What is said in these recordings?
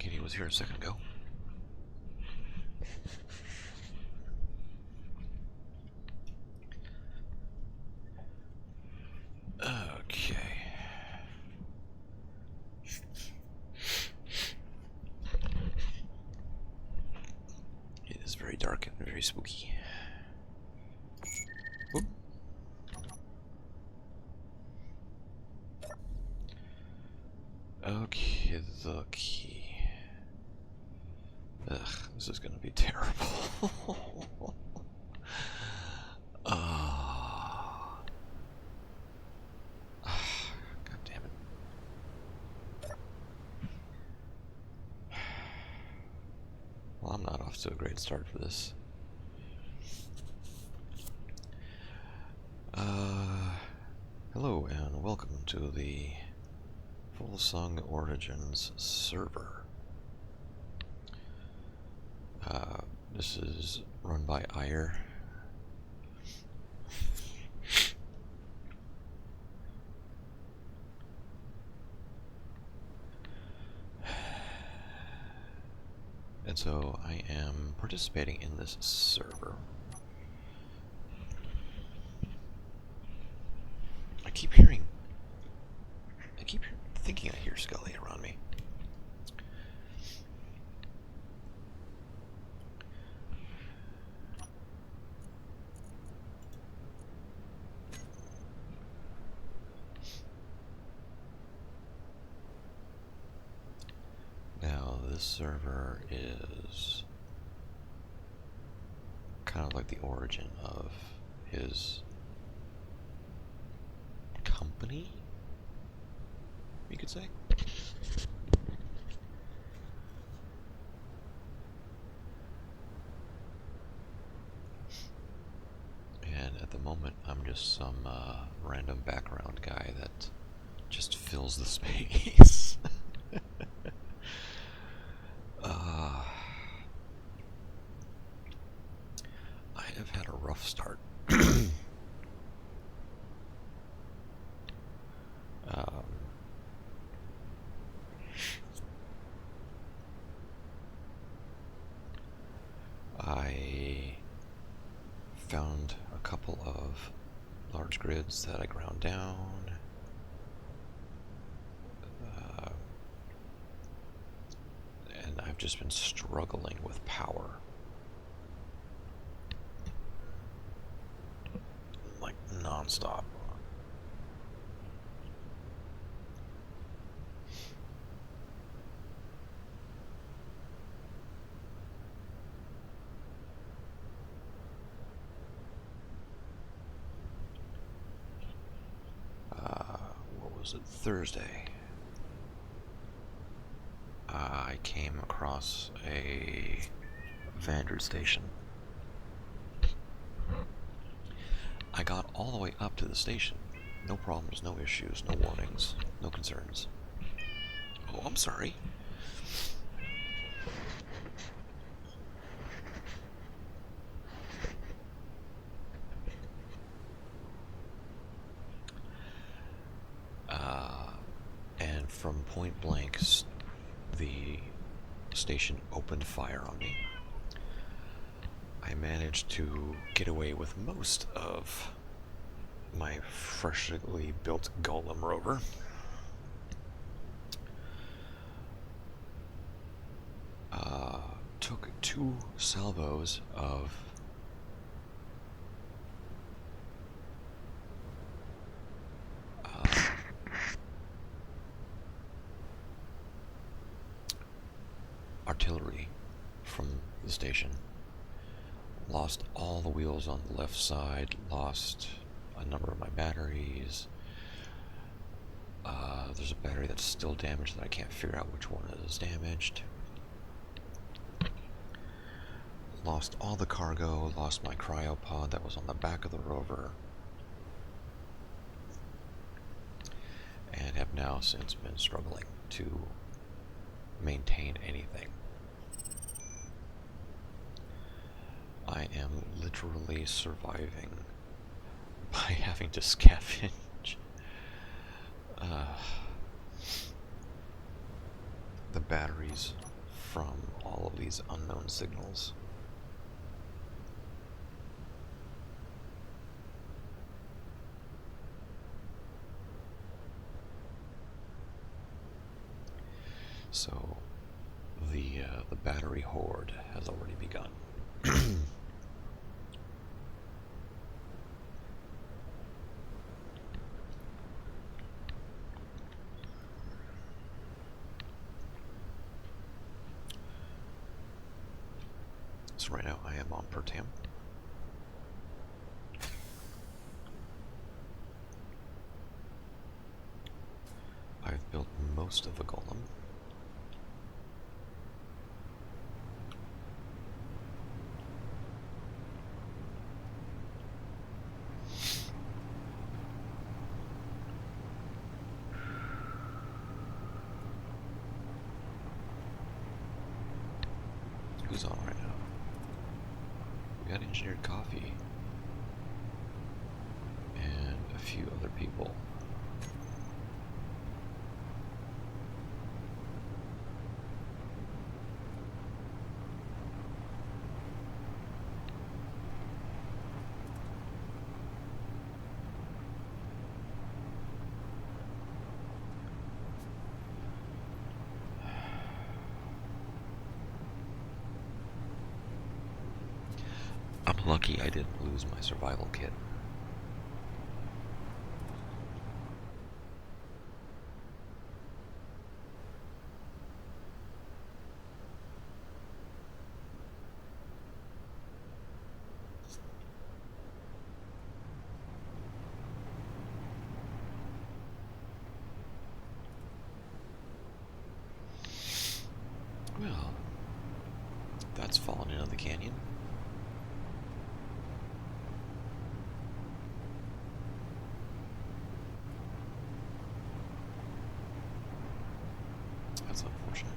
Kitty was here a second ago. Okay. It is very dark and very spooky. Oop. Okay, the key. Ugh, this is gonna be terrible. God damn it. Well, I'm not off to a great start for this. Hello and welcome to the Volsung Origins server. This is run by Aegir. And so I am participating in this server. I keep thinking I hear Scully around me. Now this server is kind of like the origin of his company, you could say. And at the moment, I'm just some random background guy that just fills the space. I have had a rough start. I found a couple of large grids that I ground down. And I've just been struggling with power. Like non-stop. What was it? Thursday. I came across a Vandered station. I got all the way up to the station. No problems, no issues, no warnings, no concerns. Oh, I'm sorry. And from point blank, the station opened fire on me. I managed to get away with most of my freshly built golem rover. Took 2 salvos of artillery from the station. Lost all the wheels on the left side, lost a number of my batteries. There's a battery that's still damaged that I can't figure out which one is damaged. Lost all the cargo, lost my cryopod that was on the back of the rover. And have now since been struggling to maintain anything. I am literally surviving by having to scavenge. The batteries from all of these unknown signals. So the battery horde has already begun. So right now I am on Pertam. I've built most of the golem. Who's on right now? We got engineered coffee and a few other people. I'm lucky I didn't lose my survival kit. Well, that's fallen into the canyon. That's unfortunate.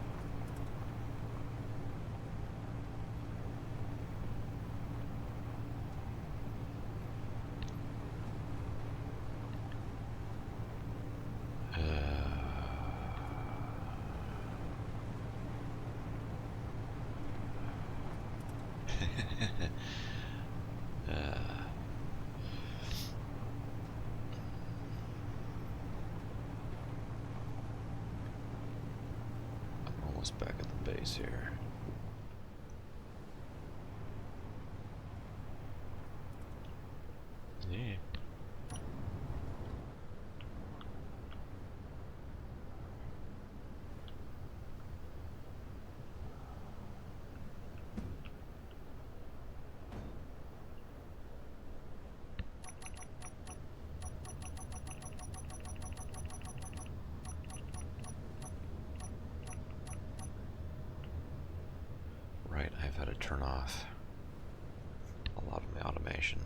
I'm almost back at the base here. Yeah. Right, I've had to turn off a lot of my automation.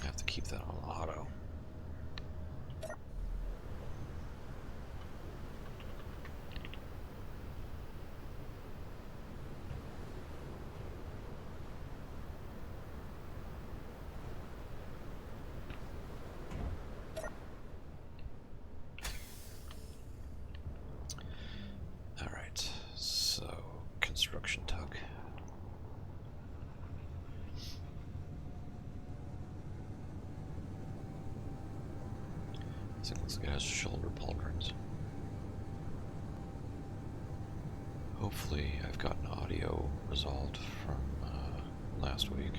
I have to keep that on auto. Alright, so construction tug. This thing looks like it has shoulder pauldrons. Hopefully I've gotten audio resolved from last week.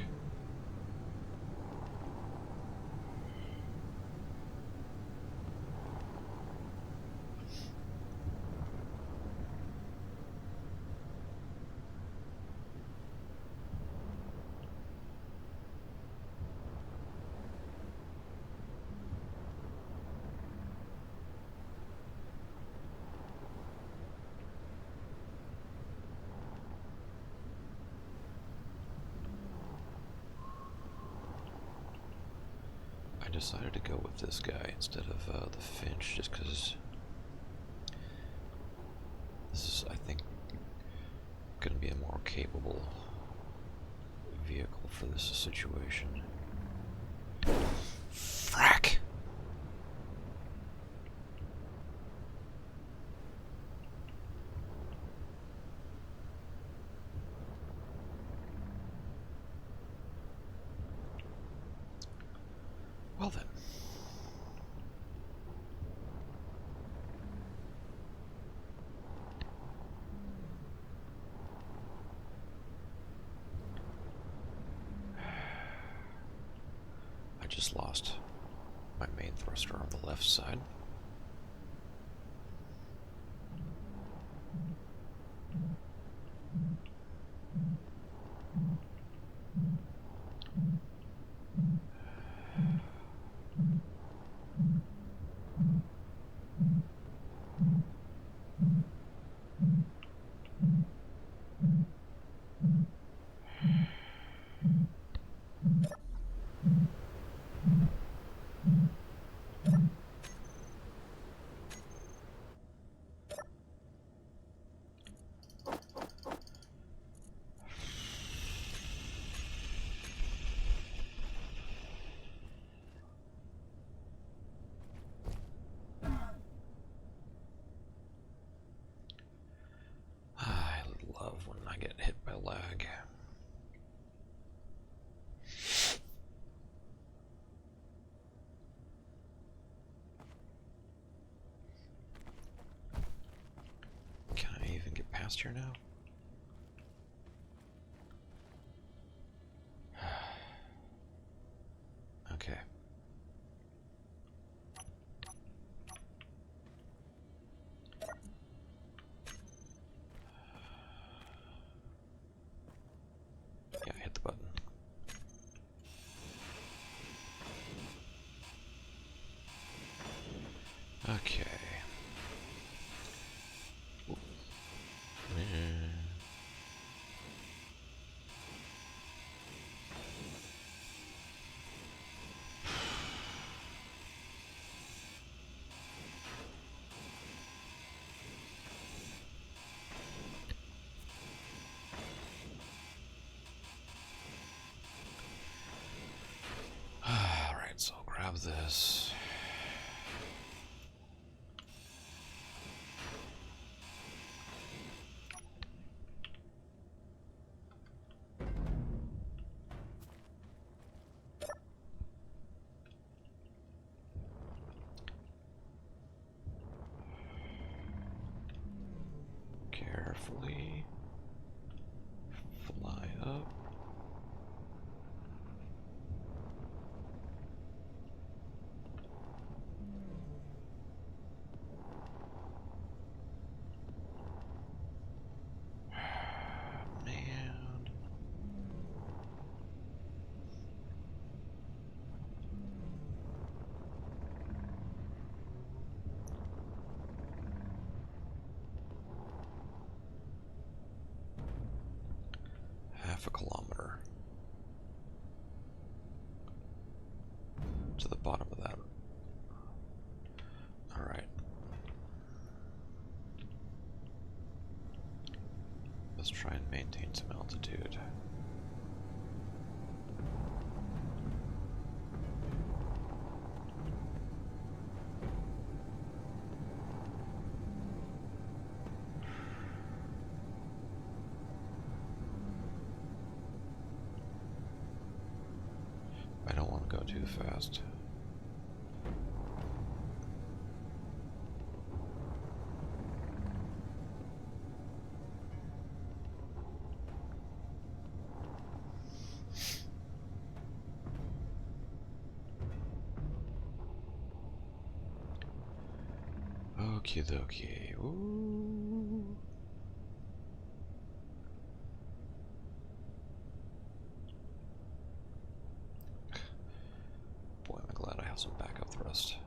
I decided to go with this guy instead of the Finch, just because this is, I think, going to be a more capable vehicle for this situation. Frack! Well then. I just lost my main thruster on the left side. I love when I get hit by lag. Can I even get past here now? Okay. Yeah, hit the button. Okay. Ooh. Alright, so I'll grab this. Carefully fly up. Man. Half a kilometer to the bottom of that. Alright. Let's try and maintain some altitude. I don't want to go too fast. Okie dokie. Ooh. Boy, am I glad I have some backup thrust.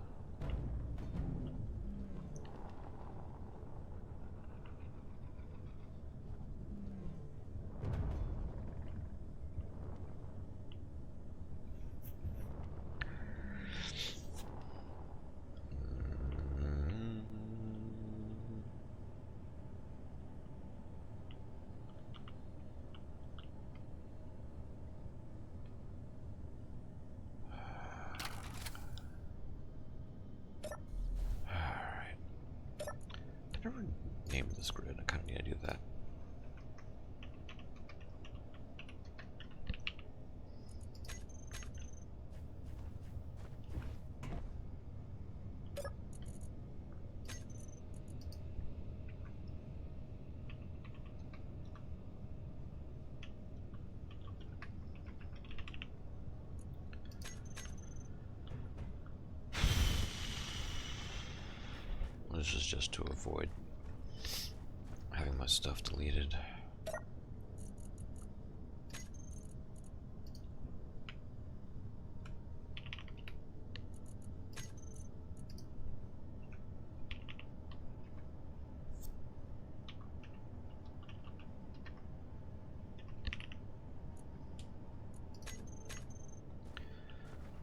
This is just to avoid having my stuff deleted.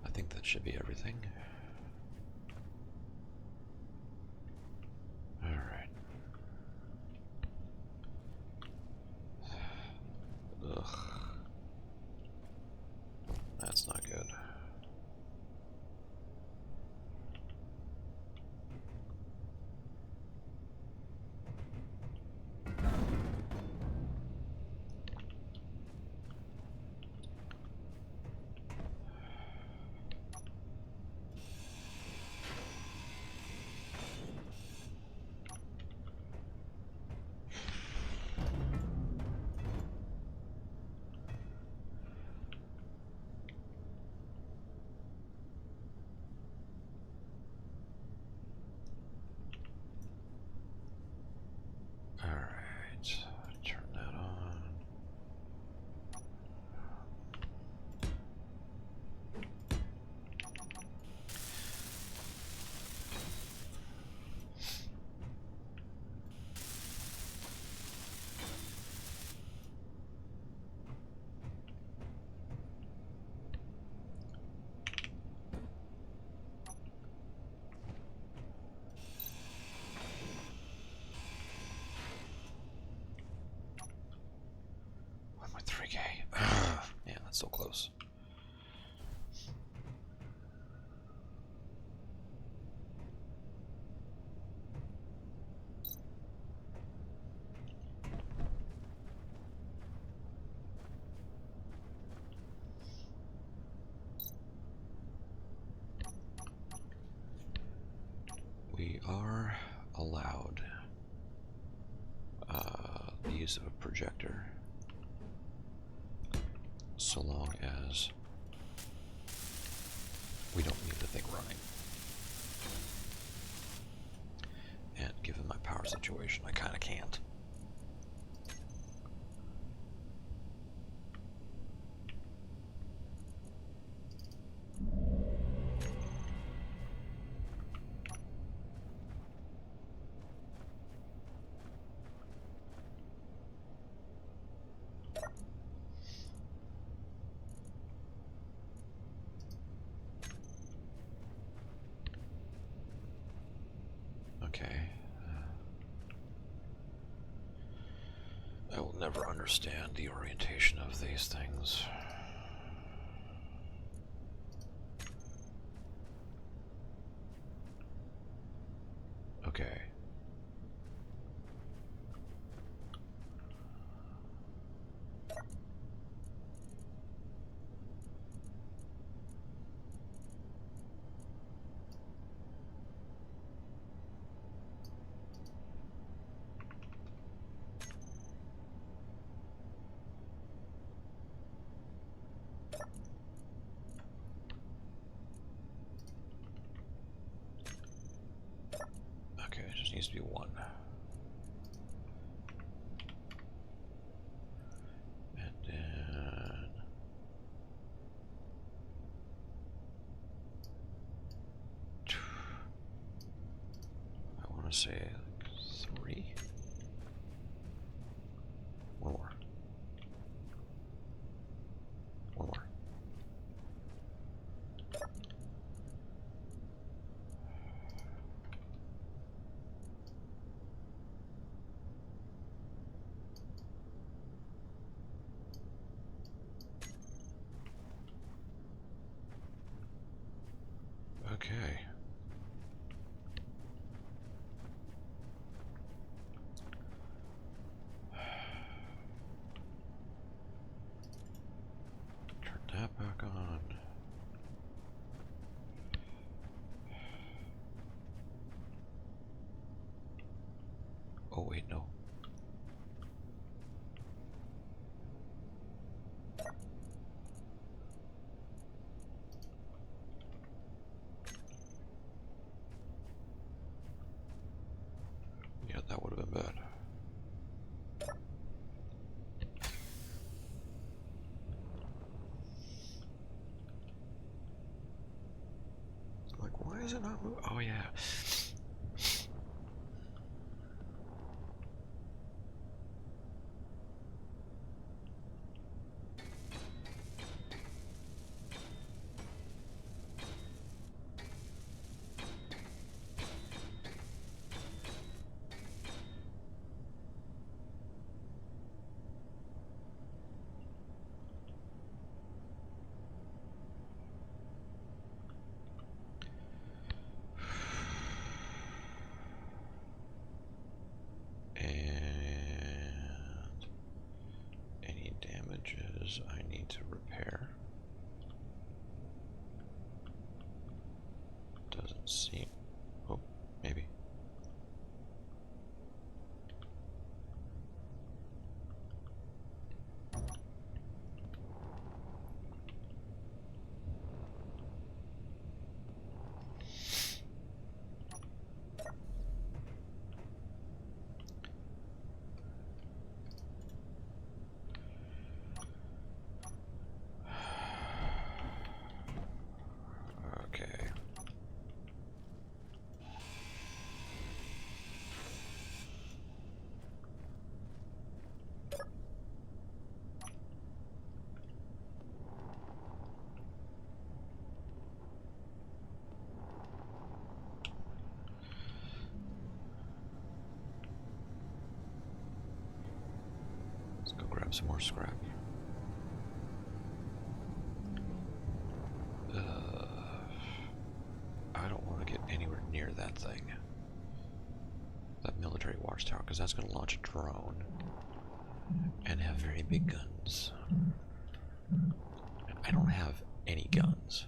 I think that should be everything. Alright. Ugh. That's not good. Alright, turn that on. What am I, 3K? Man, that's so close. We are allowed the use of a projector so long as we don't leave the thing running. And given my power situation, I kind of can't. Okay. I will never understand the orientation of these things. Okay. Okay, it just needs to be one. And then I want to say like 3. One more. One more. Okay. Turn that back on. Oh wait, no. does it not move? Oh yeah. I need to repair. Doesn't seem. Oh, maybe. Okay. Let's go grab some more scrap. I don't want to get anywhere near that thing. That military watchtower, because that's going to launch a drone and have very big guns. I don't have any guns.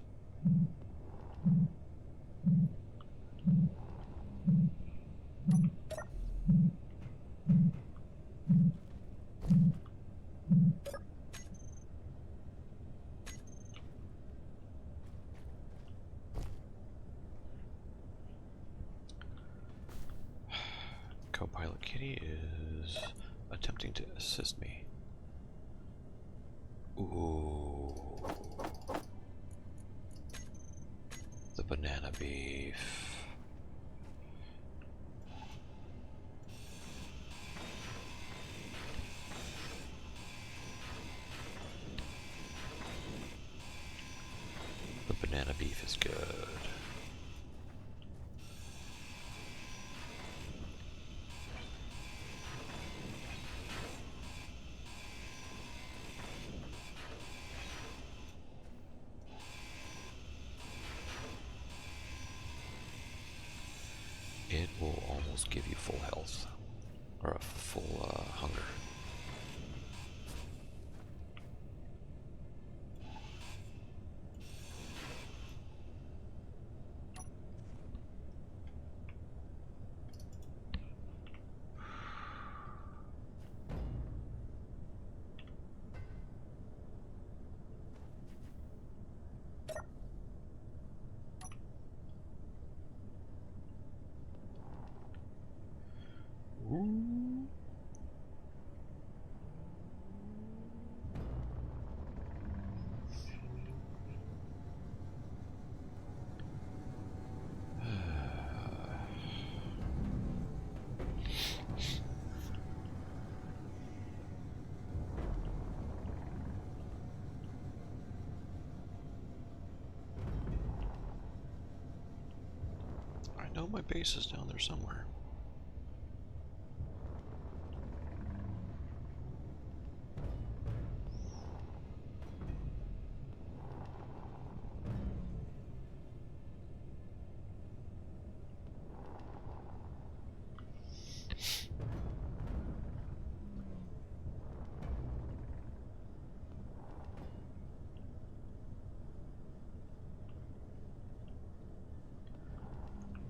Co-pilot Kitty is attempting to assist me. Ooh. The banana beef. The banana beef is good. It will almost give you full health, or a full hunger. Ooh. I know my base is down there somewhere.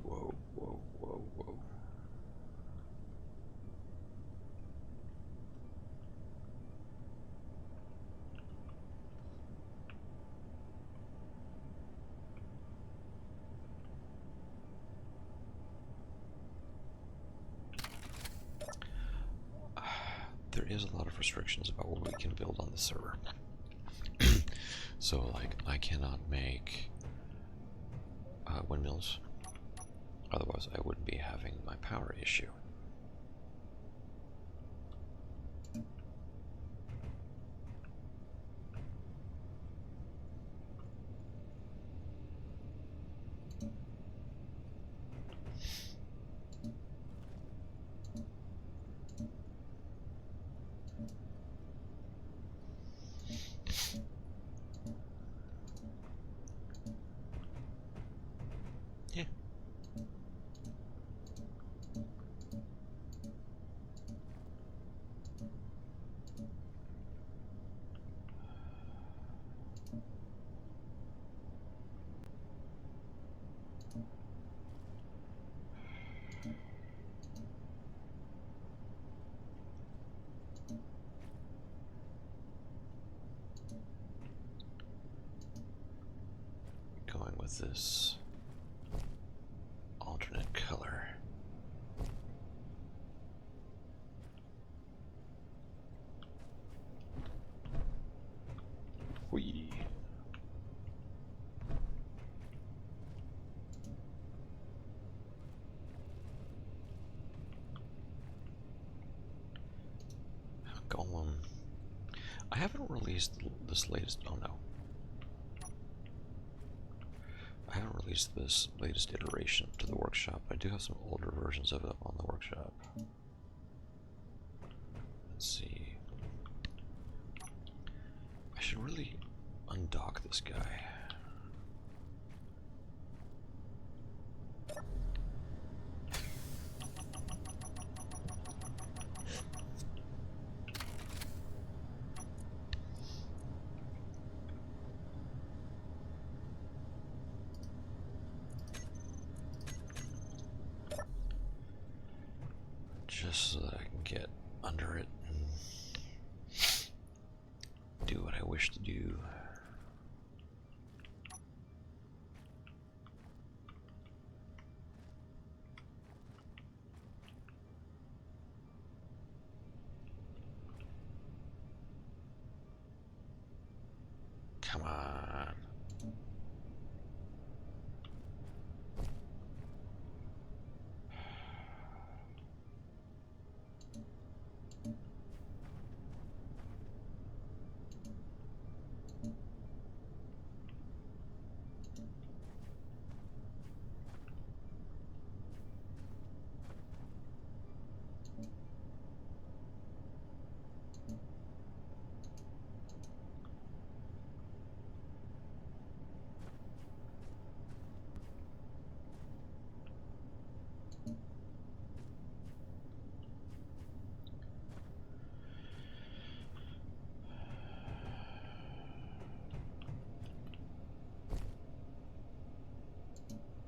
Whoa, whoa, whoa, whoa. There is a lot of restrictions about what we can build on the server. So, like, I cannot make windmills. Otherwise, I wouldn't be having my power issue. Yeah. Going with this alternate color. Whee! Go on. I haven't released this latest. Oh no. I haven't released this latest iteration to the workshop. I do have some older versions of it on the workshop. Let's see. I should really undock this guy. Just so that I can get under it and do what I wish to do. Come on.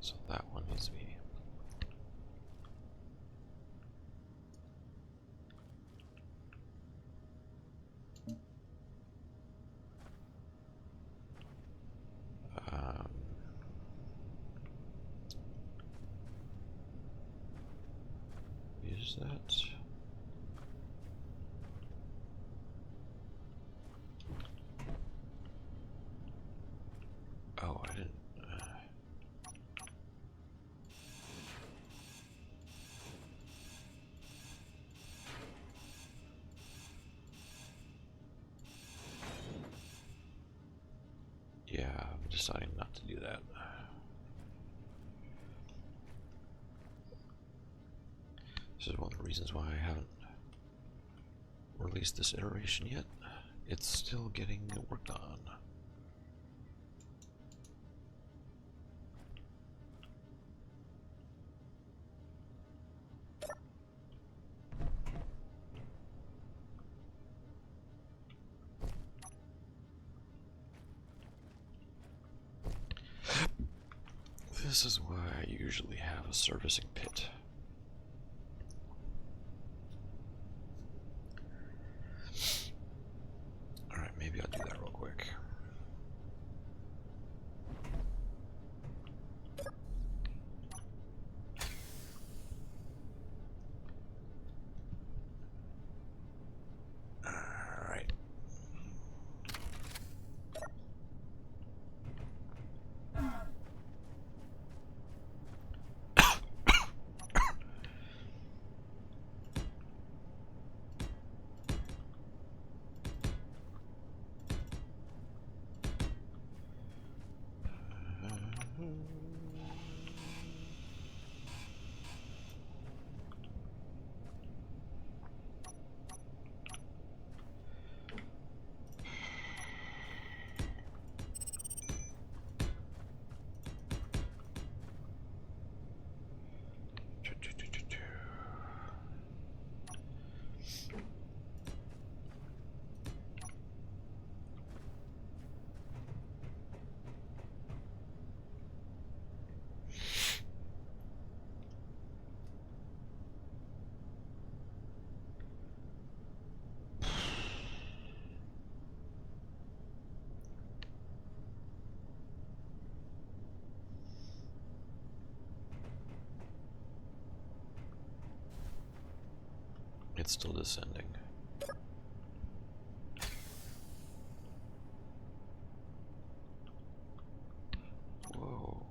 So that one needs to be. Is that? Oh, I didn't. Yeah, I'm deciding not to do that. This is one of the reasons why I haven't released this iteration yet. It's still getting worked on. This is why I usually have a servicing pit. Alright, maybe I'll do that real quick. Alright. It's still descending. Whoa.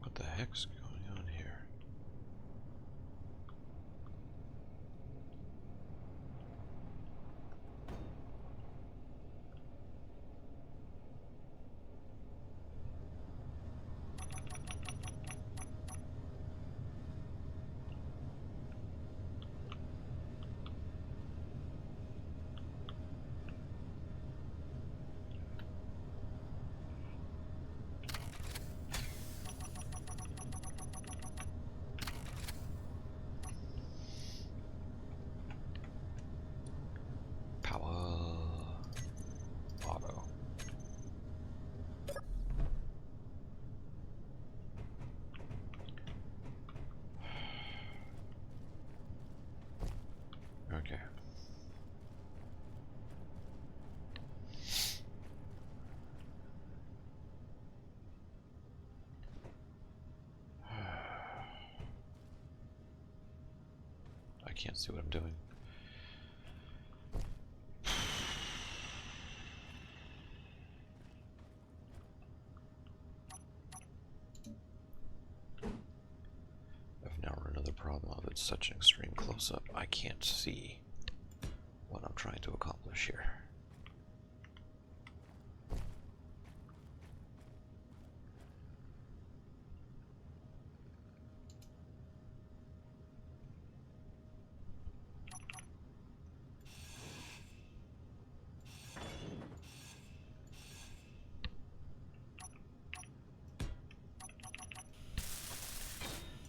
What the heck's going on here? Auto. Okay. I can't see what I'm doing. I've now run into the problem of it's such an extreme close-up, I can't see what I'm trying to accomplish here.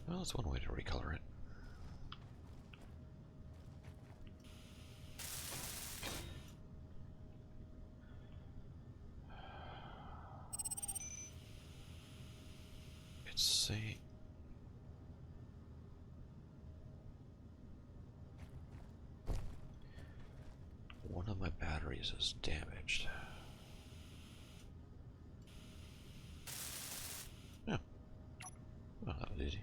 Well, that's one way to recolor it. It's saying... one of my batteries is damaged. Yeah. Well, that was easy.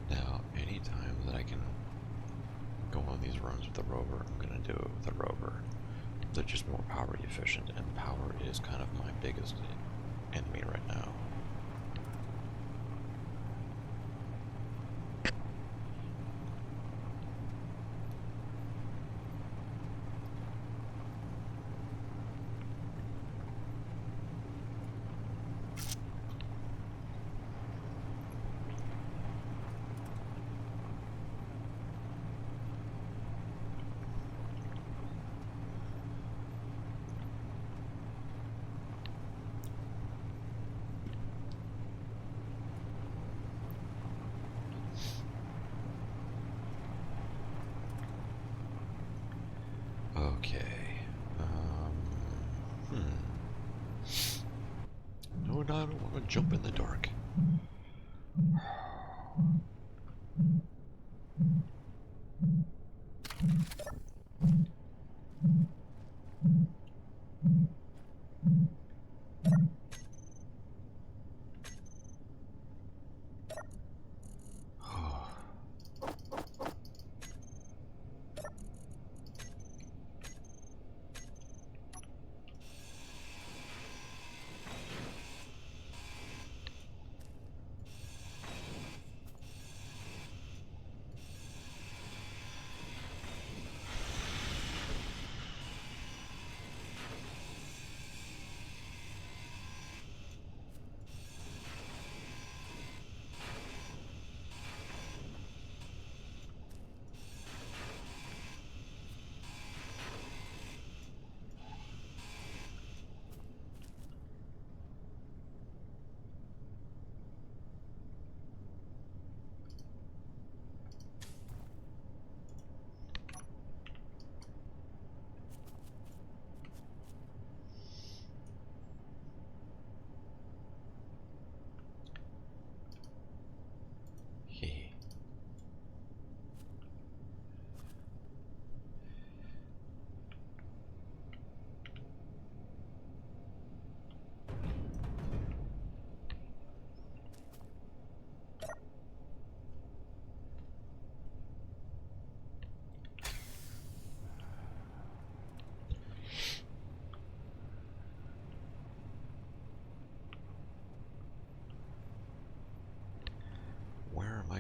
Now, anytime that I can go on these runs with the rover, I'm going to do it with the rover. They're just more power efficient, and power is kind of my biggest enemy right now. Okay. No, I don't want to jump in the dark.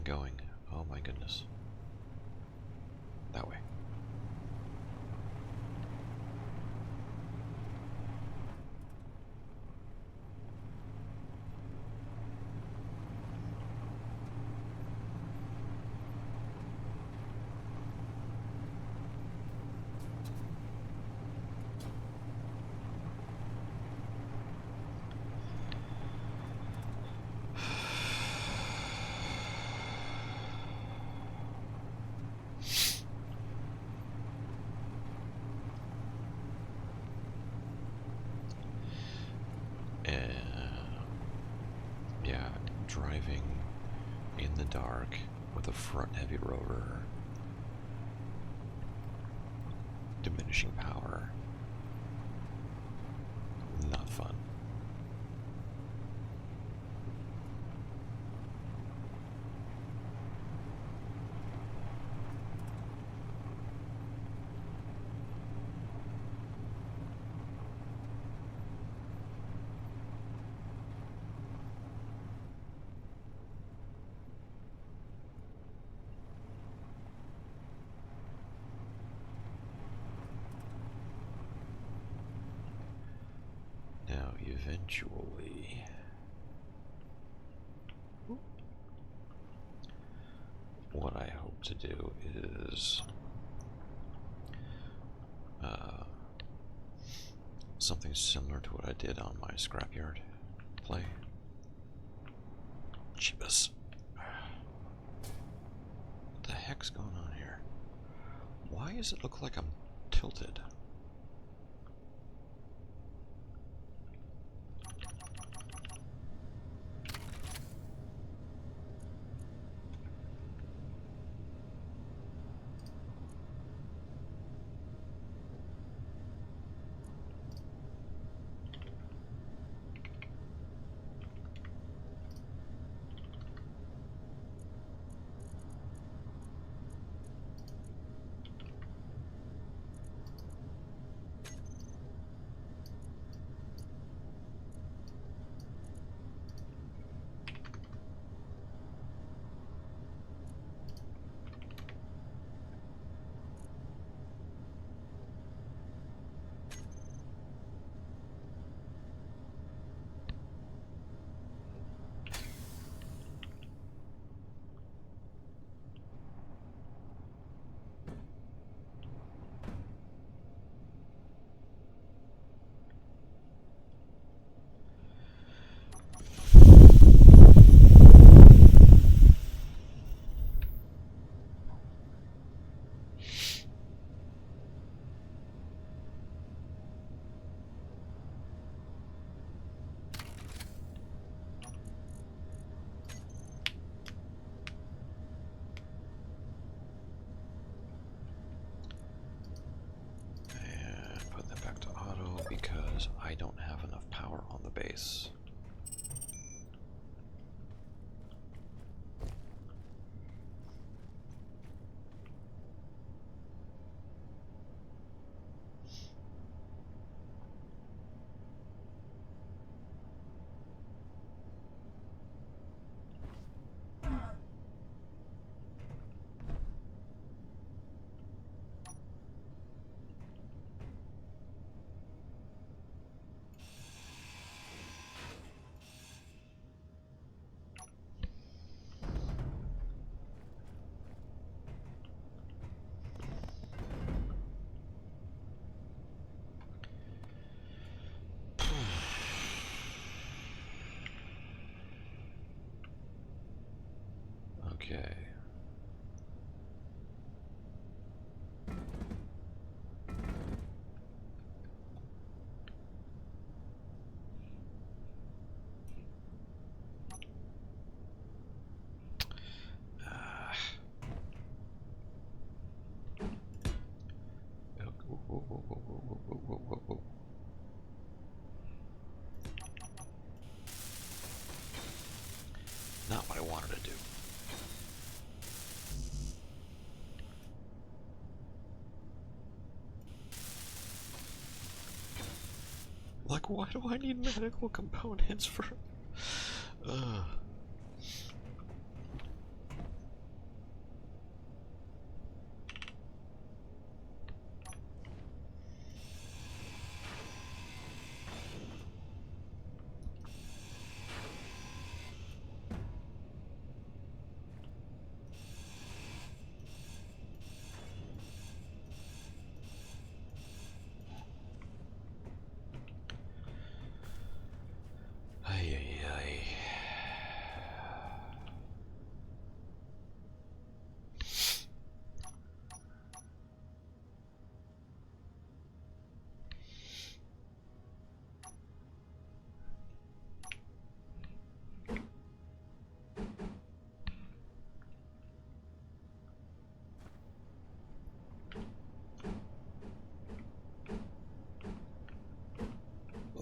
going? Oh my goodness. That way. Yeah, driving in the dark with a front heavy rotor, diminishing power, not fun. Now, eventually, what I hope to do is something similar to what I did on my scrapyard play. Jeebus. What the heck's going on here? Why does it look like I'm tilted? Because I don't have enough power on the base. Okay. Not what I wanted to do. Like, why do I need medical components for...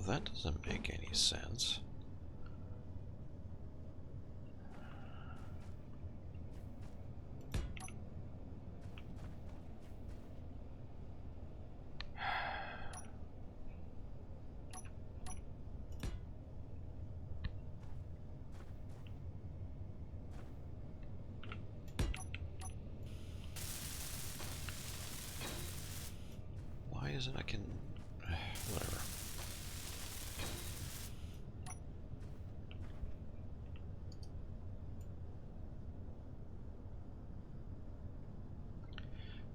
that doesn't make any sense. Why isn't I can... whatever.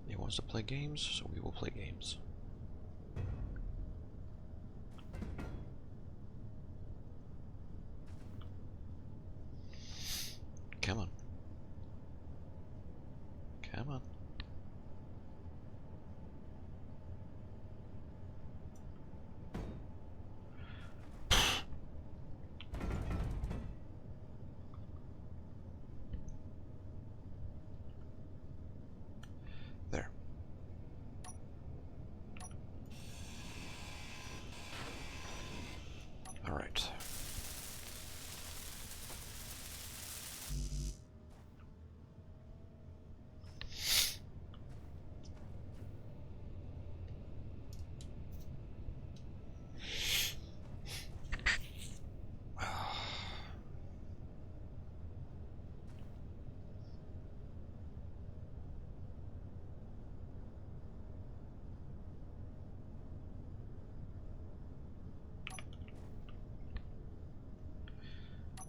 He wants to play games, so we will play games. Come on. Come on. There. All right.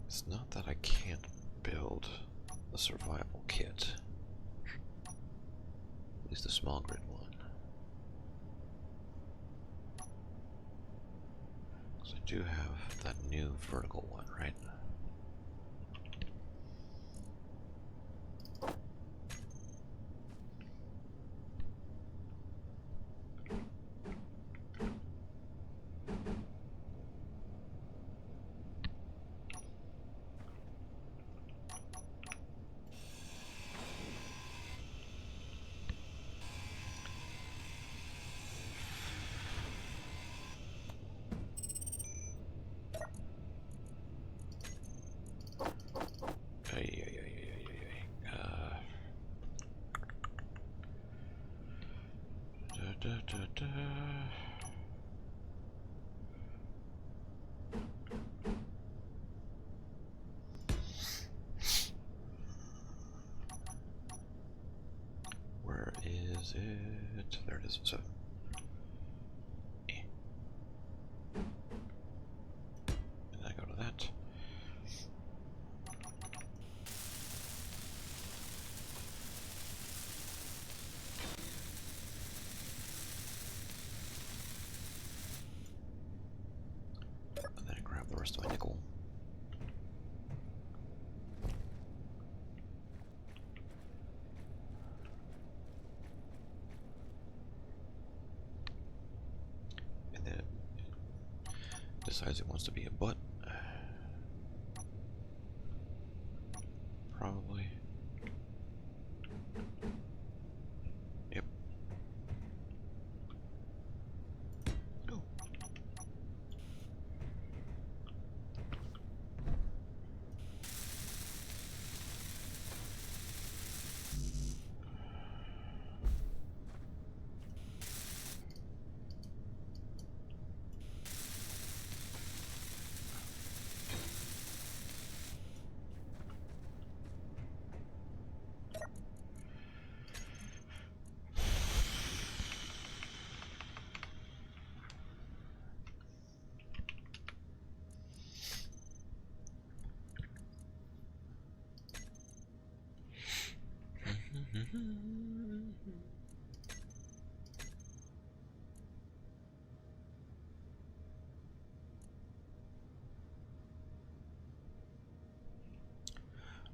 It's not that I can't build a survival kit. At least the small grid one. Because I do have that new vertical one, right? Where is it? There it is. So, and I go to that. And then I grab the rest of my nickel. And then it decides it wants to be a butt. Probably. Yep. Oh.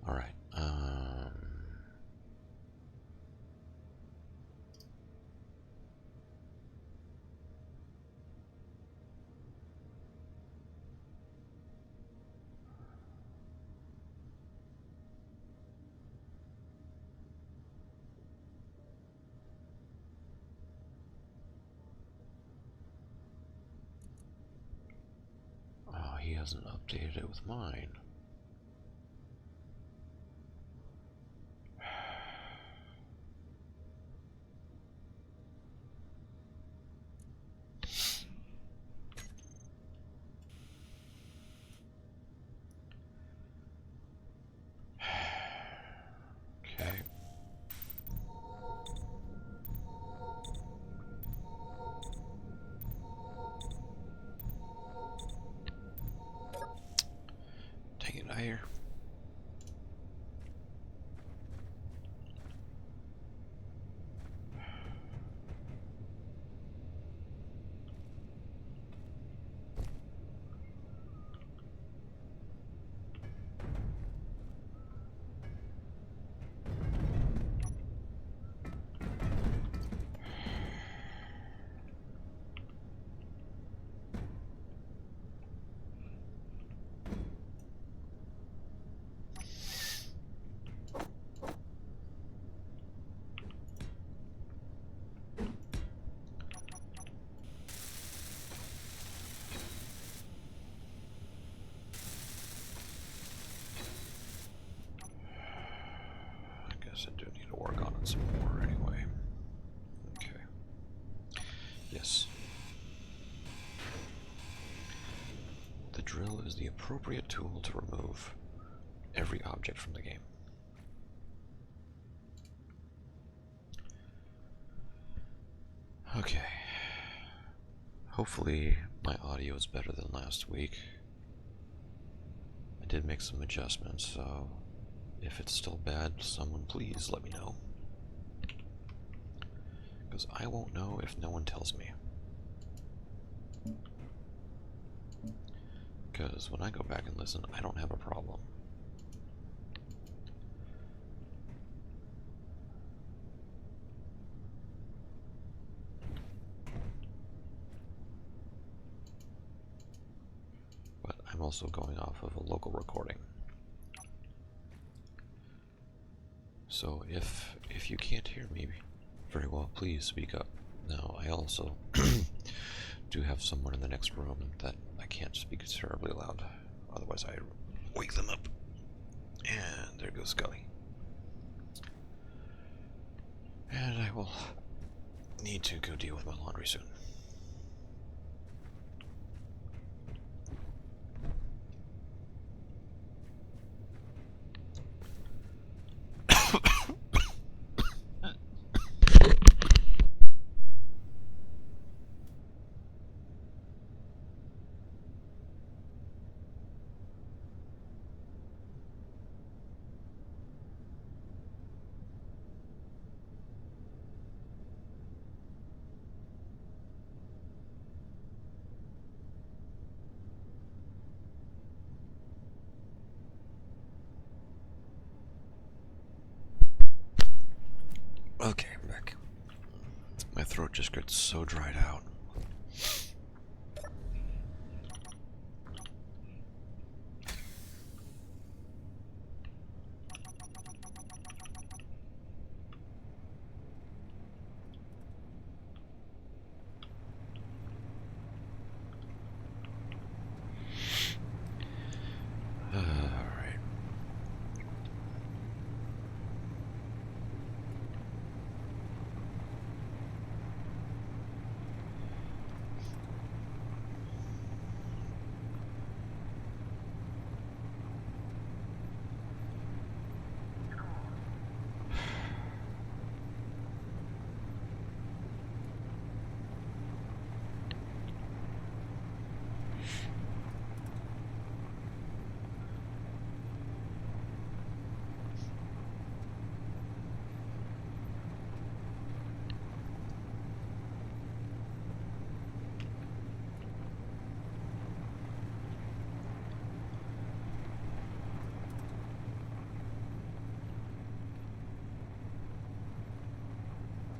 All right. he hasn't updated it with mine. Okay. Dang it, Aegir. I do need to work on it some more anyway. Okay. Yes. The drill is the appropriate tool to remove every object from the game. Okay. Hopefully my audio is better than last week. I did make some adjustments, so if it's still bad, someone please let me know. Because I won't know if no one tells me. Because when I go back and listen, I don't have a problem. But I'm also going off of a local recording. So if you can't hear me very well, please speak up. Now, I also do have someone in the next room that I can't speak terribly loud, otherwise I wake them up. And there goes Scully. And I will need to go deal with my laundry soon. Okay, I'm back. My throat just gets so dried out. Alright.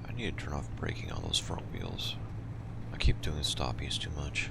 I need to turn off braking on those front wheels. I keep doing stoppies too much.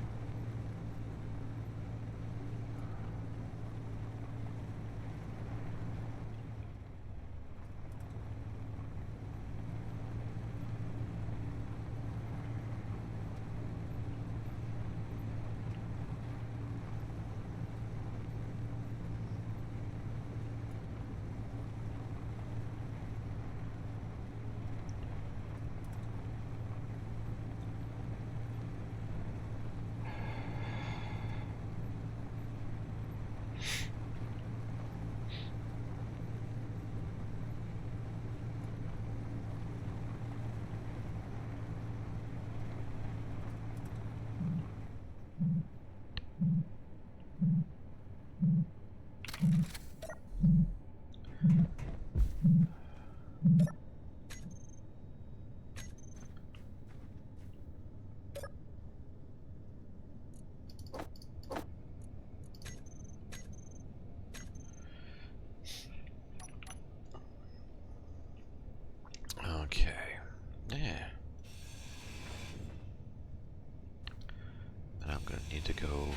go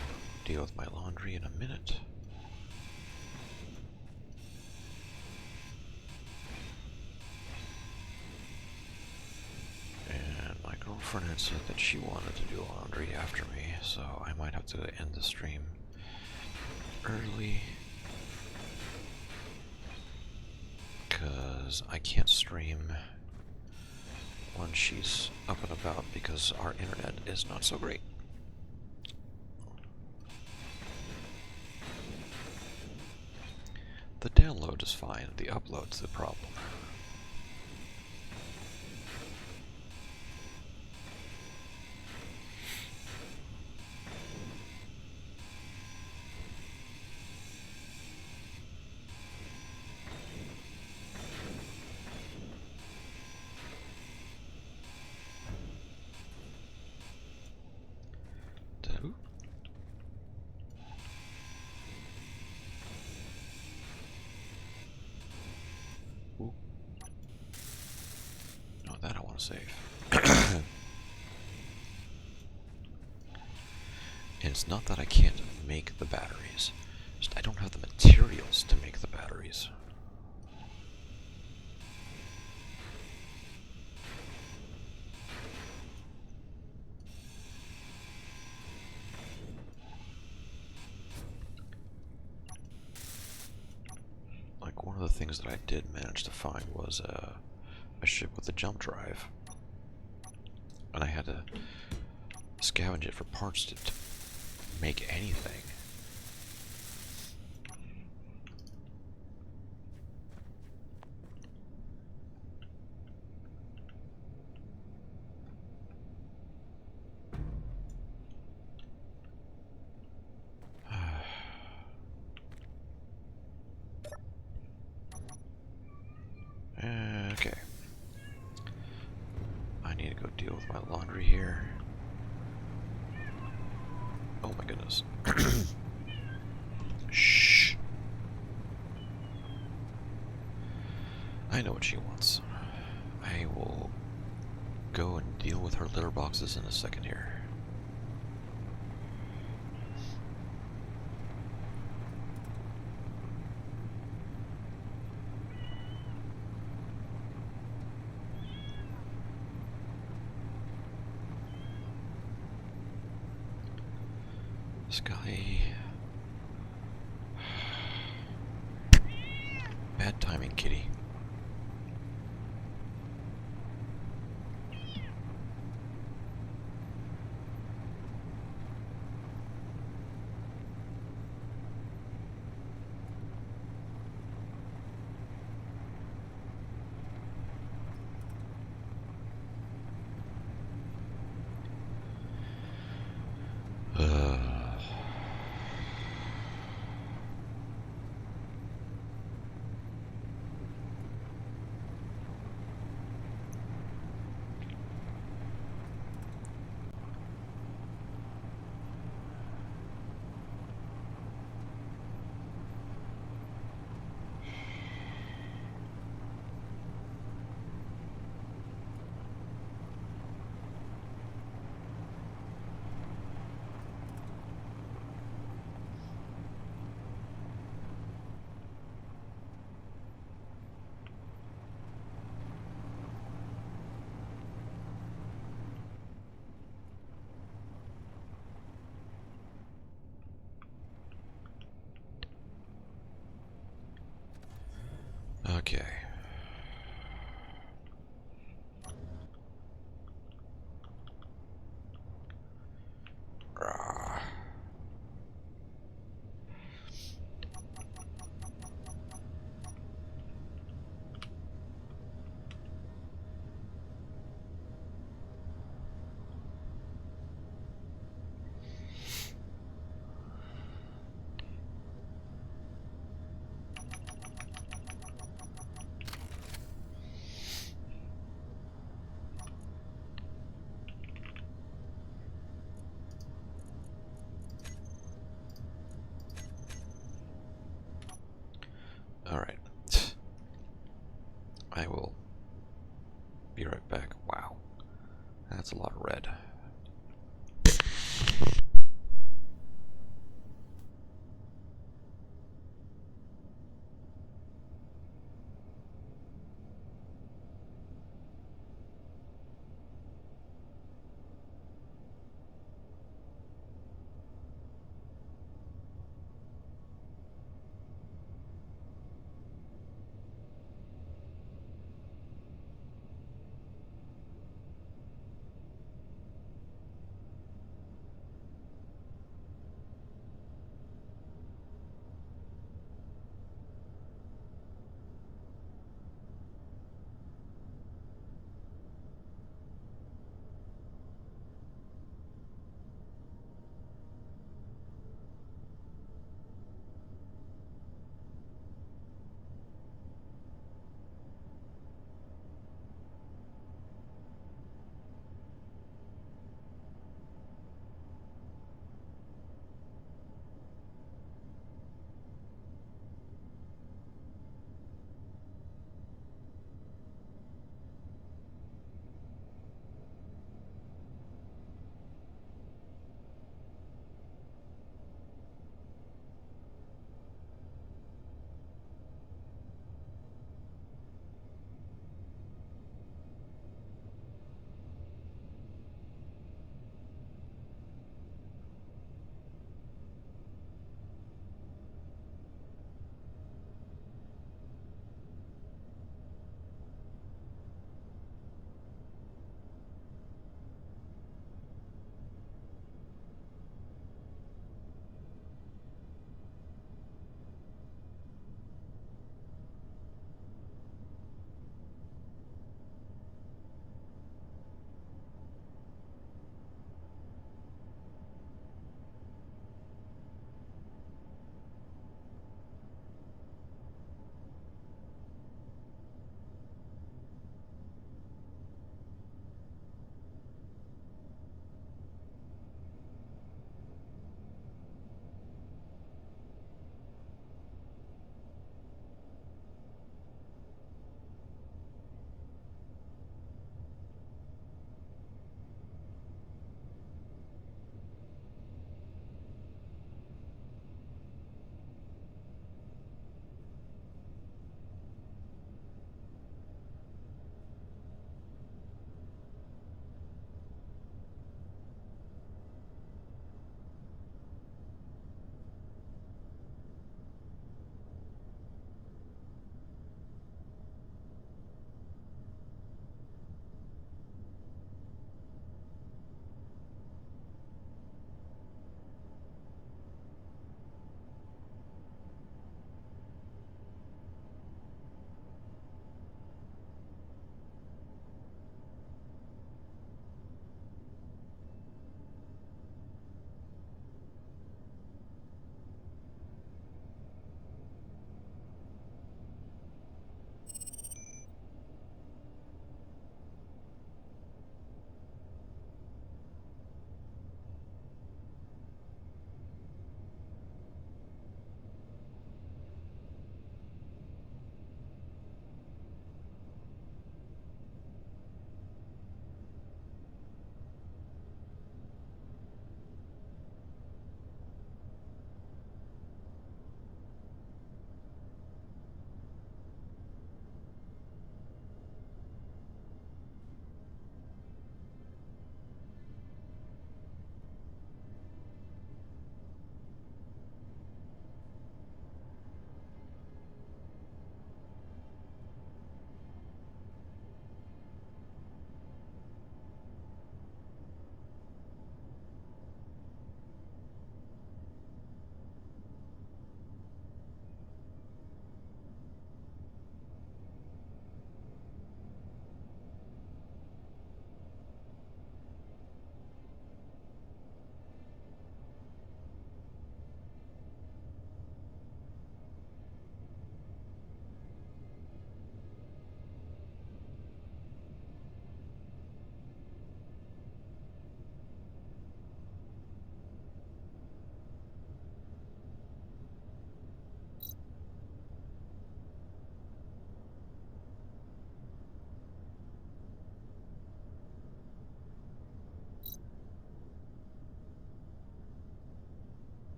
deal with my laundry in a minute. And my girlfriend had said that she wanted to do laundry after me, so I might have to end the stream early. Because I can't stream when she's up and about because our internet is not so great. The download is fine, the upload's the problem. Save. And it's not that I can't make the batteries, just I don't have the materials to make the batteries. Like one of the things that I did manage to find was a ship with a jump drive, and I had to scavenge it for parts to make anything. Okay. I need to go deal with my laundry here. Oh my goodness. Shh. I know what she wants. I will go and deal with her litter boxes in a second here. Sky. Bad timing, kitty. Okay. Alright. I will be right back. Wow. That's a lot of red.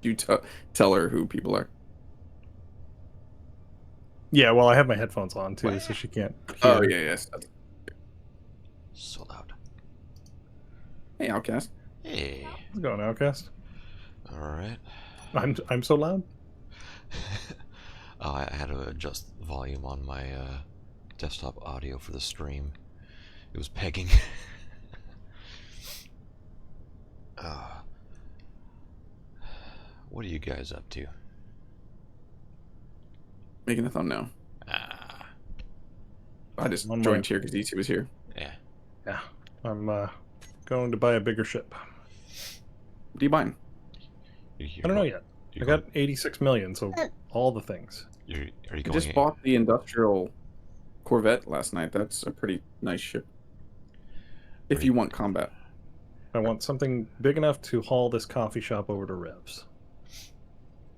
you tell her who people are? Yeah, well, I have my headphones on too, so she can't Oh hear. yeah, yes. So loud. Hey, Outcast. Hey. How's it going, Outcast? All right. I'm so loud. Oh, I had to adjust the volume on my desktop audio for the stream. It was pegging. uh, what are you guys up to? Making a thumbnail. Ah, I just On joined my- here because ET was here. yeah. Yeah, I'm going to buy a bigger ship. What are you buying? I don't know yet. I got 86 million, so all the things. Are you I going? just bought the industrial Corvette last night. That's a pretty nice ship. If you want combat. I want something big enough to haul this coffee shop over to Revs.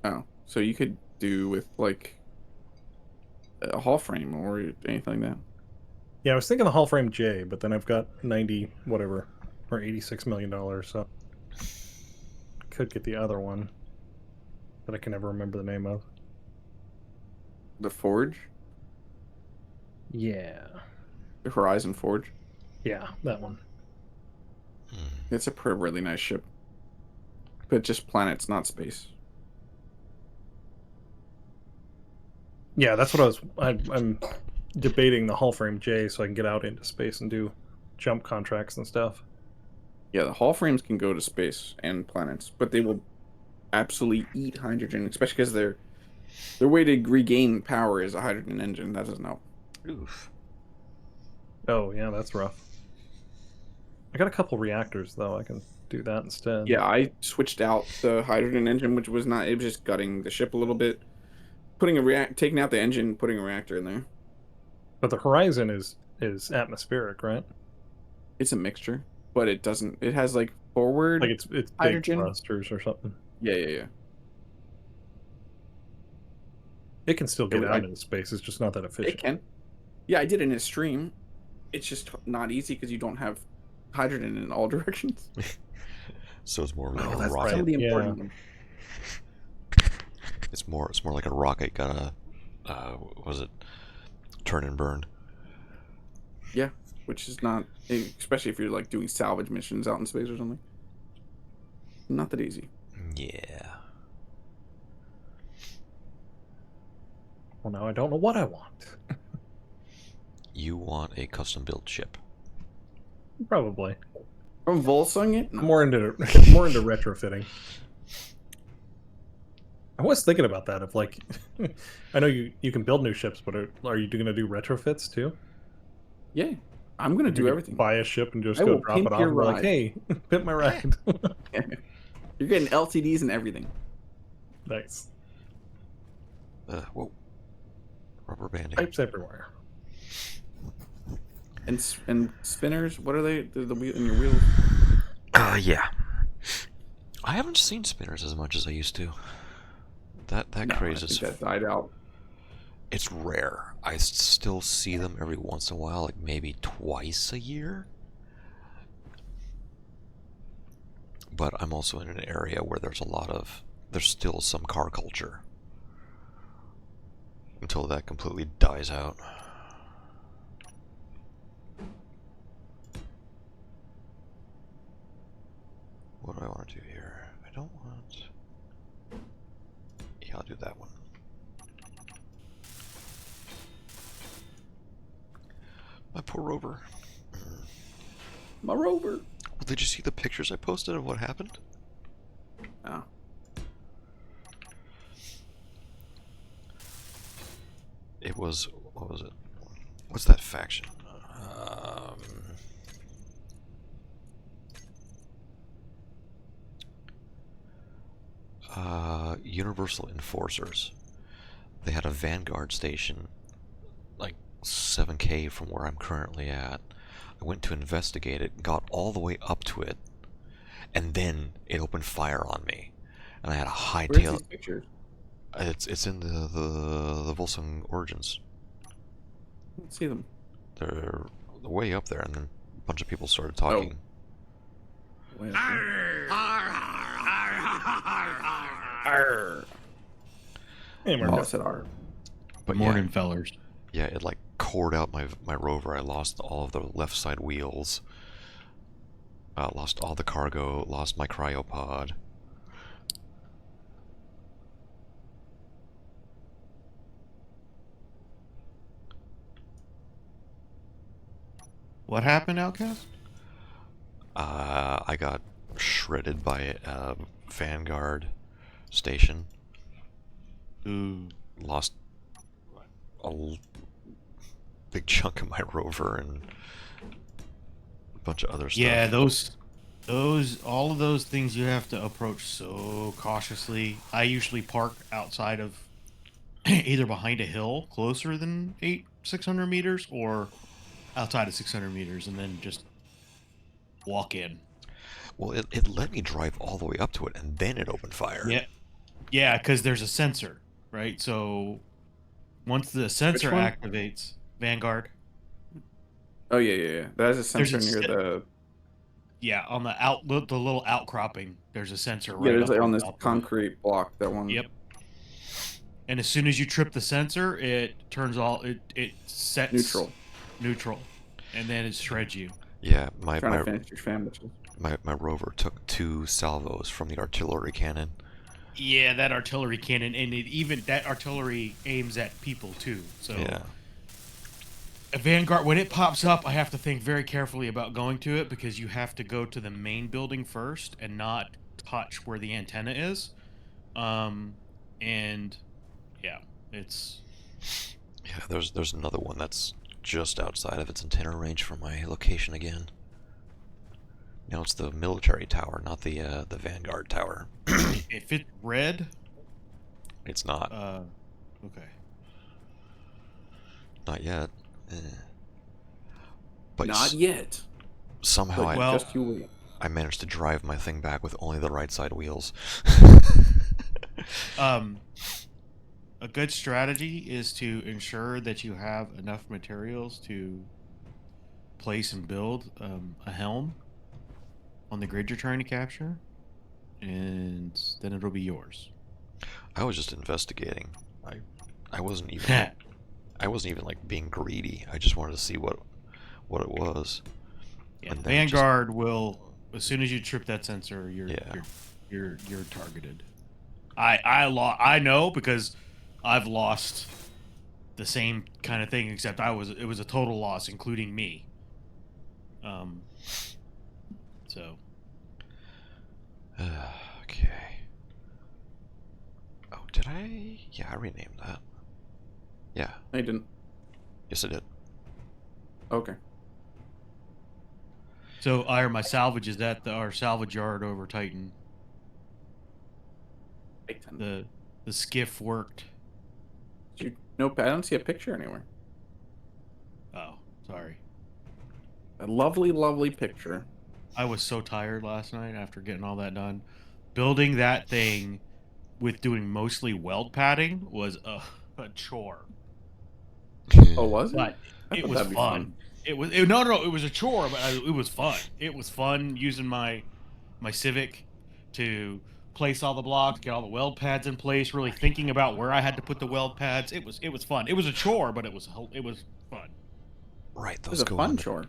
Oh, so you could do with like a hull frame or anything like that. Yeah, I was thinking the hull frame J, but then I've got 90 whatever or 86 million dollars, so I could get the other one that I can never remember the name of. The Forge, Yeah, the Horizon Forge. yeah, that one. It's a really nice ship, but just planets, not space. Yeah, that's what I'm debating the hull frame J so I can get out into space and do jump contracts and stuff. Yeah, the hull frames can go to space and planets, but they will absolutely eat hydrogen, especially because their way to regain power is a hydrogen engine. That doesn't help. Oof. Oh yeah, that's rough. I got a couple reactors though. I can do that instead. Yeah, I switched out the hydrogen engine, which was not. It was just gutting the ship a little bit, taking out the engine, putting a reactor in there. But the Horizon is atmospheric, right? It's a mixture, but it doesn't. It has like forward Like it's big hydrogen thrusters or something. Yeah. It can still get It- out I- into space. It's just not that It efficient. can. Yeah, I did it in a stream. It's just not easy because you don't have hydrogen in all directions. So it's more like Oh, a that's rocket. Some of the Yeah. important ones. It's more like a rocket gonna was it turn and burn? Yeah, which is not, especially if you're like doing salvage missions out in space or something. Not that easy. Yeah. Well, now I don't know what I want. You want a custom built ship. Probably. From Volsung it? No. More into retrofitting. I was thinking about that. If like, I know you can build new ships, but are you going to do retrofits too? Yeah, I'm gonna do You everything. buy a ship and just I go will drop pimp it off your and be like, ride. hey, pimp my ride. You're getting LCDs and everything. Nice. Whoa. Rubber banding. Pipes everywhere. And spinners. What are they? The wheel in your wheels. Yeah. I haven't seen spinners as much as I used to. That No, craze I is think that died out. it's rare. I still see them every once in a while, like maybe twice a year. But I'm also in an area where there's still some car culture. Until that completely dies out. What do I want to do here? I don't want... Yeah, I'll do that one. My poor rover. My rover. Well, did you see the pictures I posted of what happened? Oh. It was... What was it? What's that faction? Universal Enforcers. They had a Vanguard station like 7K from where I'm currently at. I went to investigate it, got all the way up to it, and then it opened fire on me. And I had a Where's hightail. these pictures? It's in the Volsung Origins. Let's see them. They're way up there, and then a bunch of people started talking. Wait, Arr. Hey, Oh, I Marcus. said R. But Morning, fellers. yeah, it like cored out my rover. I lost all of the left side wheels. Lost all the cargo. Lost my cryopod. What happened, Outcast? I got shredded by a Vanguard station. Ooh. Lost big chunk of my rover and a bunch of other stuff. Yeah, all of those things you have to approach so cautiously. I usually park outside of either behind a hill closer than 600 meters or outside of 600 meters and then just walk in. Well, it let me drive all the way up to it and then it opened fire. Yeah, because there's a sensor, right? So once the sensor one? activates, Vanguard. Oh yeah. That has a sensor near the. Yeah, on the little outcropping, there's a sensor right Yeah, there's up like on this top of it. concrete block. That one. Yep. And as soon as you trip the sensor, it turns it sets neutral, and then it shreds you. Yeah, Trying to finish your sandwiches. my rover took 2 salvos from the artillery cannon. Yeah, that artillery cannon, and that artillery aims at people too. So Yeah. a Vanguard, when it pops up, I have to think very carefully about going to it because you have to go to the main building first and not touch where the antenna is. And yeah, it's Yeah, there's another one that's just outside of its antenna range from my location again. Now it's the military tower, not the Vanguard tower. if it's red. It's not. Okay. Not yet. But Not yet. somehow But well- just you wait. I managed to drive my thing back with only the right side wheels. A good strategy is to ensure that you have enough materials to place and build a helm on the grid you're trying to capture, and then it'll be yours. I was just investigating. I wasn't even like being greedy. I just wanted to see what it was. Yeah, And then it just- Vanguard will, as soon as you trip that sensor, you're targeted. I know because I've lost the same kind of thing, except it was a total loss, including me. So. Okay. Oh, did I? Yeah, I renamed that. Yeah. I didn't. Yes, I did. Okay. So, my salvage is at our salvage yard over Titan. The skiff worked. Nope, I don't see a picture anywhere. Oh, sorry. A lovely, lovely picture. I was so tired last night after getting all that done. Building that thing with doing mostly weld padding was a chore. Oh, was it? But I it thought was that'd be fun. It was a chore, but it was fun. It was fun using my Civic to place all the blocks, get all the weld pads in place, really thinking about where I had to put the weld pads. It was fun. It was a chore, but it was fun. Right, It those was a go fun on the- chore.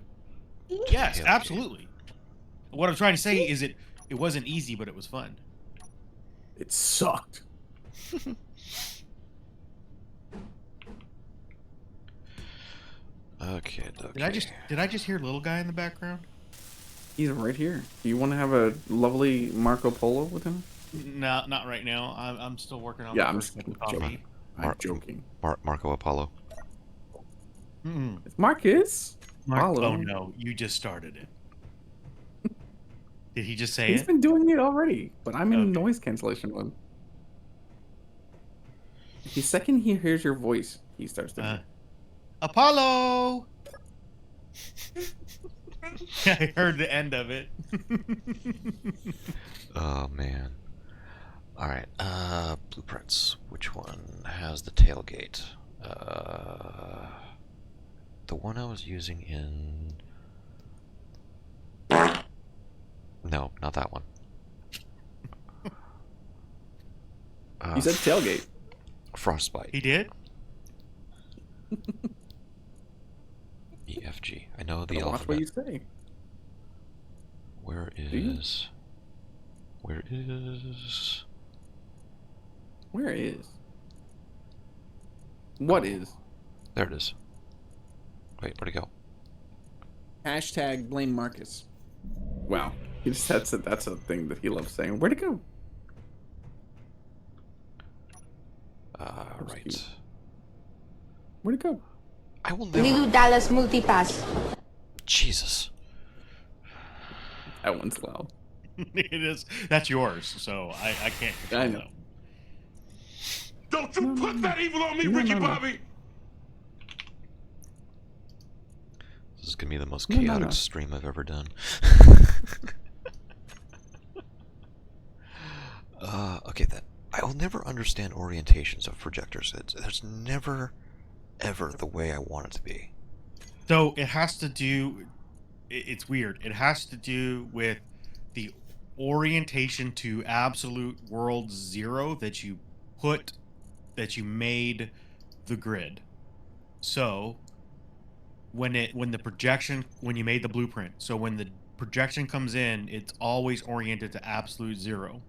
Yes, Tailgate. absolutely. What I'm trying to say is it wasn't easy, but it was fun. It sucked. Okay. Did I just hear little guy in the background? He's right here. Do you want to have a lovely Marco Polo with him? No, not right now. I'm still working on Yeah, the I'm first cup of coffee. I'm joking. Marco Apollo. Mm-mm. It's Marcus. Follow. Oh no, you just started it. Did he just say He's it? been doing it already, but I'm in Okay. noise cancellation mode. The second he hears your voice, he starts to. Apollo! I heard the end of it. Oh man. All right. Blueprints. Which one has the tailgate? The one I was using in. No, not that one. He said tailgate. Frostbite. He did? EFG. I know the Gotta watch what alphabet. you say. Where you? is? Where is? Where is? What is? There it is. Wait, where'd it go? Hashtag blame Marcus. Wow. He just that's a thing that he loves saying. Where'd it go? Right. cute. Where'd it go? I will never. Lilu Dallas Multipass. Jesus. That one's loud. It is. That's yours, so I can't control I know. that. Don't you put that evil on me, No, Ricky no, no. Bobby! This is gonna be the most No, no, chaotic no. stream I've ever done. Okay, that I will never understand orientations of projectors. There's never, ever the way I want it to be. So it has to do. It's weird. It has to do with the orientation to absolute world zero that you made the grid. So when you made the blueprint, so when the projection comes in, it's always oriented to absolute zero.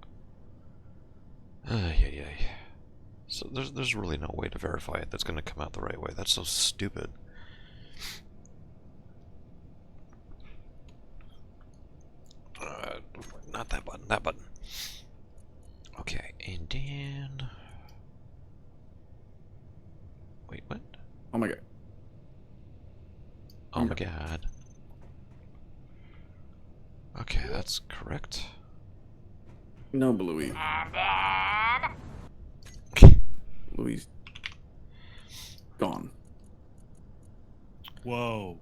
Yeah. So there's really no way to verify it that's gonna come out the right way. That's so stupid. Not that button. That button. Okay, and then. Wait, what? Oh my god. Oh my god. Okay, that's correct. No, Bluey. Bluey's gone. Whoa.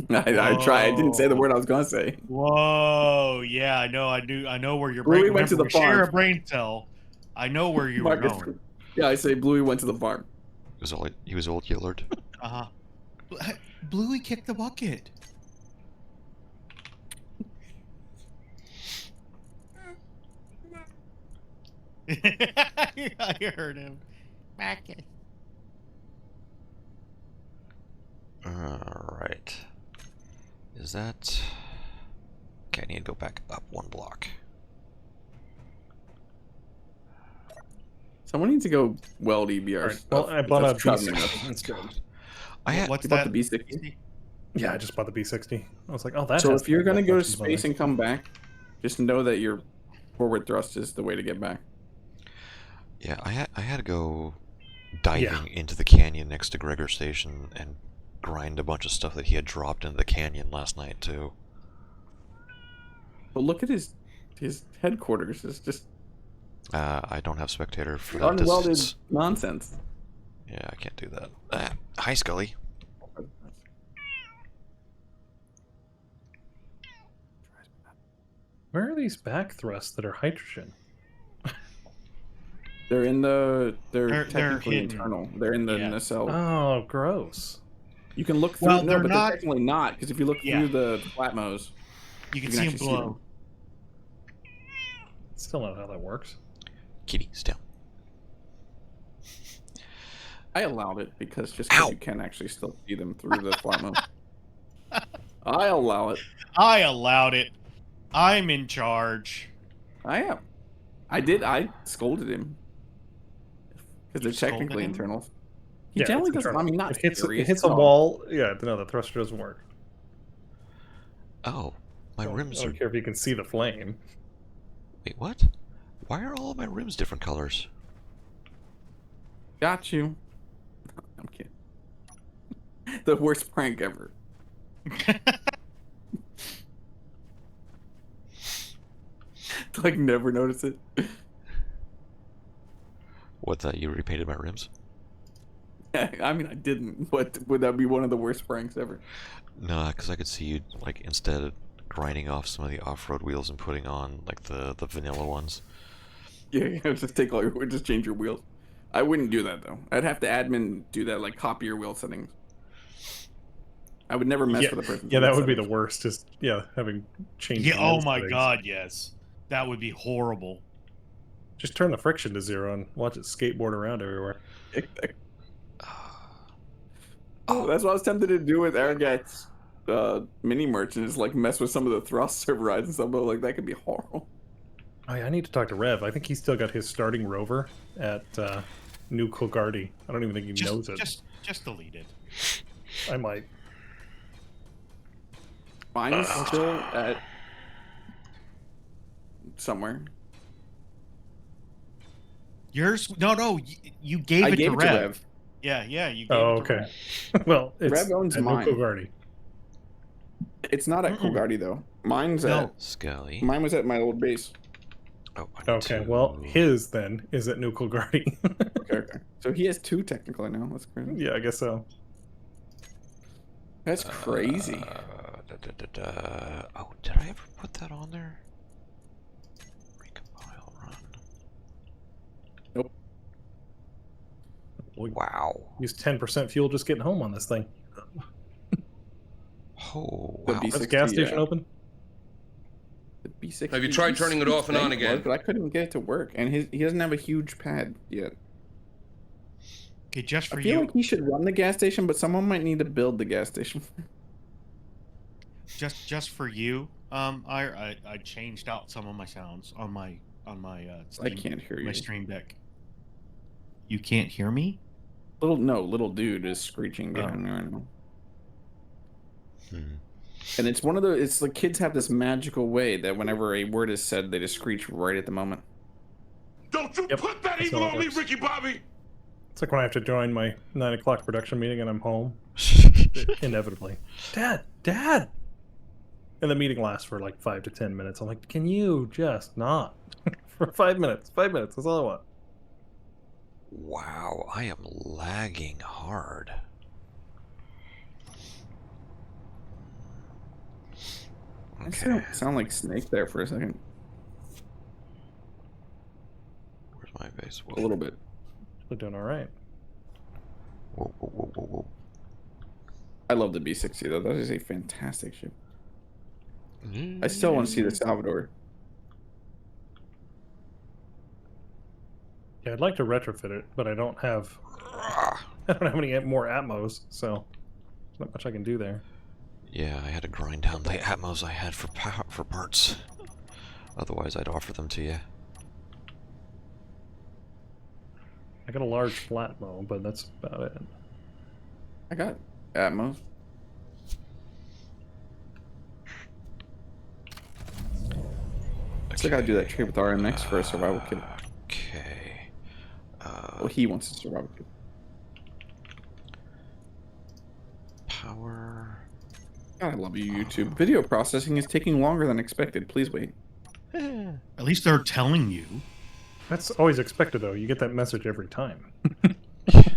I tried. I didn't say the word I was gonna say. Whoa. Yeah, I know. I know where you're. Bluey went to the we share farm. a brain cell. I know where you were Marcus, going. yeah, I say Bluey went to the farm. He was old Yillard. Uh huh. Bluey kicked the bucket. I heard him. Marcus. Alright. Is that... Okay, I need to go back up one block. Someone needs to go weld EBR Alright, stuff. well, I bought a That's troubling B60 us. instead. I had... What's You bought that? the B60? Yeah, I just bought the B60. I was like, oh, that. So has if you're gonna that go to options on space it. and come back, just know that your forward thrust is the way to get back. Yeah, I had to go diving into the canyon next to Gregor Station and grind a bunch of stuff that he had dropped into the canyon last night, too. But look at his headquarters. It's just I don't have spectator for that unwelded distance. nonsense. Yeah, I can't do that. Hi, Scully. Where are these back thrusts that are hydrogen? They're in the. They're They're technically hidden. internal. They're in the nacelle. Oh, gross. You can look through. Well, no, they're but not- they're technically not, because if you look Yeah. through the flatmos, You can You can see him actually see glow. Still not how that works. Kitty, still. I allowed it because Ow. you can actually still see them through the flatmo. I allow it. I allowed it. I'm in charge. I am. I did. I scolded him because they're scolded technically him? internals. He Yeah, generally it's doesn't. I internal. mean, not It hits serious a at all. wall. Yeah, no, the thruster doesn't work. Oh, my I rims are... don't care if you can see the flame. Wait, what? Why are all of my rims different colors? Got you. I'm kidding. The worst prank ever. Like, never notice it. What, you repainted my rims? I mean, I didn't. But would that be one of the worst pranks ever? Nah, because I could see you, like, instead of grinding off some of the off-road wheels and putting on, like, the vanilla ones. Yeah, just take all your, just change your wheels. I wouldn't do that though. I'd have to admin do that, like copy your wheel settings. I would never mess Yeah, with a person. yeah, that would be the worst. Just having changed. Yeah. the Oh wheel my settings. God. Yes. That would be horrible. Just turn the friction to 0 and watch it skateboard around everywhere. Oh, that's what I was tempted to do with Aragat's mini merchant, is like mess with some of the thrust overrides and stuff, but like that could be horrible. Oh, yeah, I need to talk to Rev. I think he's still got his starting rover at New Cogarty. I don't even think he knows it. Just delete it. I might. Mine's still at somewhere. Yours? No. You gave I it gave to it to Rev. Rev. Yeah, you gave Oh, it to okay. Rev. Well, it's Rev owns at mine. New Cogarty. It's not at Cogarty though. Mine's No. at. Scully. Mine was at my old base. Oh, I need Okay, to- well, his then is at New Cogarty. Okay. So he has 2 technically now. That's crazy. Yeah, I guess so. That's crazy. Oh, did I ever put that on there? Recompile run. Nope. Wow. Use 10% fuel just getting home on this thing. Oh, The wow. B- Is the gas 60, station yeah. open? The B60. Have you tried turning it off and on was, again? But I couldn't get it to work, and he doesn't have a huge pad yet. Okay, just for I feel you. like he should run the gas station, but someone might need to build the gas station. Just for you. I changed out some of my sounds on my I Steam, can't hear you. my stream deck. You can't hear me? Little dude is screeching behind me right now. Hmm. And it's one of the. It's like kids have this magical way that whenever a word is said, they just screech right at the moment. Don't you Yep, put that that's evil how it on me, works. Ricky Bobby! It's like when I have to join my 9 o'clock production meeting and I'm home. Inevitably. Dad! And the meeting lasts for like 5 to 10 minutes. I'm like, can you just not? For 5 minutes. 5 minutes. That's all I want. Wow, I am lagging hard. I Okay, sound like Snake there for a second. where's my base? A little bit. We're doing all right. Whoa. I love the B60 though. That is a fantastic ship. I still want to see the Salvador. Yeah, I'd like to retrofit it, but I don't have any more Atmos, so there's not much I can do there. Yeah, I had to grind down the Atmos I had for parts. Otherwise, I'd offer them to you. I got a large flat mow, but that's about it. I got Atmos. Still gotta do that trade with RMX for a survival kit. Okay. Well, he wants a survival kit. Power. God, I love you, YouTube. Video processing is taking longer than expected. Please wait. At least they're telling you. That's always expected, though. You get that message every time. I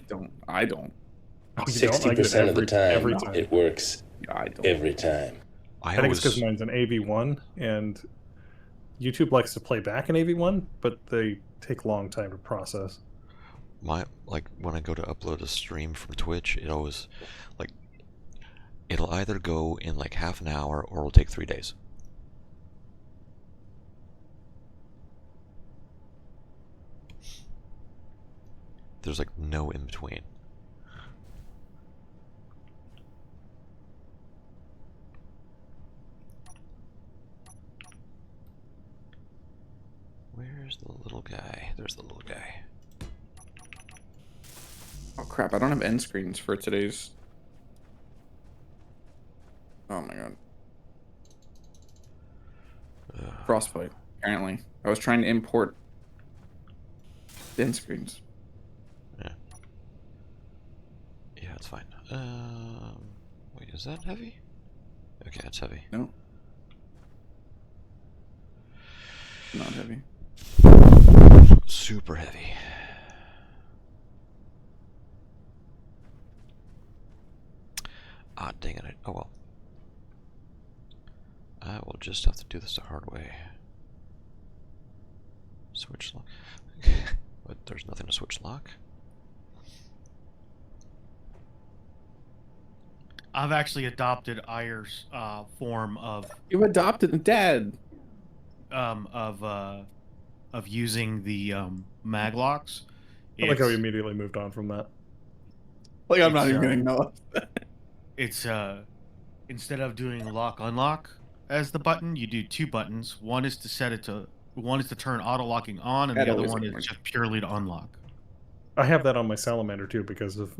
don't. Oh, you don't? I get it 60% of the every time, time. it works I don't. every time. I think it's because mine's an AV1, and YouTube likes to play back an AV1, but they take a long time to process. Like when I go to upload a stream from Twitch, it always like it'll either go in like half an hour or it'll take 3 days. There's like no in between. Where's the little guy? There's the little guy. Oh crap! I don't have end screens for today's. Oh my god. Frostbite. Apparently, I was trying to import the end screens. Yeah, it's fine. Wait, is that heavy? Okay, it's heavy. No. Not heavy. Super heavy. Ah, dang it. Oh well. I will just have to do this the hard way. Switch lock. But there's nothing to switch lock. I've actually adopted Aegir's form of You adopted Dad. of using the maglocks. I like how we It's- immediately moved on from that. Like I'm not It's, even gonna know. It's instead of doing lock unlock as the button, you do two buttons. One is to turn auto locking on, and That the other always one is annoys me. just purely to unlock. I have that on my salamander too because of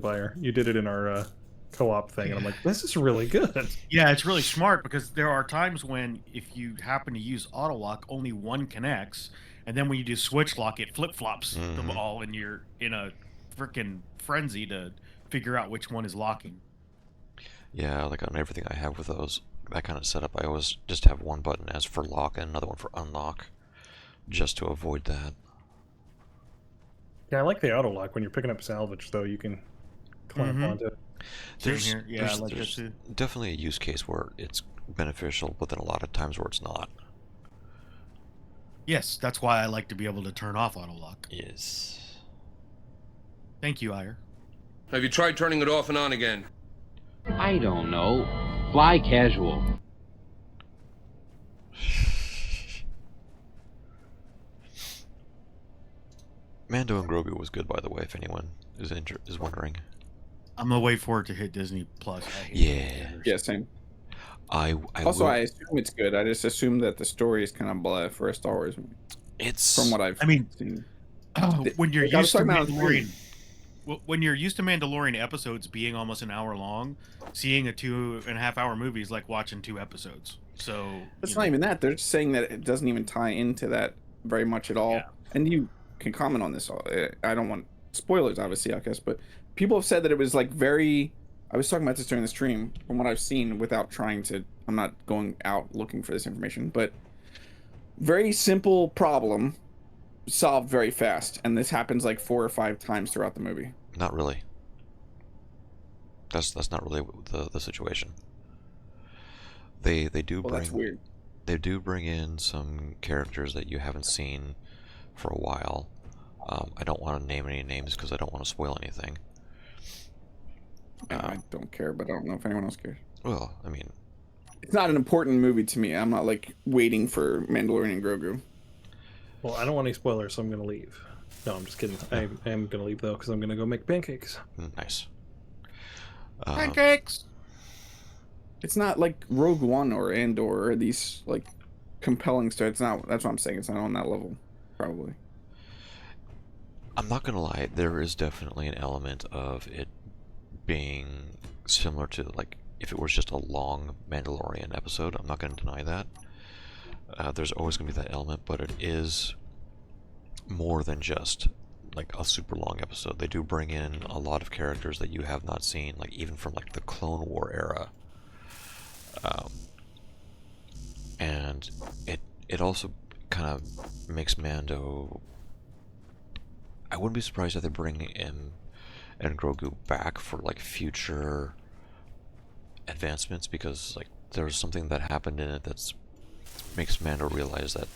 Ire. You did it in our co-op thing, and I'm like, this is really good. Yeah, it's really smart because there are times when if you happen to use auto lock, only one connects, and then when you do switch lock, it flip flops them Mhm. all, and you're in a freaking frenzy to figure out which one is locking. Yeah, like on everything I have with those, that kind of setup, I always just have one button as for lock and another one for unlock, just to avoid that. Yeah, I like the auto lock when you're picking up salvage, though. You can clamp Mhm. onto it. Same here. Yeah, I like that there's too. definitely a use case where it's beneficial, but then a lot of times where it's not. Yes, that's why I like to be able to turn off auto lock. Yes. Thank you, Ire. Have you tried turning it off and on again? I don't know. Fly casual. Mando and Grogu was good, by the way, if anyone is wondering. I'm gonna wait for it to hit Disney Plus. I hate Yeah. trailers. Yeah, same. I Also, will, I assume it's good. I just assume that the story is kind of blah for a Star Wars movie, it's from what I've I mean, seen. when you're Like I was used to talking about on Mandalorian, stream. when you're used to Mandalorian episodes being almost an hour long, seeing a 2.5 hour movie is like watching 2 episodes. So It's you not know, even that. They're just saying that it doesn't even tie into that very much at all. Yeah. And you can comment on this. I don't want spoilers, obviously, I guess, but people have said that it was like very. I was talking about this during the stream. From what I've seen, without trying to, I'm not going out looking for this information, but very simple problem solved very fast, and this happens like 4 or 5 times throughout the movie. not really. That's not really the situation. They do Well, that's bring weird. they do bring in some characters that you haven't seen for a while. I don't want to name any names because I don't want to spoil anything. I don't care, but I don't know if anyone else cares. Well, I mean, It's not an important movie to me. I'm not like waiting for Mandalorian and Grogu. Well, I don't want any spoilers, so I'm going to leave. No, I'm just kidding. I am going to leave, though, because I'm going to go make pancakes. nice. pancakes. It's not like Rogue One or Andor or these like compelling stories. It's not. That's what I'm saying. It's not on that level, probably. I'm not gonna lie, there is definitely an element of it being similar to, like, if it was just a long Mandalorian episode. I'm not gonna deny that. There's always gonna be that element, but it is more than just like a super long episode. They do bring in a lot of characters that you have not seen, like even from like the Clone War era. And it also kind of makes Mando. I wouldn't be surprised if they bring him and Grogu back for like future advancements, because like there's something that happened in it that's makes Mando realize that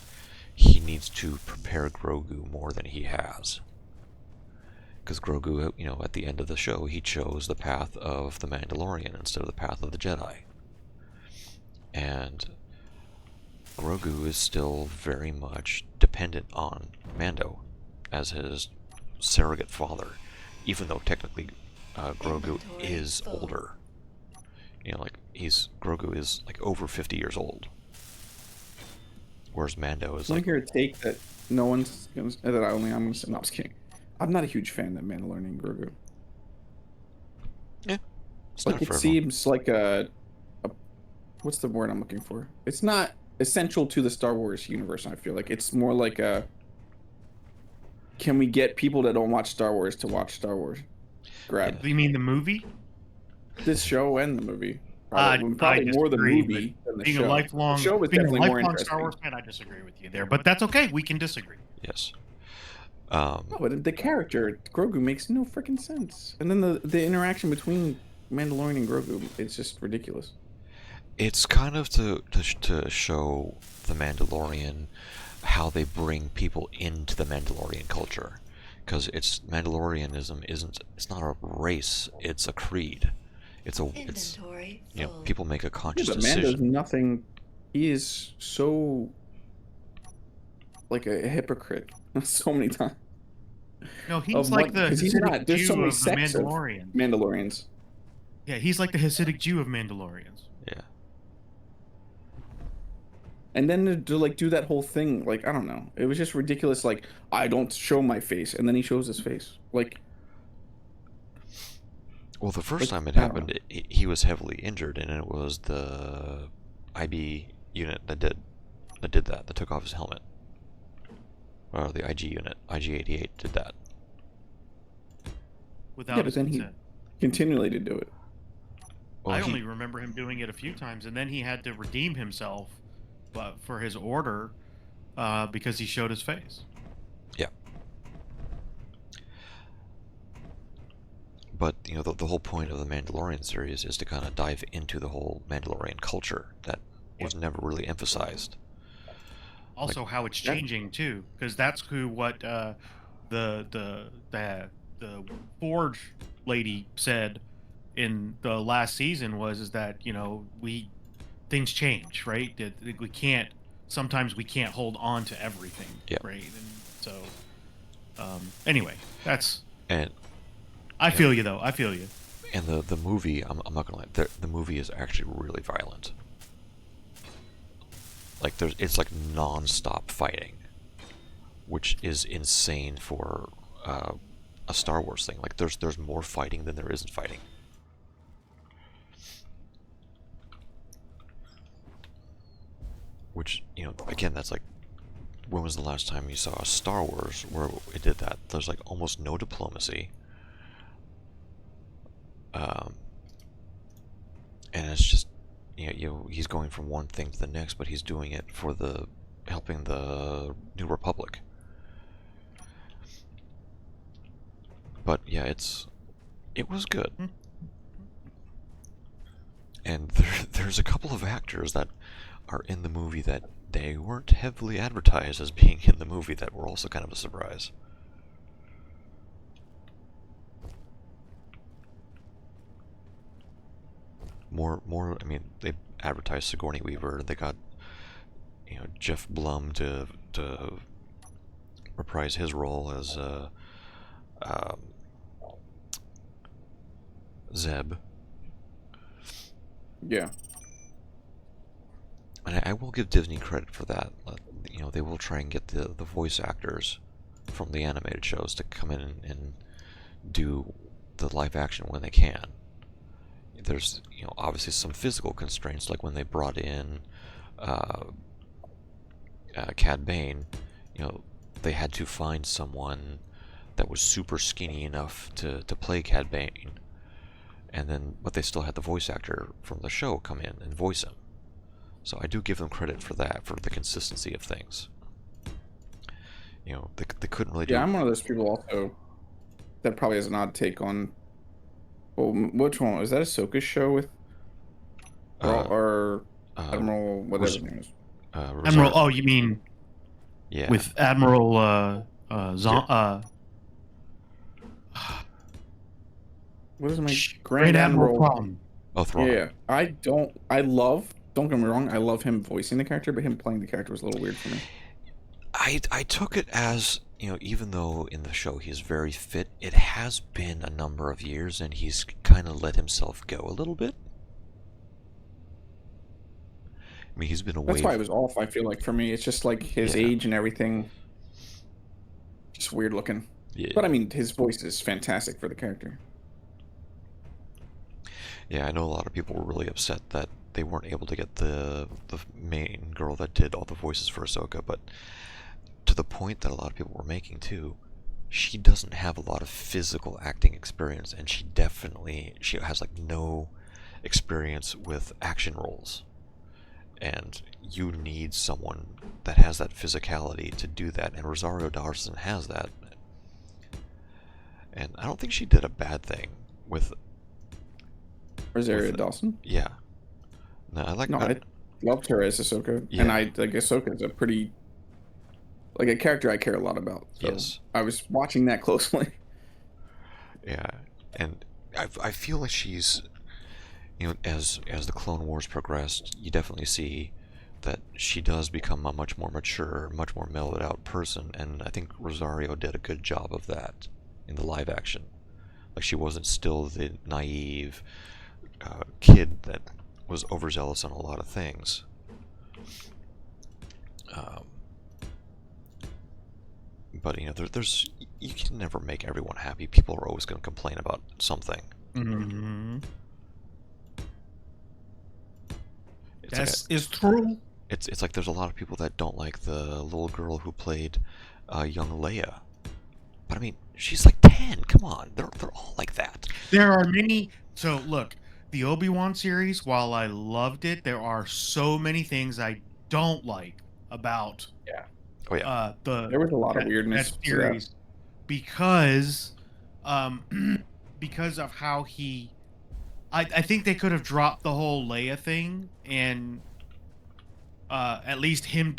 he needs to prepare Grogu more than he has. Because Grogu, you know, at the end of the show, he chose the path of the Mandalorian instead of the path of the Jedi. And Grogu is still very much dependent on Mando as his surrogate father, even though technically Grogu is older. You know, like Grogu is like over 50 years old, whereas Mando is I like. hear a take that no one's gonna, that I only I'm gonna say. No, I'm just kidding. I'm not a huge fan of Mandalorian and Grogu. Yeah, it's Like not it for everyone. seems like a what's the word I'm looking for? It's not essential to the Star Wars universe. I feel like it's more like a. Can we get people that don't watch Star Wars to watch Star Wars? Grab Do you mean the movie? this show and the movie. I Probably more the disagree, movie than the Being show. a lifelong, The show was being a definitely more lifelong interesting. Star Wars fan, I disagree with you there, but that's okay. We can disagree. Yes. No, but the character Grogu makes no freaking sense, and then the interaction between Mandalorian and Grogu, it's just ridiculous. It's kind of to show the Mandalorian how they bring people into the Mandalorian culture, because Mandalorianism it's not a race, it's a creed. It's Inventory you know, full. people make a Yeah, conscious but Mando's decision. nothing. He is so like a hypocrite so many times. No, he's Of like the because he's Hasidic not. There's so Jew many of the sects of Mandalorians. Mandalorians. Yeah, he's like the Hasidic Jew of Mandalorians. Yeah. And then to like do that whole thing, like I don't know, it was just ridiculous. Like I don't show my face, and then he shows his face. Like, Well, the first Like, time it I don't happened, he was heavily injured, and it was the IB unit that did that. That took off his helmet. Or the IG unit, IG-88 did that. Without yeah, but his then he consent. continually to do it. Well, I he- only remember him doing it a few times, and then he had to redeem himself for his order because he showed his face. Yeah. But, you know, the whole point of the Mandalorian series is to kind of dive into the whole Mandalorian culture that was never really emphasized. Also, how it's Yeah. changing too, because that's what the Forge lady said in the last season is that things change, right? That we can't sometimes we can't hold on to everything, Yep. right? And so anyway, that's And I feel you though. I feel you. and the movie, I'm not gonna lie, the movie is actually really violent. Like it's like non-stop fighting, which is insane for a Star Wars thing. Like there's more fighting than there isn't fighting. Which, you know, again, that's like, when was the last time you saw a Star Wars where it did that? There's like almost no diplomacy. And it's just, he's going from one thing to the next, but he's doing it for helping the New Republic. But yeah, it was good. And there's a couple of actors that are in the movie that they weren't heavily advertised as being in the movie that were also kind of a surprise. More. I mean, they advertised Sigourney Weaver. They got, Jeff Blum to reprise his role as Zeb. Yeah. And I will give Disney credit for that. They will try and get the voice actors from the animated shows to come in and do the live action when they can. There's, obviously some physical constraints, like when they brought in Cad Bane, they had to find someone that was super skinny enough to play Cad Bane. But they still had the voice actor from the show come in and voice him. So I do give them credit for that, for the consistency of things. They couldn't really do... Yeah, I'm one of those people also that probably has an odd take on... Well, which one? Was that Ahsoka's show with... or Admiral... whatever his name is. Admiral... Oh, you mean... Yeah. With Admiral... What is my... Grand Admiral Thrawn. Oh, Thrawn. Yeah, don't get me wrong, I love him voicing the character, but him playing the character was a little weird for me. I took it as, even though in the show he's very fit, it has been a number of years and he's kind of let himself go a little bit. I mean, he's been away... That's why it was off, I feel like, for me. It's just like his age and everything. Just weird looking. Yeah. But I mean, his voice is fantastic for the character. Yeah, I know a lot of people were really upset that they weren't able to get the main girl that did all the voices for Ahsoka, but to the point that a lot of people were making too, she doesn't have a lot of physical acting experience, and she has like no experience with action roles. And you need someone that has that physicality to do that, and Rosario Dawson has that. And I don't think she did a bad thing with... Rosario Dawson? Yeah. No, I loved her as Ahsoka. Yeah. And I like Ahsoka is a pretty... like a character I care a lot about. So Yes. I was watching that closely. Yeah, and I feel like she's, as the Clone Wars progressed, you definitely see that she does become a much more mature, much more mellowed out person, and I think Rosario did a good job of that in the live action. Like, she wasn't still the naive kid that was overzealous on a lot of things. But there's you can never make everyone happy. People are always going to complain about something. Mm-hmm. It's Is true. It's like there's a lot of people that don't like the little girl who played young Leia. But I mean, she's like 10. Come on, they're all like that. There are many. So look, the Obi-Wan series, while I loved it, there are so many things I don't like about Oh yeah. There was a lot of weirdness that to series because because of how he. I think they could have dropped the whole Leia thing and at least him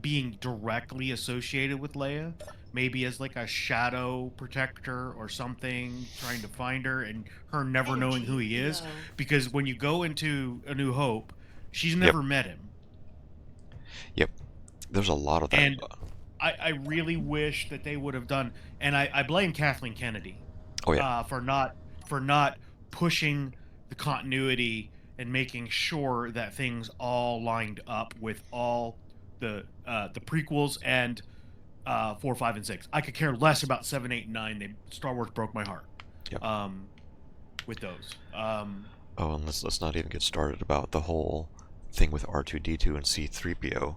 being directly associated with Leia, maybe as like a shadow protector or something, trying to find her and her never knowing who he is. Because when you go into A New Hope, she's never met him. Yep. There's a lot of that. And I really wish that they would have done, and I blame Kathleen Kennedy Oh yeah. for not pushing the continuity and making sure that things all lined up with all the prequels and 4, 5, and 6. I could care less about 7, 8, and 9. Star Wars broke my heart. Yep. With those. Oh, and let's not even get started about the whole thing with R2D2 and C3PO.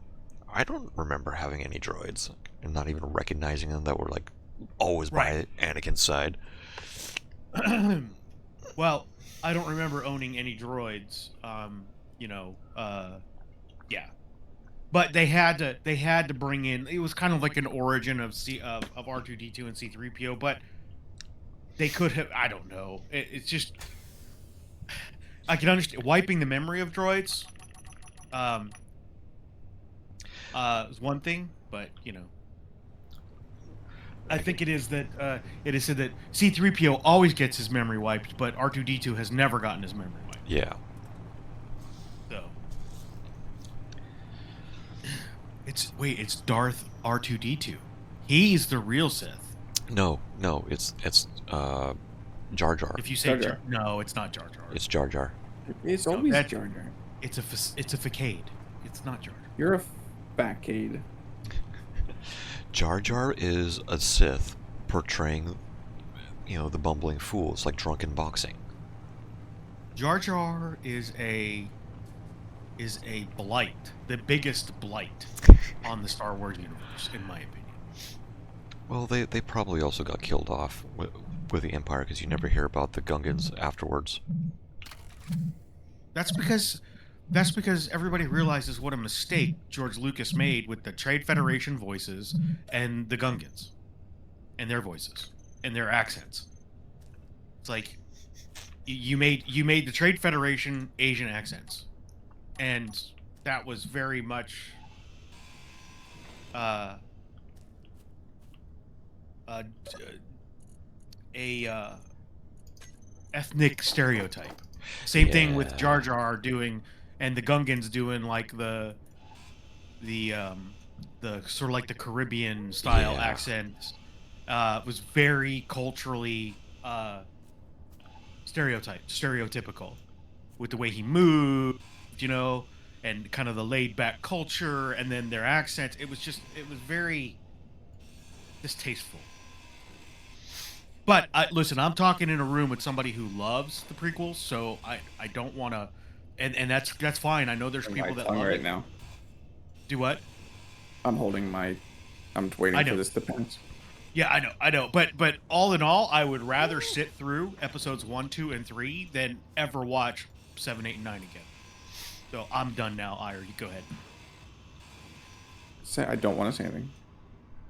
I don't remember having any droids and not even recognizing them that were like always by Anakin's side. Well, I don't remember owning any droids. Yeah. But they had to bring in. It was kind of like an origin of R2D2 and C3PO, but they could have. I don't know. It's just I can understand wiping the memory of droids. Is one thing, but I think it is that it is said that C3PO always gets his memory wiped, but R2D2 has never gotten his memory wiped. Yeah. So it's Darth R2D2. He's the real Sith. No, it's Jar Jar. If you say Jar Jar. no, it's not Jar Jar. It's Jar Jar. It's No, always that- Jar Jar. It's a facade. It's not Jar Jar. You're a facade. Jar Jar is a Sith portraying, the bumbling fool. It's like drunken boxing. Jar Jar is a blight, the biggest blight on the Star Wars universe, in my opinion. Well, they probably also got killed off with the Empire because you never hear about the Gungans afterwards. That's because everybody realizes what a mistake George Lucas made with the Trade Federation voices and the Gungans, and their voices and their accents. It's like you made the Trade Federation Asian accents, and that was very much a ethnic stereotype. Same thing with Jar Jar doing, and the Gungans doing like the sort of like the Caribbean style accent. Was very culturally stereotypical with the way he moved, and kind of the laid back culture, and then their accents. It was very distasteful. But listen, I'm talking in a room with somebody who loves the prequels, so I don't want to, and that's fine. I know there's people that love right it. now. Do what? I'm holding my. I'm waiting for this to pass. Yeah, I know. But all in all, I would rather sit through episodes 1, 2, and 3 than ever watch 7, 8, and 9 again. So I'm done now. Ira, you go ahead. I don't want to say anything.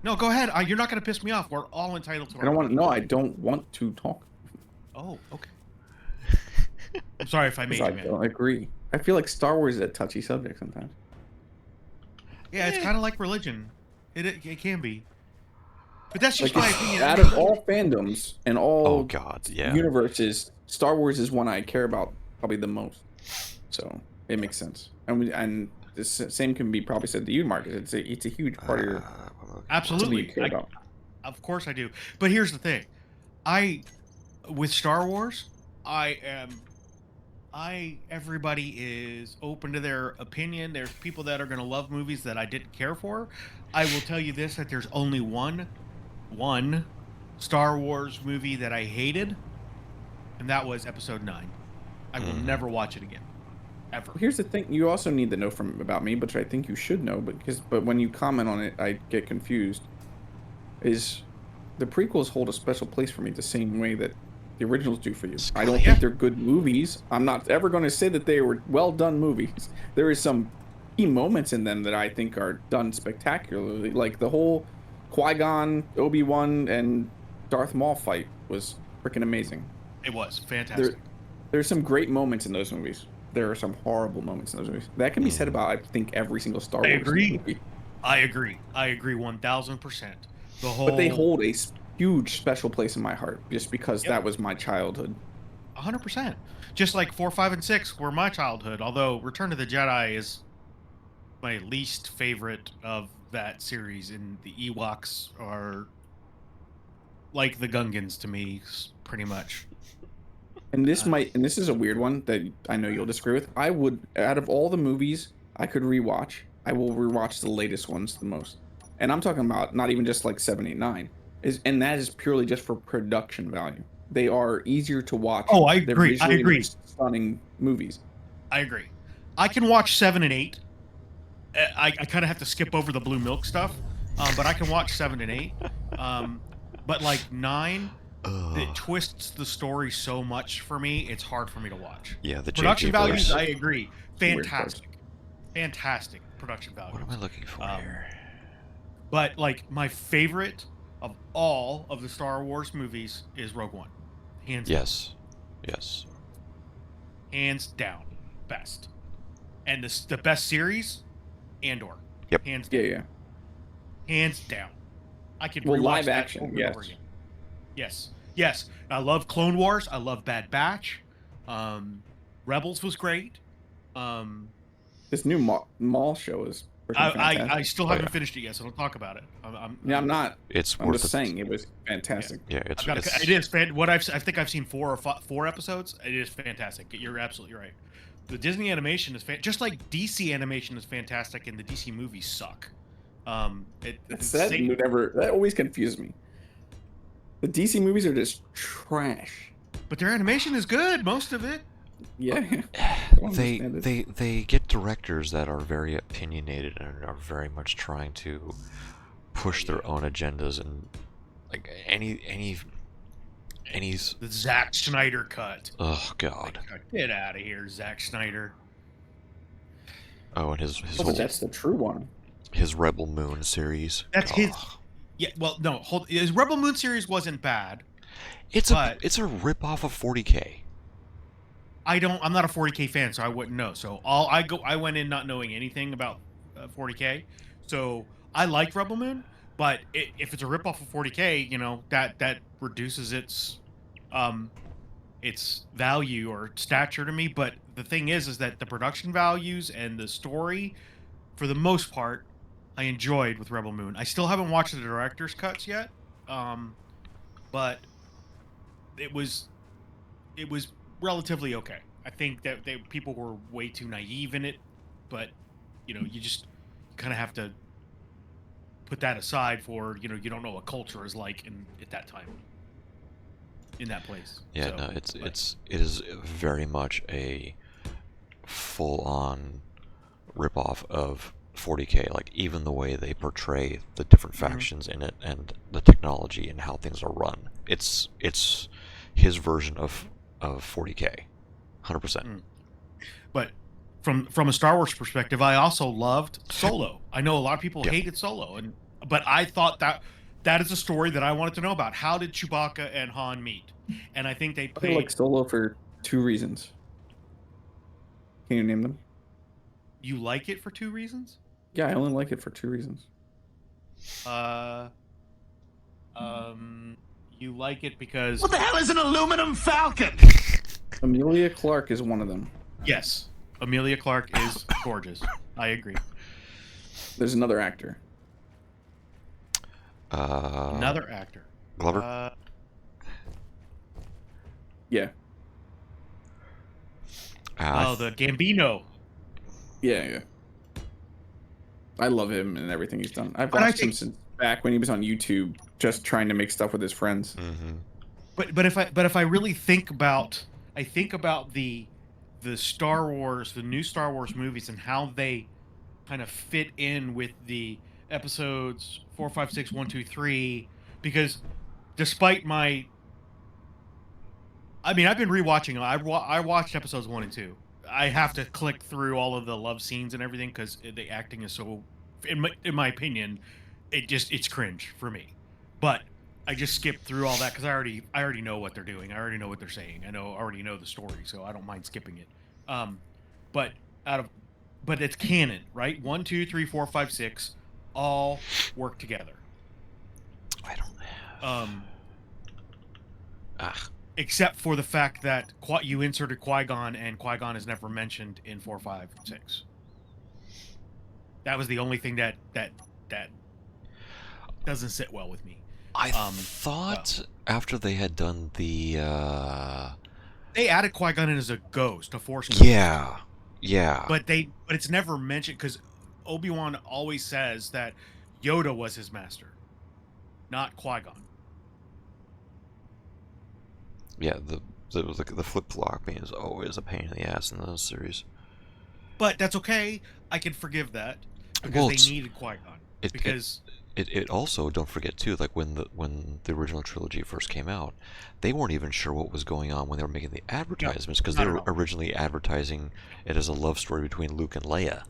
No, go ahead. You're not going to piss me off. We're all entitled to. I don't want. No, I don't want to talk. Oh, okay. I'm sorry if I made you I mad. don't agree. I feel like Star Wars is a touchy subject sometimes. Yeah, it's kind of like religion. It can be. But that's just my opinion. Out of all fandoms and all universes, Star Wars is one I care about probably the most. So it makes sense. And the same can be probably said to you, Marcus. It's a huge part of your something you Absolutely. care about. Of course I do. But here's the thing. With Star Wars, everybody is open to their opinion. There's people that are going to love movies that I didn't care for. I will tell you this, that there's only one Star Wars movie that I hated, and that was Episode 9. I will never watch it again. Ever. Here's the thing: you also need to know about me, which I think you should know, but when you comment on it, I get confused. Is the prequels hold a special place for me the same way that the originals do for you? I don't think they're good movies. I'm not ever going to say that they were well done movies. There is some key moments in them that I think are done spectacularly, like the whole Qui-Gon, Obi-Wan, and Darth Maul fight was freaking amazing. It was fantastic. There's some great moments in those movies. There are some horrible moments in those movies. That can be said about, I think, every single Star Wars movie. I agree 1000%. But they hold a huge special place in my heart just because that was my childhood. 100%. Just like 4, 5, and 6 were my childhood. Although Return of the Jedi is my least favorite of that series, and the Ewoks are like the Gungans to me, pretty much. And this is a weird one that I know you'll disagree with. I would, out of all the movies I could rewatch, I will rewatch the latest ones the most. And I'm talking about not even just like 7, 8, 9. And that is purely just for production value. They are easier to watch. Oh, I agree. I agree. Stunning movies. I agree. I can watch 7 and 8. I kind of have to skip over the blue milk stuff, but I can watch 7 and 8. But like 9, it twists the story so much for me. It's hard for me to watch. Yeah, the production JJ values. verse. I agree. Fantastic production values. What am I looking for here? But like my favorite of all of the Star Wars movies is Rogue One, hands down. Yes, hands down, best. And the best series, Andor. Yep. Hands down. Yeah. Hands down. I could Well, rewatch live that action, over and yes. over again. Yes. I love Clone Wars. I love Bad Batch. Rebels was great. This new Maul show is freaking fantastic. I still haven't finished it yet, so don't talk about it. I'm not. It's I'm worth just saying it was fantastic. Yeah, it's it is I think I've seen 4 episodes. It is fantastic. You're absolutely right. The Disney animation is just like DC animation is fantastic, and the DC movies suck. That always confuses me. The DC movies are just trash. But their animation is good, most of it. Yeah. They get directors that are very opinionated and are very much trying to push their own agendas, and like any the Zack Snyder cut. Oh God. Get out of here, Zack Snyder. Oh, and his but that's the true one. His Rebel Moon series. That's his. Yeah, well, no, his Rebel Moon series wasn't bad. It's a rip off of 40K. I'm not a 40K fan, so I wouldn't know. So I went in not knowing anything about 40K. So I like Rebel Moon, but if it's a rip off of 40K, that reduces its value or stature to me. But the thing is that the production values and the story, for the most part, I enjoyed with Rebel Moon. I still haven't watched the director's cuts yet, but it was relatively okay. I think that people were way too naive in it, but you just kind of have to put that aside for you don't know what culture is like at that time in that place. Yeah, so, no, it is very much a full-on rip-off of 40K. Like even the way they portray the different factions in it and the technology and how things are run. It's his version of 40K, 100%. But from a Star Wars perspective, I also loved Solo. I know a lot of people hated Solo, but I thought that is a story that I wanted to know about. How did Chewbacca and Han meet? And I think they played. I like Solo for 2 reasons. Can you name them? You like it for 2 reasons? Yeah, I only like it for 2 reasons. You like it because... What the hell is an aluminum falcon? Emilia Clarke is one of them. Yes. Emilia Clarke is gorgeous. I agree. There's another actor. Another actor. Glover. Yeah. The Gambino. Yeah. I love him and everything he's done. I've But I watched him think- since back when he was on YouTube, just trying to make stuff with his friends. Mm-hmm. But if I really think about the Star Wars, the new Star Wars movies, and how they kind of fit in with the episodes 4, 5, 6, 1, 2, 3, because despite my, I mean, I've been rewatching. I watched episodes 1 and 2. I have to click through all of the love scenes and everything because the acting is so, in my opinion, it's cringe for me. But I just skipped through all that because I already know what they're doing. I already know what they're saying. Already know the story, so I don't mind skipping it. But it's canon, right? 1, 2, 3, 4, 5, 6, all work together. I don't have. Except for the fact that you inserted Qui-Gon, and Qui-Gon is never mentioned in 4, 5, 6. That was the only thing that doesn't sit well with me. I thought after they had done the. They added Qui-Gon in as a ghost, a Force ghost. Yeah. But it's never mentioned because Obi-Wan always says that Yoda was his master, not Qui-Gon. Yeah, the flip flopping is always a pain in the ass in those series. But that's okay. I can forgive that because Well, they needed Qui-Gon. It also, don't forget too, like when the original trilogy first came out, they weren't even sure what was going on when they were making the advertisements because they were originally advertising it as a love story between Luke and Leia.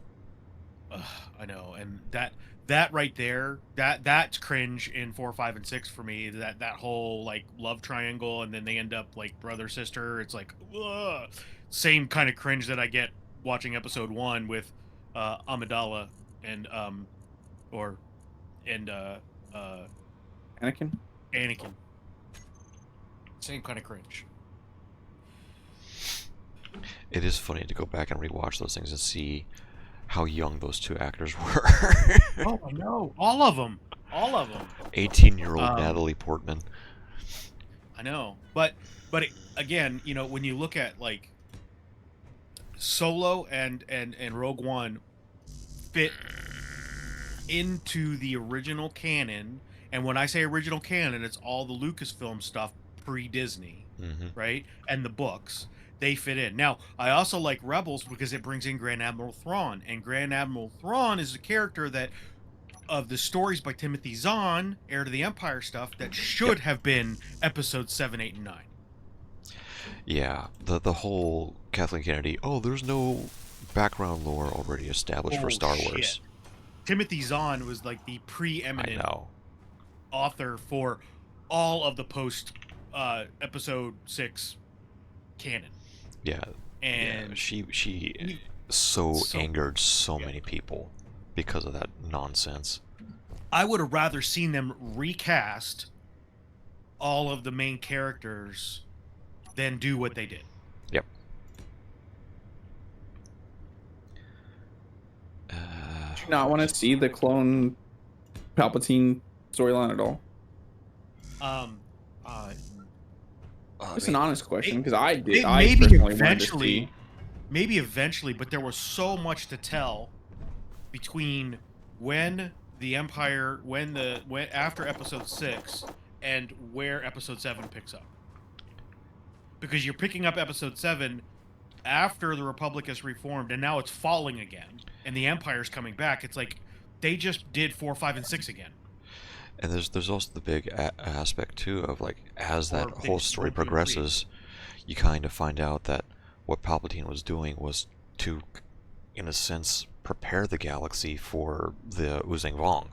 I know, and that right there, that's cringe in 4, 5, and 6 for me. That whole like love triangle, and then they end up like brother sister. It's like, ugh. Same kind of cringe that I get watching episode 1 with Amidala and Anakin. Same kind of cringe. It is funny to go back and rewatch those things and see how young those two actors were. Oh, I know. All of them. 18-year-old Natalie Portman. I know. But again, when you look at like Solo and Rogue One fit into the original canon, and when I say original canon, it's all the Lucasfilm stuff pre-Disney, right? And the books. They fit in. Now, I also like Rebels because it brings in Grand Admiral Thrawn, and Grand Admiral Thrawn is a character that, of the stories by Timothy Zahn, Heir to the Empire stuff, that should have been episodes 7, 8, and 9. Yeah, the whole Kathleen Kennedy, there's no background lore already established for Star Wars. Timothy Zahn was like the preeminent author for all of the post episode 6 canon. Yeah, and she so angered so many people because of that nonsense. I would have rather seen them recast all of the main characters than do what they did. Yep. Do you not want to see the clone Palpatine storyline at all? It's an honest question because I did. I personally wanted to see. Maybe eventually, but there was so much to tell between when the Empire, after Episode 6, and where Episode 7 picks up. Because you're picking up Episode 7 after the Republic has reformed, and now it's falling again, and the Empire's coming back. It's like they just did 4, 5, and 6 again. And there's also the big aspect too of like as that whole story progresses, you kind of find out that what Palpatine was doing was to, in a sense, prepare the galaxy for the Uzeng Vong.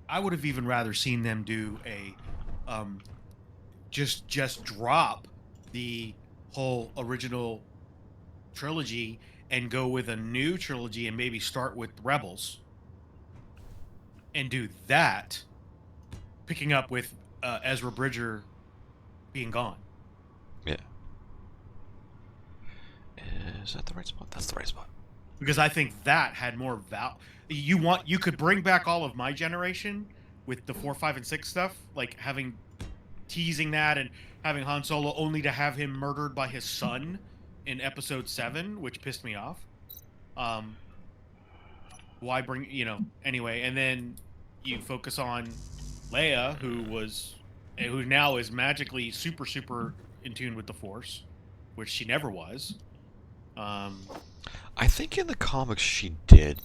I would have even rather seen them do a just drop the whole original trilogy and go with a new trilogy and maybe start with Rebels and do that, picking up with Ezra Bridger being gone. Yeah. Is that the right spot? That's the right spot. Because I think that had more you could bring back all of my generation with the 4, 5, and 6 stuff, like teasing that and having Han Solo only to have him murdered by his son in Episode 7, which pissed me off. Why bring anyway, and then you focus on Leia, who now is magically super in tune with the Force, which she never was. I think in the comics she did.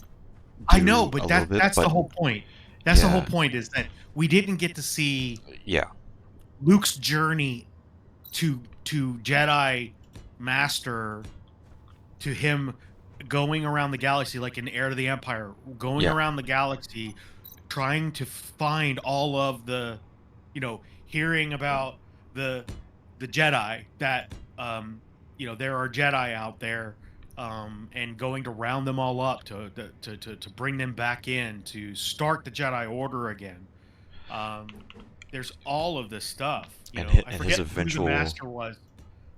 I know, but a little bit, that's but the whole point. That's the whole Yeah. point, is that we didn't get to see yeah, Luke's journey to Jedi Master, to him going around the galaxy like an heir to the Empire, going Yeah. around the galaxy, trying to find all of the, hearing about the Jedi, that there are Jedi out there, and going to round them all up to bring them back in, to start the Jedi Order again. There's all of this stuff. And I his forget eventual- who the master was.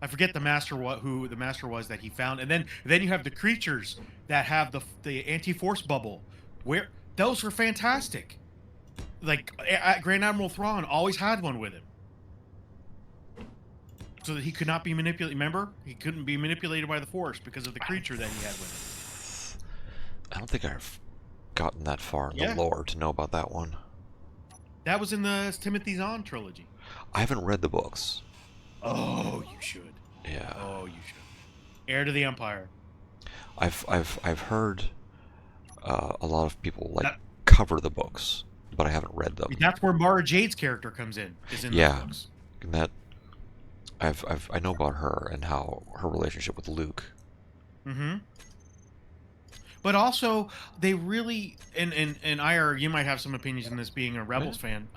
I forget who the master was that he found, and then you have the creatures that have the anti-force bubble. Where those were fantastic. Like Grand Admiral Thrawn always had one with him, so that he could not be manipulated. Remember, he couldn't be manipulated by the Force because of the creature that he had with him. I don't think I've gotten that far in Yeah. the lore to know about that one. That was in the Timothy Zahn trilogy. I haven't read the books. Oh, you should. Yeah, Oh, you should. Heir to the Empire. I've heard a lot of people That- cover the books, but I haven't read them. That's where Mara Jade's character comes in. Is in Yeah. those books. And that I know about her and how her relationship with Luke. Mm-hmm. But also, they really and IR, you might have some opinions on this, being a Rebels fan.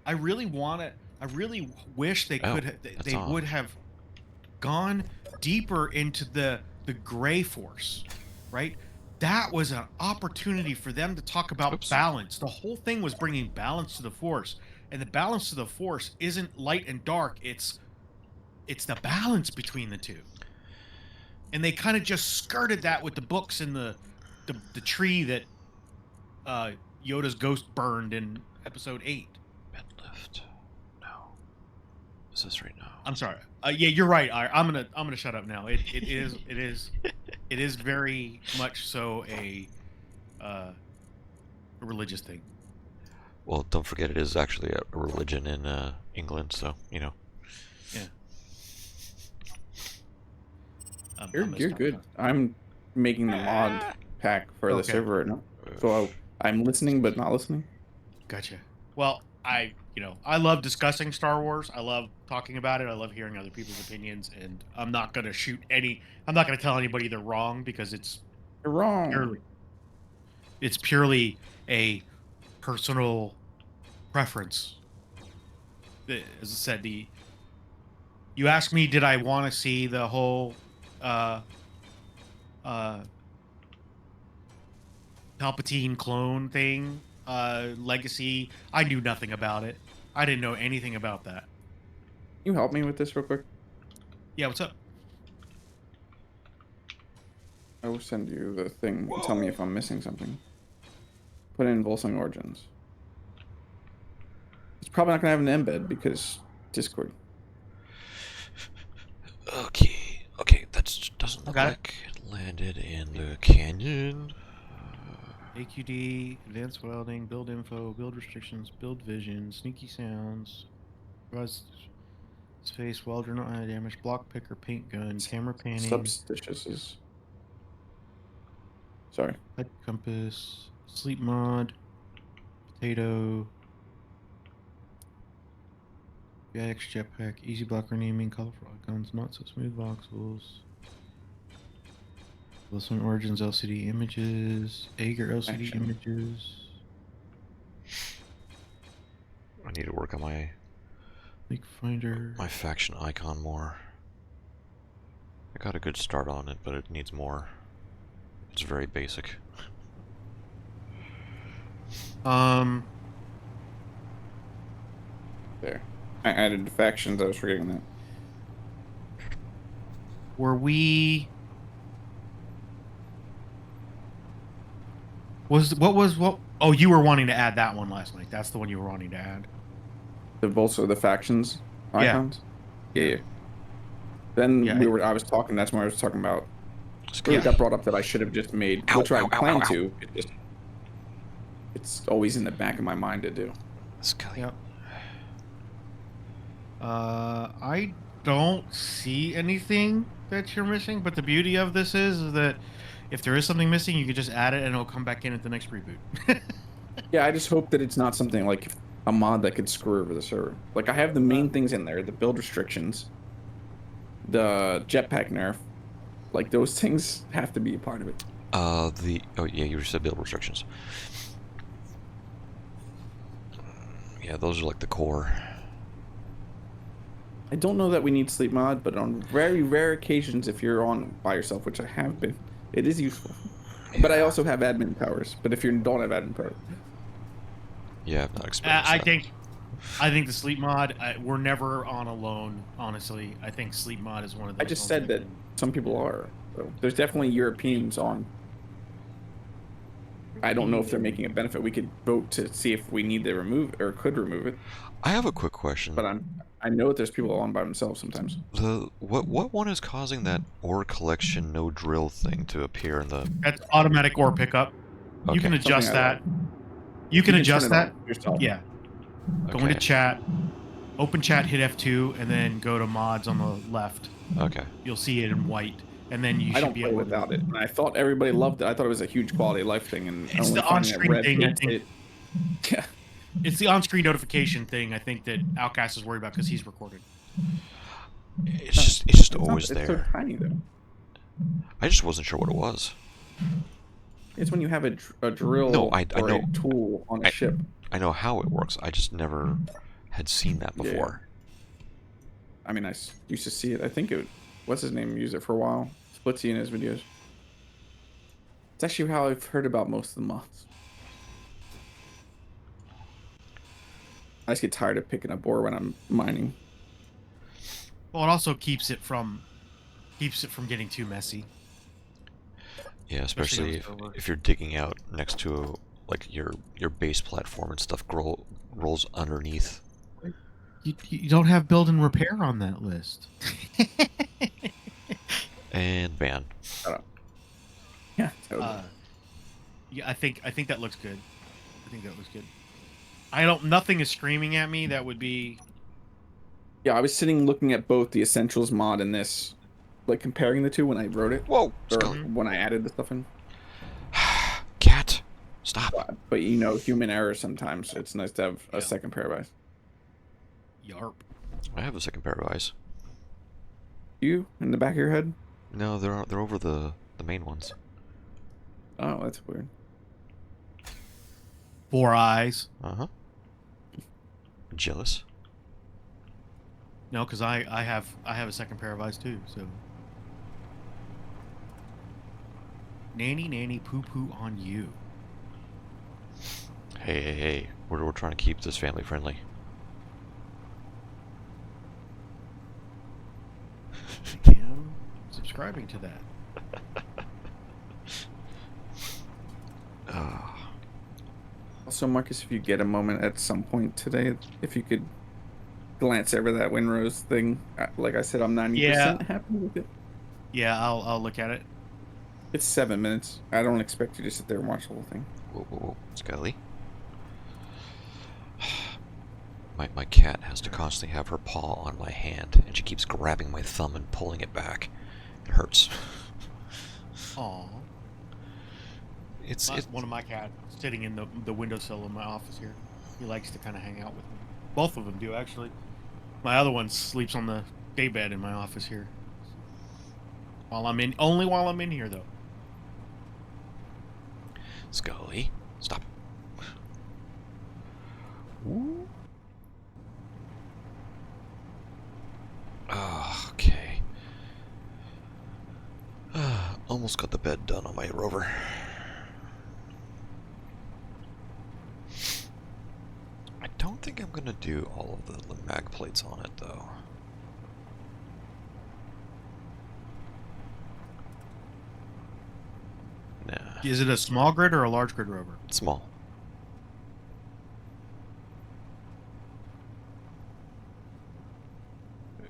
I really wish they Oh, could that's they odd. would have gone deeper into the Gray Force, right? That was an opportunity for them to talk about Oops. balance. The whole thing was bringing balance to the Force, and the balance to the Force isn't light and dark. It's the balance between the two. And they kind of just skirted that with the books and the tree that Yoda's ghost burned in Episode 8. Bed lift. No. Is this right now? I'm sorry. Yeah, you're right. I'm gonna shut up now. It is very much so a religious thing. Well, don't forget it is actually a religion in England, so Yeah. You're I'm gonna you're stop good. now. I'm making the mod pack for the Okay. server right now, so I'm listening but not listening. Gotcha. Well, I love discussing Star Wars. I love talking about it. I love hearing other people's opinions, and I'm not gonna tell anybody they're wrong, because it's You're wrong. purely a personal preference. As I said, you asked me, did I want to see the whole Palpatine clone thing, legacy? I knew nothing about it. I didn't know anything about that. You help me with this real quick. Yeah, what's up? I will send you the thing and tell me if I'm missing something. Put in Volsung Origins. It's probably not gonna have an embed because Discord. Okay, that doesn't look Got it. like it landed in the canyon. AQD, advanced welding, build info, build restrictions, build vision, sneaky sounds, res space, welder, not eye damage, block picker, paint gun, camera panning, Substitious is. Sorry. head compass, sleep mod, potato, VIX jetpack, easy block renaming, colorful icons, not so smooth voxels. Volsung Origins LCD images, Aegir LCD Action. images, I need to work on my Link Finder. faction icon more. I got a good start on it, but it needs more. It's very basic. There. I added factions. I was forgetting that. Were we What? Oh, you were wanting to add that one last night. That's the one you were wanting to add. The factions Yeah. icons. Yeah. Then Yeah, I was talking. That's when I was talking about. Scully. It got brought up that I should have just made, Ow, which I ow, ow, plan ow, ow. to. It's always in the back of my mind to do. Scully. Yep. I don't see anything that you're missing, but the beauty of this is that if there is something missing, you can just add it and it'll come back in at the next reboot. Yeah, I just hope that it's not something like a mod that could screw over the server. Like I have the main things in there: the build restrictions, the jetpack nerf. Like those things have to be a part of it. Oh yeah, you said build restrictions. Yeah, those are like the core. I don't know that we need sleep mod, but on very rare occasions, if you're on by yourself, which I have been, it is useful. But I also have admin powers. But if you don't have admin powers, Yeah, I've not experienced I that. think the sleep mod. We're never on alone. Honestly, I think sleep mod is one of those. I just ones said that can- some people are. So there's definitely Europeans on. I don't know if they're making a benefit. We could vote to see if we need to remove or could remove it. I have a quick question. But I know that there's people on by themselves sometimes. What one is causing that ore collection no drill thing to appear in the? That's automatic ore pickup. Okay. You can adjust Something I that. You can turn adjust it that. on yourself. Yeah. Go Okay. into chat, open chat, hit F2, and then go to mods on the left. Okay. You'll see it in white, and then you I should don't be play able without to. it. And I thought everybody loved it. I thought it was a huge quality of life thing. And It's only the finding that on-screen Red thing, I hates think. it. Yeah. It's the on-screen notification thing. I think that Outcast is worried about because he's recorded. It's just It's always It's so there. tiny though. I just wasn't sure what it was. It's when you have a drill No, I or know. a tool on a ship. I know how it works. I just never had seen that Yeah. before. I mean, used to see it. I think what's his name used it for a while. Splitsy in his videos. It's actually how I've heard about most of the mods. I just get tired of picking up ore when I'm mining. Well, it also keeps it from getting too messy. Yeah, especially on server. if you're digging out next to like your base platform and stuff rolls underneath. You don't have build and repair on that list. And ban. Yeah, totally. Yeah, I think that looks good. I think that looks good. Nothing is screaming at me that would be. Yeah, I was sitting looking at both the Essentials mod and this, like comparing the two when I wrote it, Whoa! or Scully. when I added the stuff in. Cat! Stop! But you know, human error sometimes. It's nice to have a second pair of eyes. Yarp. I have a second pair of eyes. You in the back of your head? No, they're over the main ones. Oh, that's weird. 4 eyes. Uh-huh. Jealous? No, because I have a second pair of eyes too. So. Nanny poo poo on you. Hey. We're trying to keep this family friendly. I am subscribing to that. Also, Marcus, if you get a moment at some point today, if you could glance over that Winrose thing. Like I said, I'm 90% happy with it. Yeah, I'll look at it. It's 7 minutes. I don't expect you to sit there and watch the whole thing. Whoa. Scully? My cat has to constantly have her paw on my hand, and she keeps grabbing my thumb and pulling it back. It hurts. Aw. It's One of my cats sitting in the windowsill of my office here. He likes to kind of hang out with me. Both of them do, actually. My other one sleeps on the daybed in my office here. Only while I'm in here, though. Scully, stop. Ooh. Oh, okay. Almost got the bed done on my rover. I don't think I'm gonna do all of the mag plates on it, though. Nah. Is it a small grid or a large grid rover? Small.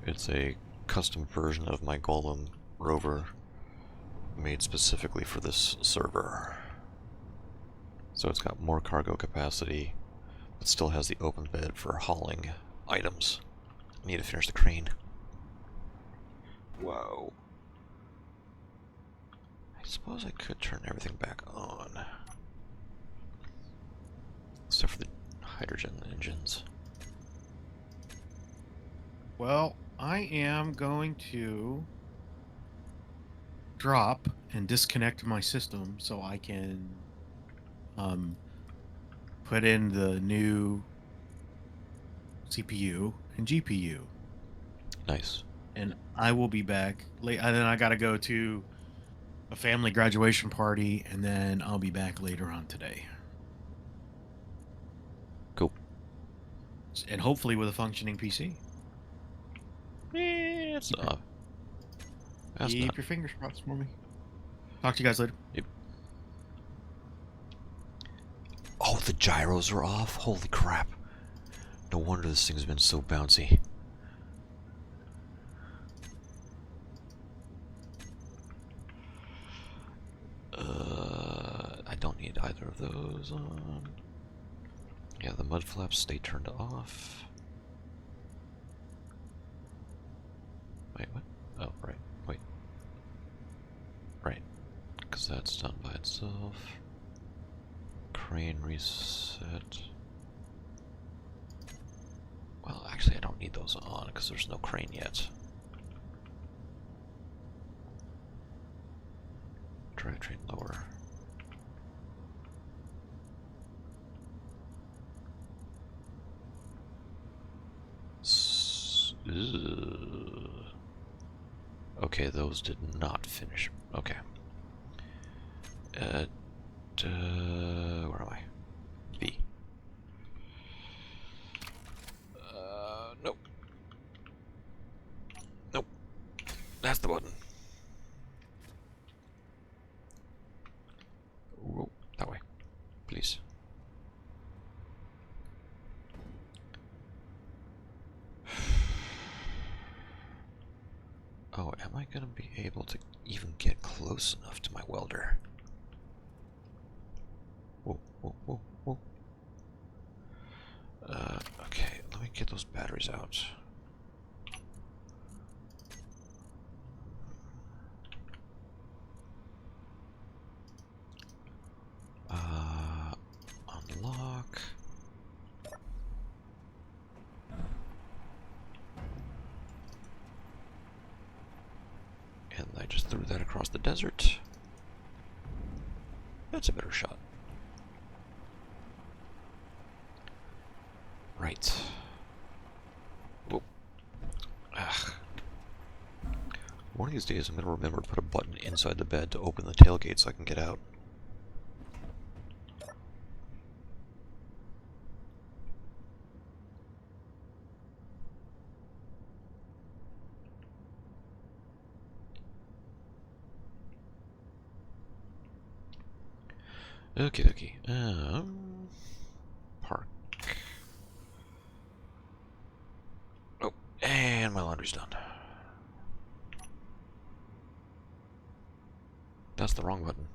It's a custom version of my Golem rover made specifically for this server. So it's got more cargo capacity, but still has the open bed for hauling items. I need to finish the crane. Whoa. I suppose I could turn everything back on. Except for the hydrogen engines. Well, I am going to drop and disconnect my system so I can put in the new CPU and GPU. Nice. And I will be back late. And then I got to go to a family graduation party, and then I'll be back later on today. Cool. And hopefully with a functioning PC. It's not. That's Keep not. your fingers crossed for me. Talk to you guys later. Yep. Oh, the gyros are off? Holy crap. No wonder this thing's been so bouncy. I don't need either of those on. Yeah, the mud flaps stay turned off. Wait, what? Oh, right. Wait. Right. Because that's done by itself. Crane reset. Well, actually, I don't need those on because there's no crane yet. Drivetrain lower. Okay, those did not finish. Okay. Where am I? B. Nope. Nope. That's the button. Whoa, that way. Please. Oh, am I gonna be able to even get close enough to my welder? Whoa, whoa, whoa, whoa. Okay, let me get those batteries out. Unlock. And I just threw that across the desert. That's a better shot. Right. Whoa. Ugh. One of these days I'm going to remember to put a button inside the bed to open the tailgate so I can get out. Okie dokie. Park. Oh, and my laundry's done. That's the wrong button.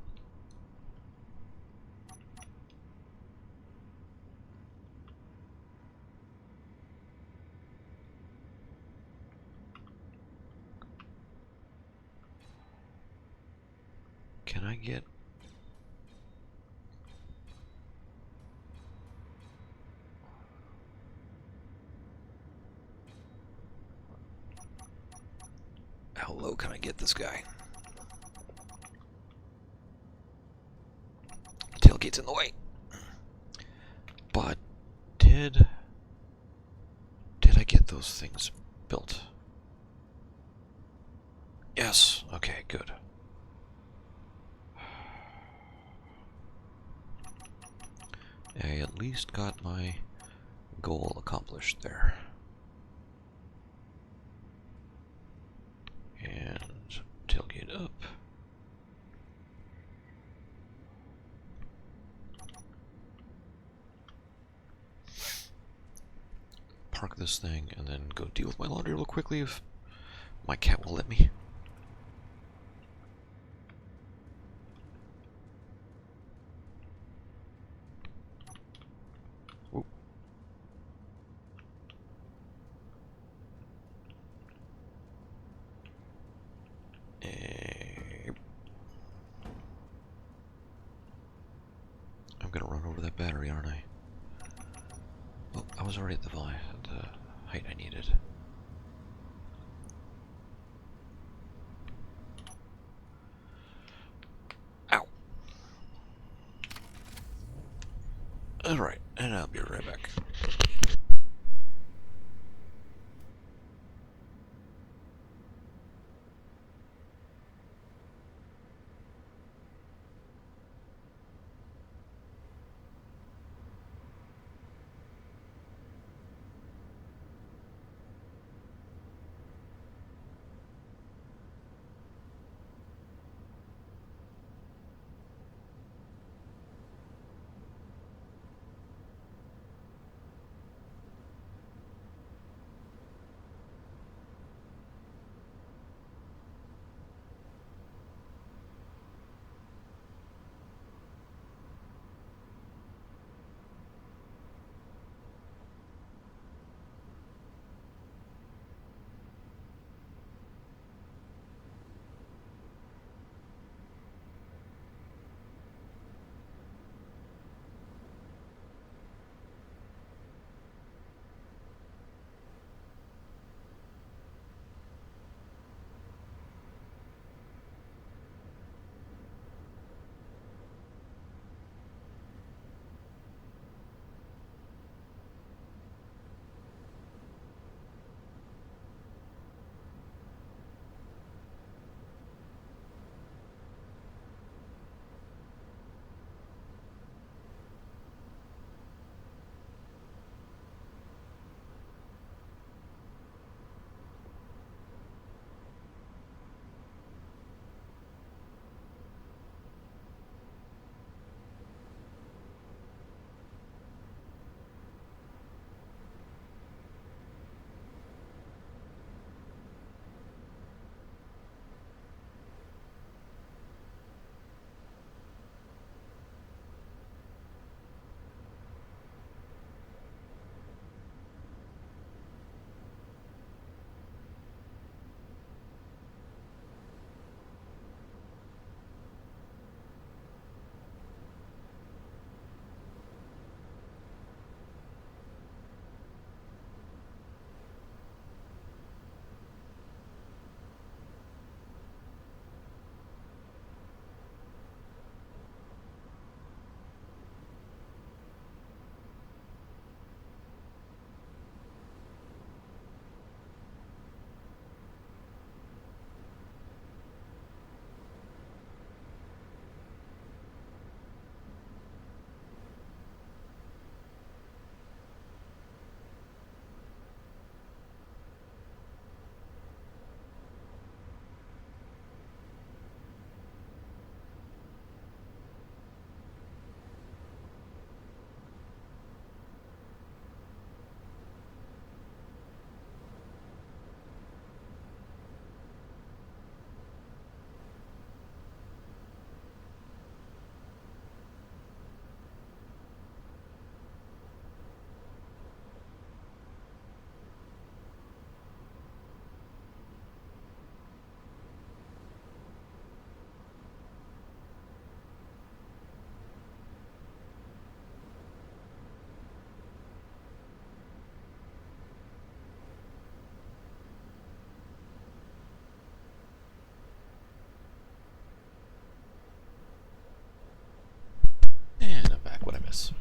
Can I get... How low can I get this guy? Tailgate's in the way. But did I get those things built? Yes. Okay, good. I at least got my goal accomplished there. And tailgate up. this thing and then go deal with my laundry real quickly if my cat will let me. Whoop. I'm gonna run over that battery, aren't I? Well, I was already at the height I needed. Ow. Alright, and I'll be right back. And I'm back. What'd I miss?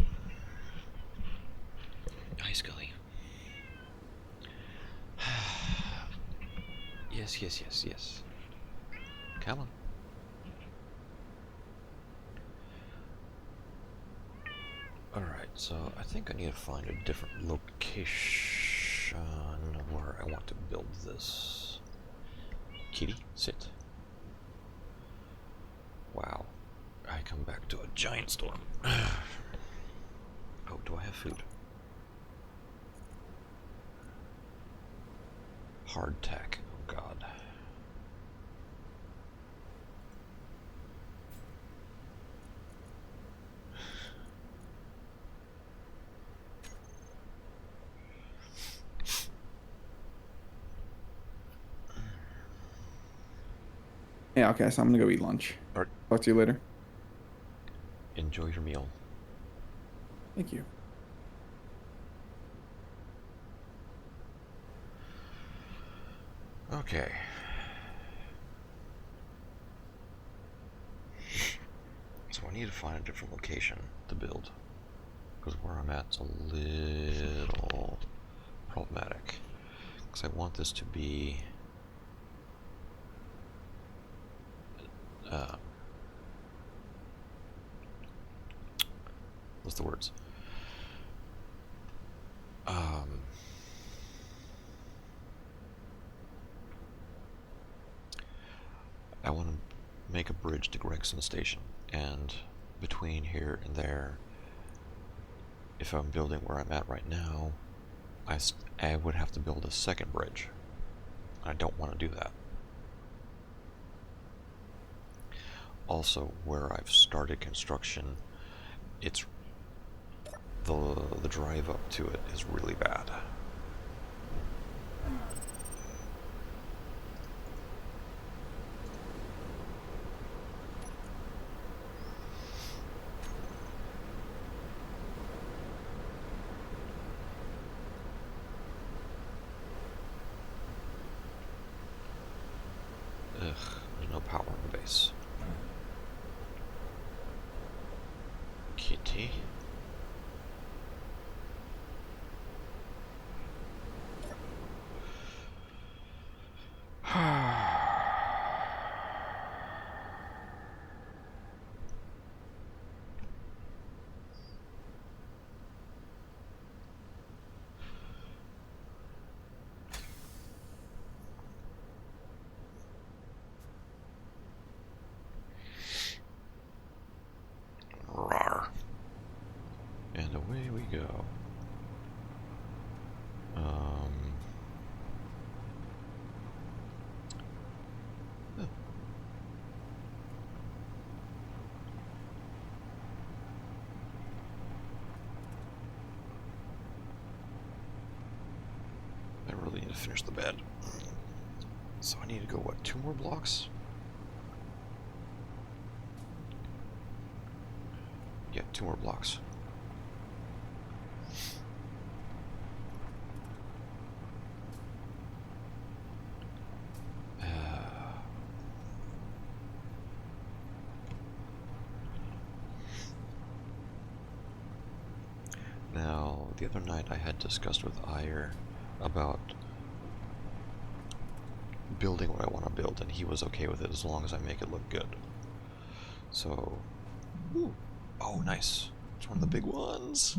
Hi, Scully. Yes. Come on. Alright, so I think I need to find a different location where I want to build this. Kitty, sit. Wow. I come back to a giant storm. Oh, do I have food? Hardtack. Oh god. Yeah, okay, so I'm gonna go eat lunch. Alright. Talk to you later. Enjoy your meal. Thank you. Okay. So I need to find a different location to build. Because where I'm at's a little problematic. Because I want this to be... what's the words? I want to make a bridge to Gregson Station, and between here and there, if I'm building where I'm at right now, I would have to build a second bridge. I don't want to do that. Also, where I've started construction, it's the drive up to it is really bad. Ugh, there's no power in the base. Kitty. Rawr. And away we go. huh. I really need to finish the bed. So I need to go, what, 2 more blocks? Yeah, 2 more blocks. Now, the other night I had discussed with Aegir about building what I want to build, and he was okay with it as long as I make it look good. So, ooh. Oh, nice. It's one of the big ones.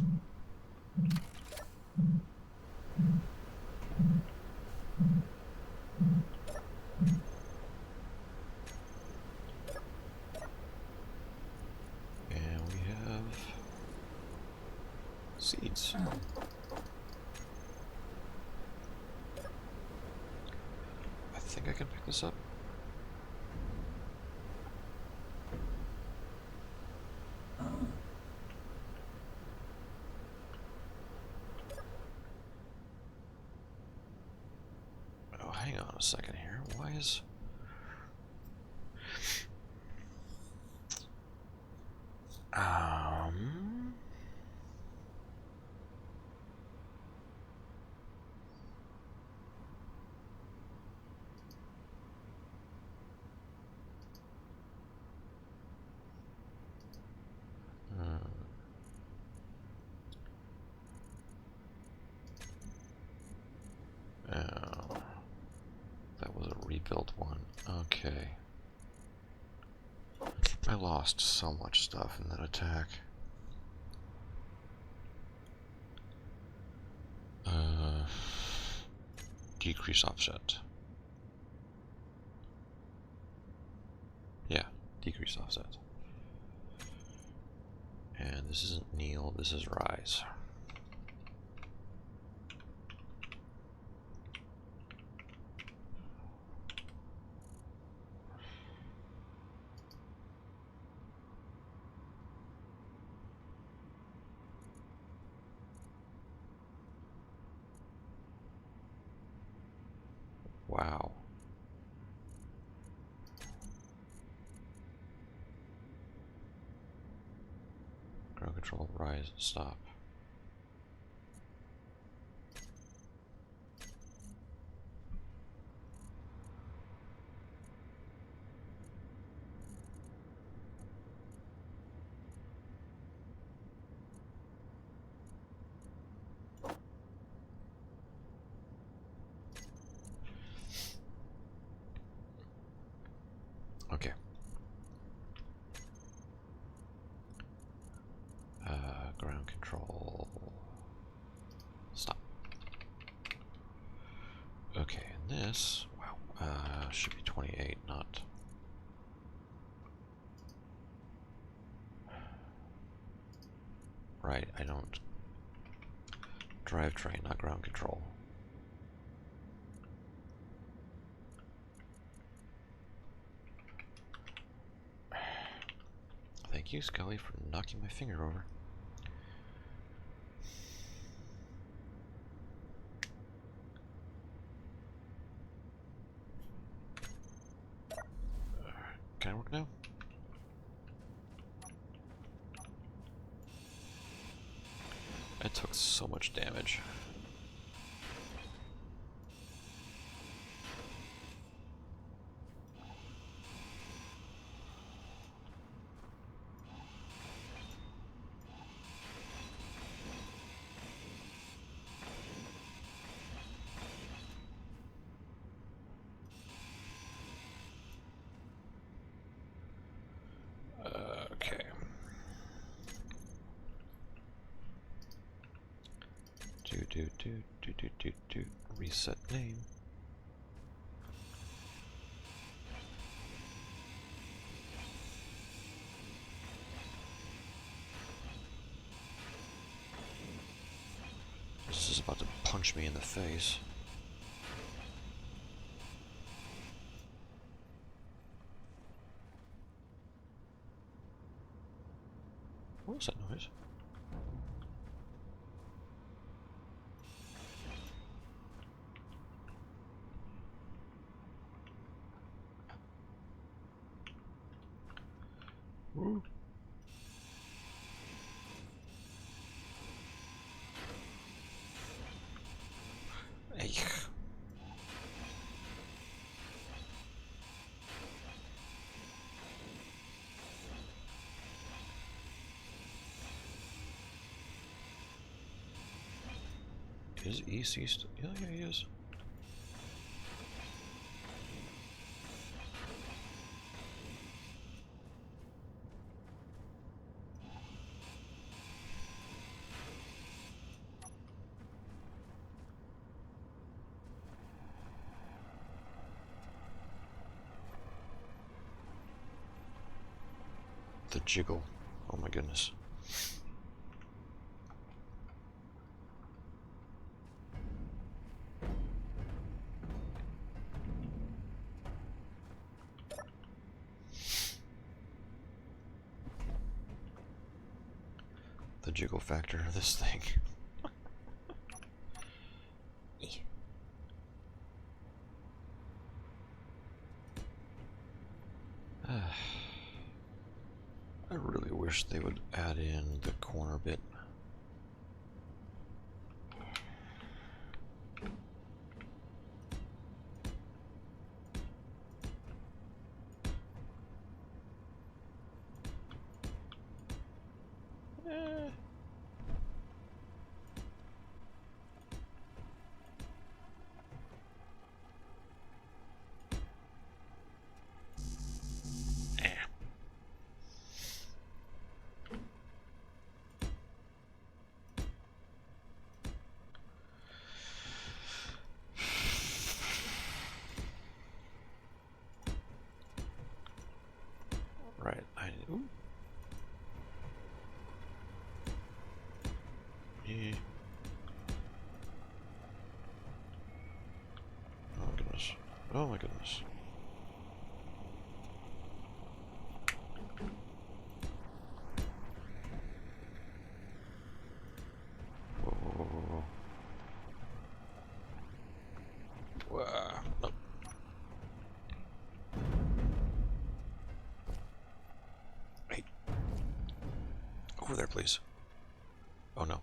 And we have seeds. I think I can pick this up. Oh, hang on a second here. Why is... Oh, that was a rebuilt one. Okay. I lost so much stuff in that attack. Decrease offset. Yeah, decrease offset. And this isn't kneel, this is rise. Wow. Ground control, rise, stop. Okay. Ground control. Stop. Okay, and this, wow, should be 28, not. Right, I don't. Drivetrain, not ground control. Thank you, Scully, for knocking my finger over. Can I work now? I took so much damage. Okay. Do. Reset name. This is about to punch me in the face. What was that noise? Woo. Hey. Is EC still? Yeah, he is. The jiggle. Oh my goodness. The jiggle factor of this thing. I really wish they would add in the corner bit. Right, ooh. Yeah. Oh my goodness. Oh my goodness. Whoa. Wow. Nope. over there, please. Oh no.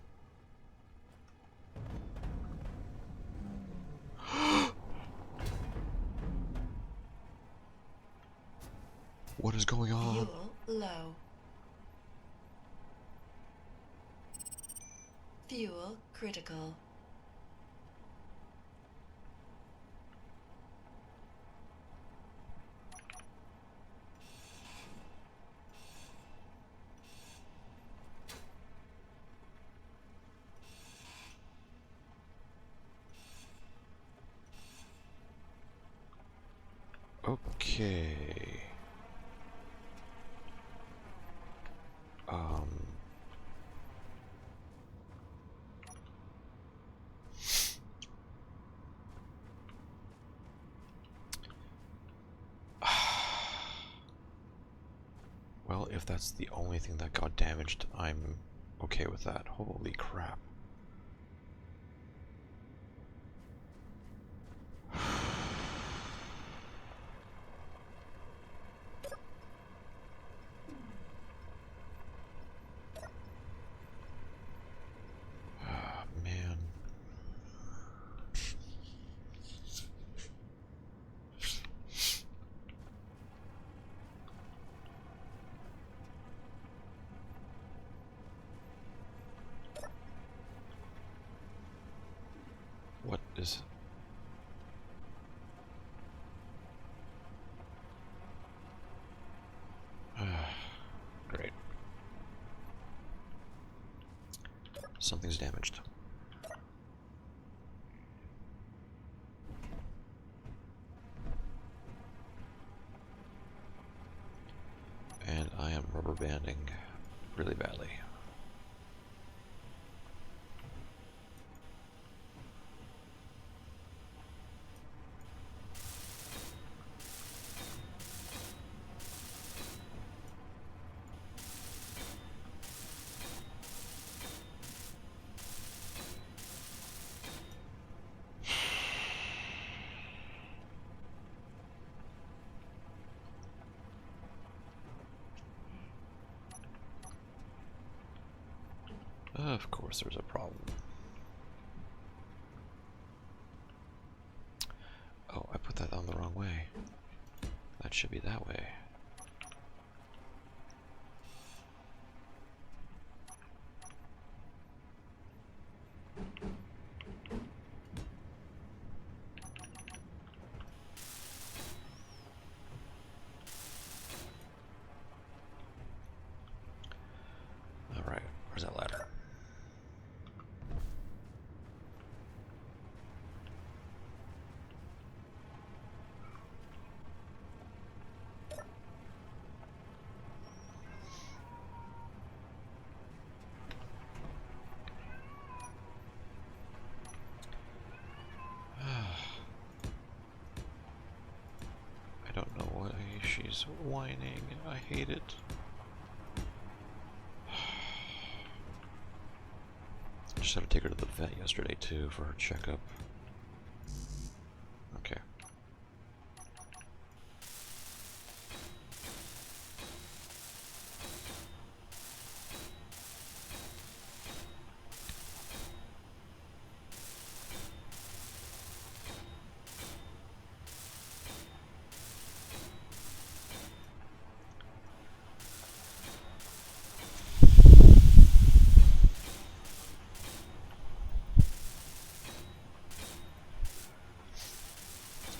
What is going on? Fuel low. Fuel critical. Okay. Well, if that's the only thing that got damaged, I'm okay with that. Holy crap. Ah, man. What is... Great. Something's damaged. And I am rubber banding really badly. Of course there's a problem. Oh, I put that on the wrong way. That should be that way. Alright, where's that ladder? I don't know why she's whining. I hate it. Just had to take her to the vet yesterday too for her checkup. Okay.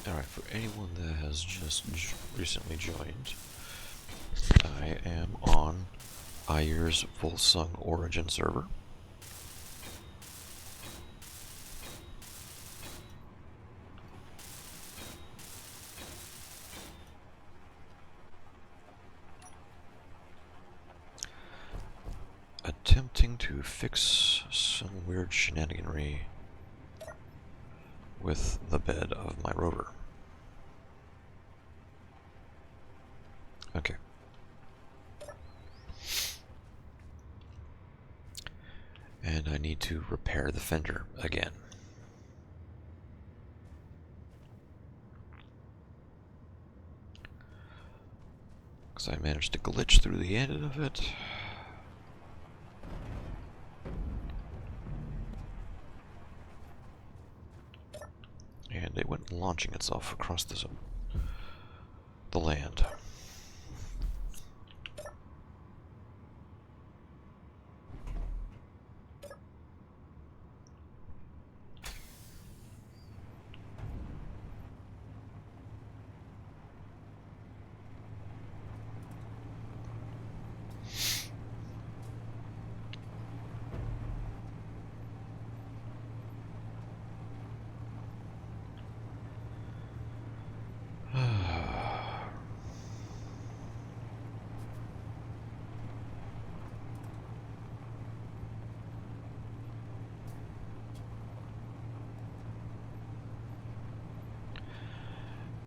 Alright, for anyone that has just recently joined, I am on Aegir's Volsung Origin server. Attempting to fix some weird shenaniganry with the bed of my rover. Okay. And I need to repair the fender again. Because I managed to glitch through the end of it. launching itself across the land.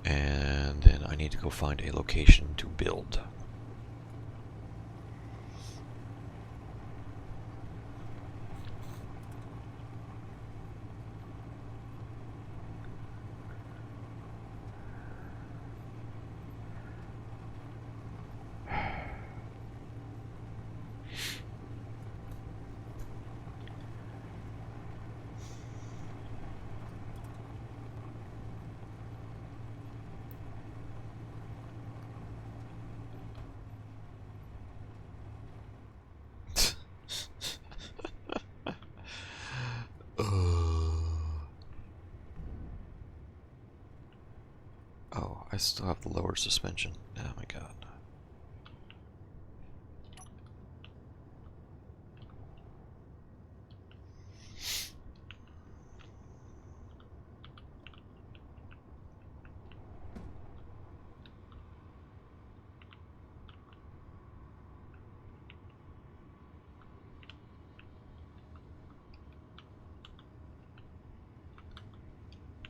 And then I need to go find a location to build. Oh, I still have the lower suspension. Oh my god.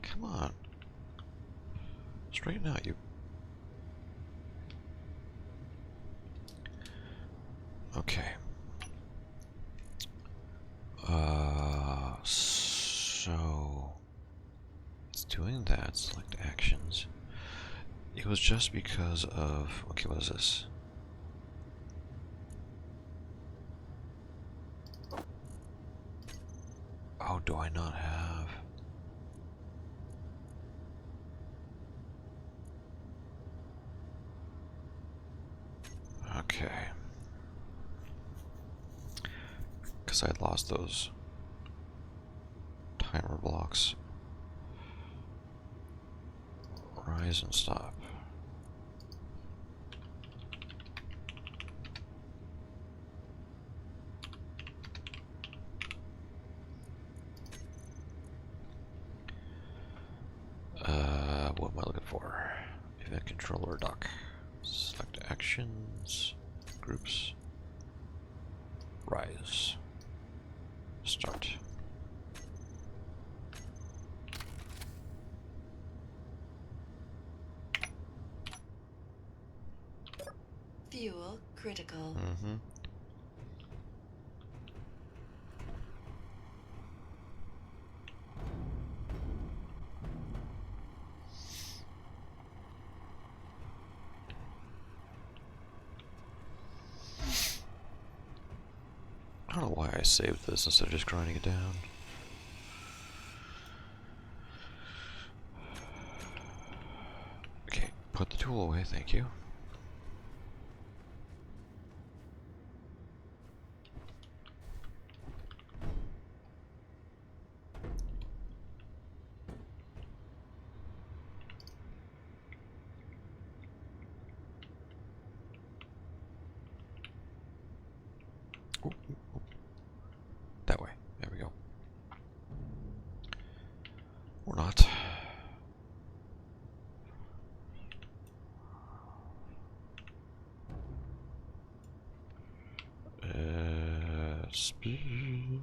Come on. Straighten out, you. Okay. So it's doing that. Select actions. It was just because of. Okay, what is this? Oh, do I not have? Okay. Because I lost those timer blocks. Rise and stop. What am I looking for? Event controller dock. Select actions, groups, rise, start. Fuel critical. Mm-hmm. I don't know why I saved this instead of just grinding it down. Okay, put the tool away, thank you. Ooh, ooh, ooh. That way. There we go. Or not. Speed.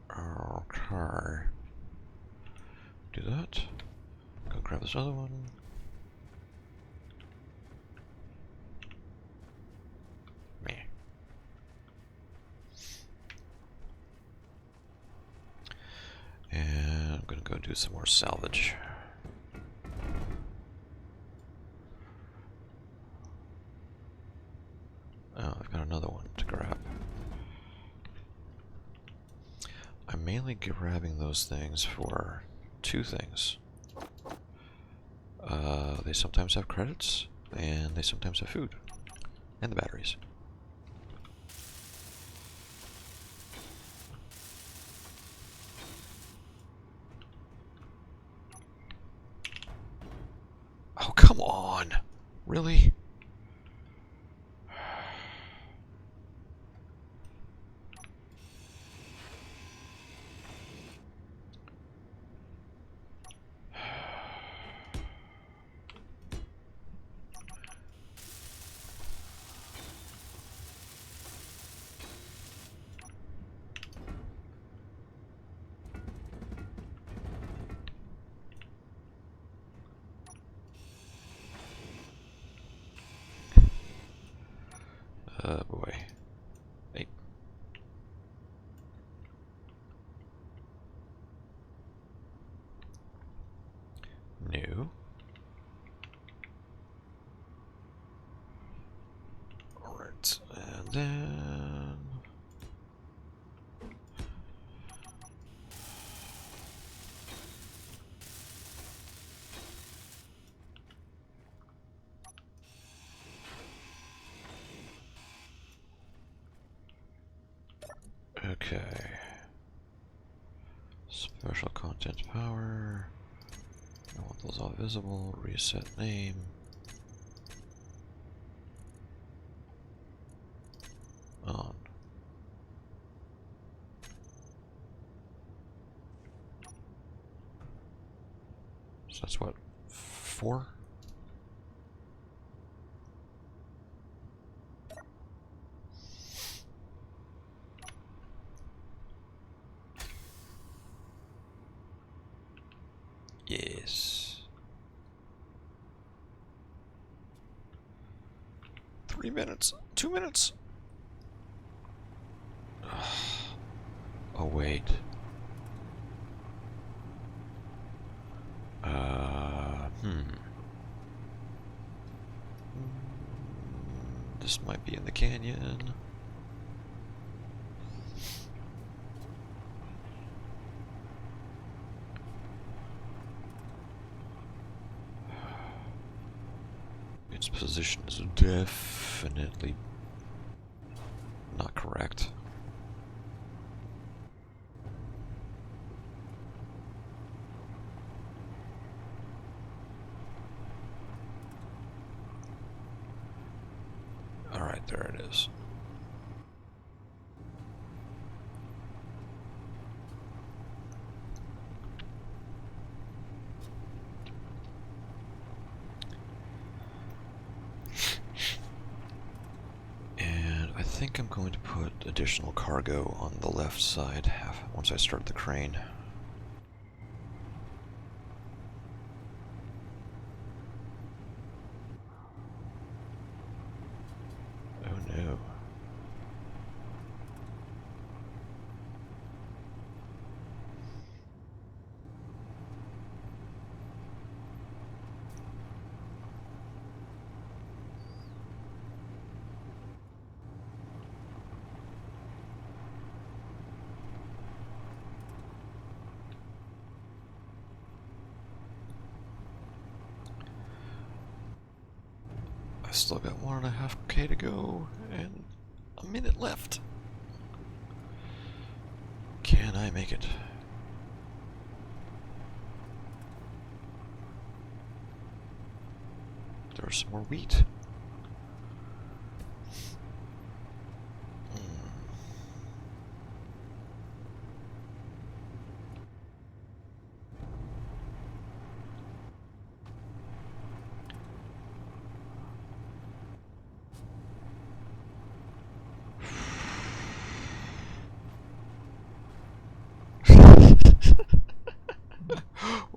Okay. Do that. Go grab this other one. Meh. And I'm gonna go do some more salvage. Oh, I've got I'm mainly grabbing those things for two things. They sometimes have credits, and they sometimes have food, and the batteries. Oh, come on! Really? Boy. Hey. New. Alright, and then... Okay. Special content power. I want those all visible. Reset name. On. So that's what? 4? Yes. 3 minutes. 2 minutes. Oh, wait. This might be in the canyon. Its position is definitely not correct. Alright, there it is. And I think I'm going to put additional cargo on the left side once I start the crane. Oh no. I still got 1.5K to go and a minute left. Can I make it? There's some more wheat.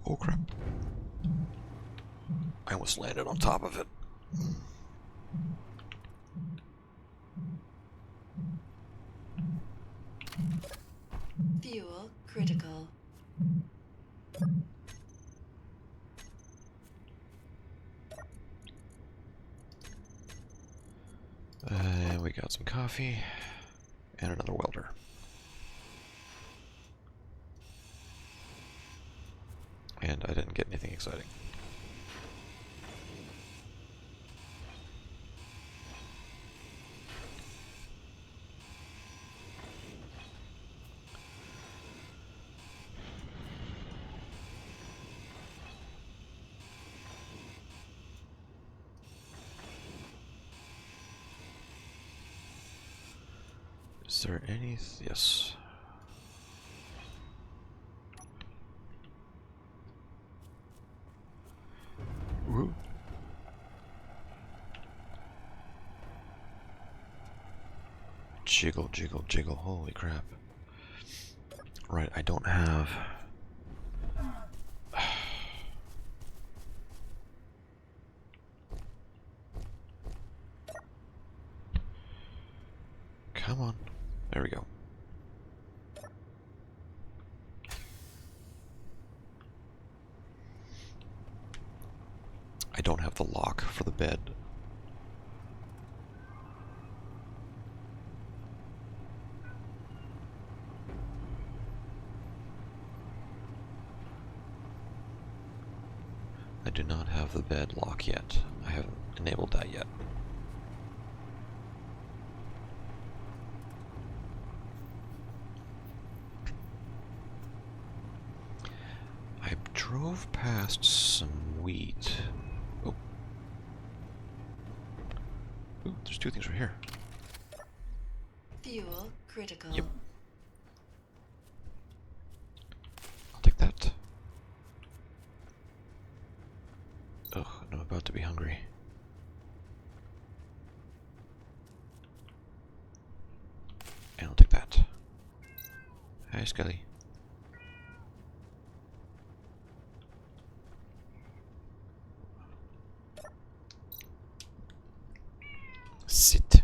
Oh crap. I almost landed on top of it. Fuel critical. And we got some coffee and another welder. And I didn't get anything exciting. Is there any... Yes. Woo. Jiggle, jiggle, jiggle. Holy crap. Right, I don't have... Come on. There we go. I don't have the lock for the bed. I do not have the bed lock yet. I haven't enabled that yet. I drove past some wheat. Oh. Ooh, there's two things right here. Fuel critical. Yep. I'll take that. Ugh, I'm about to be hungry. And I'll take that. Hi, Scully. Sit.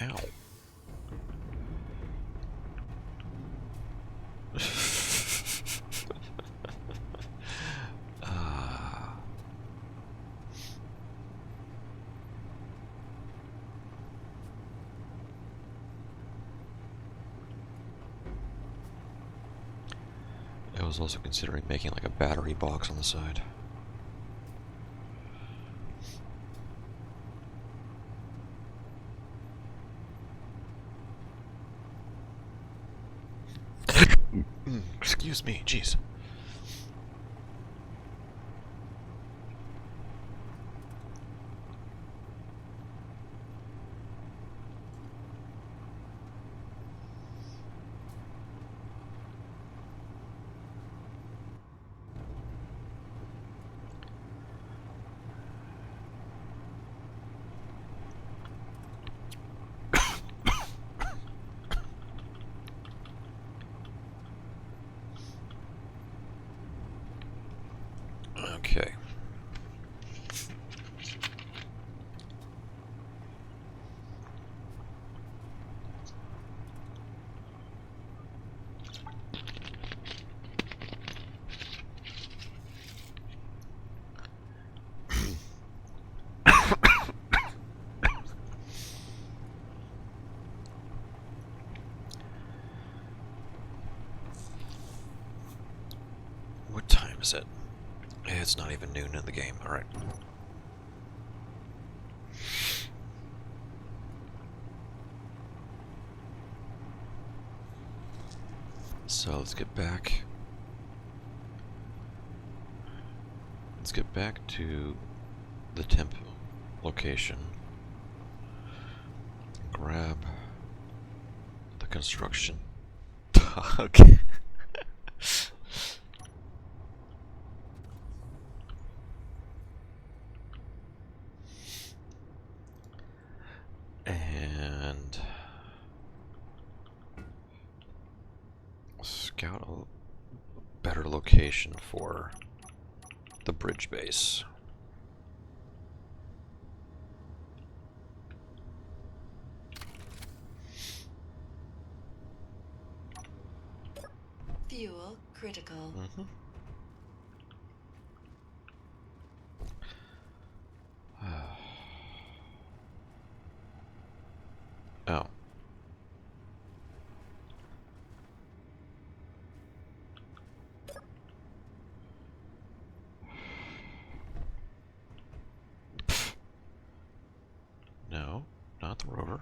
Ow. I was also considering making like a battery box on the side. Excuse me, jeez. Okay. What time is it? It's not even noon in the game. Alright. So let's get back. Let's get back to the temp location. Grab the construction dog. And scout a better location for the bridge base. Fuel critical. Mm-hmm. Oh. not the rover.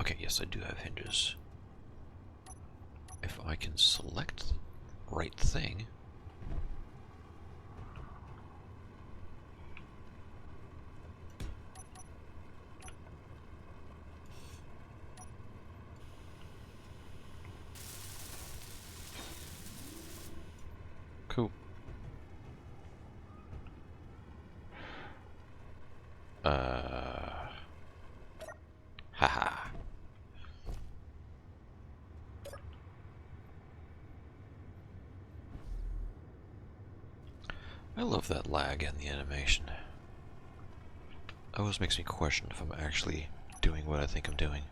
Okay, yes, I do have hinges. If I can select the right thing. Cool. Haha. I love that lag in the animation. Always makes me question if I'm actually doing what I think I'm doing.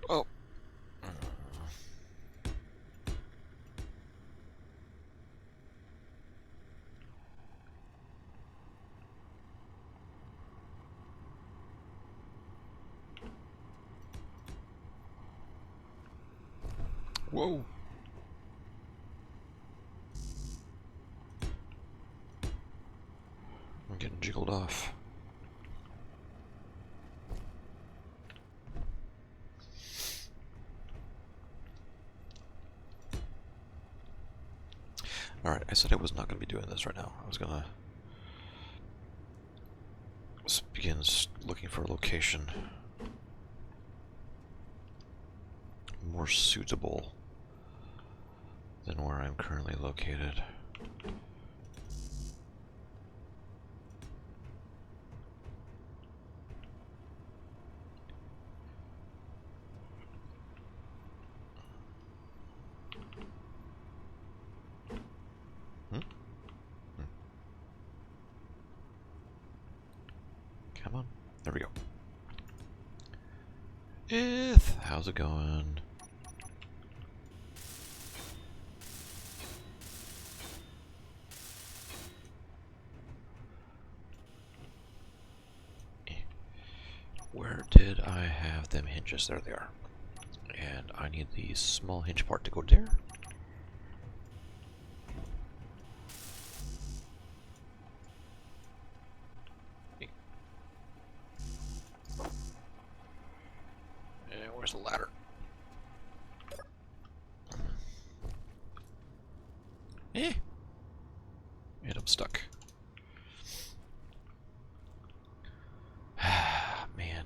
Oh. Whoa. I'm getting jiggled off. Alright, I said I was not going to be doing this right now. I was going to begin looking for a location more suitable than where I'm currently located. Come on. There we go. How's it going? Where did I have them hinges? There they are. And I need the small hinge part to go there. And where's the ladder? And I'm stuck. Man.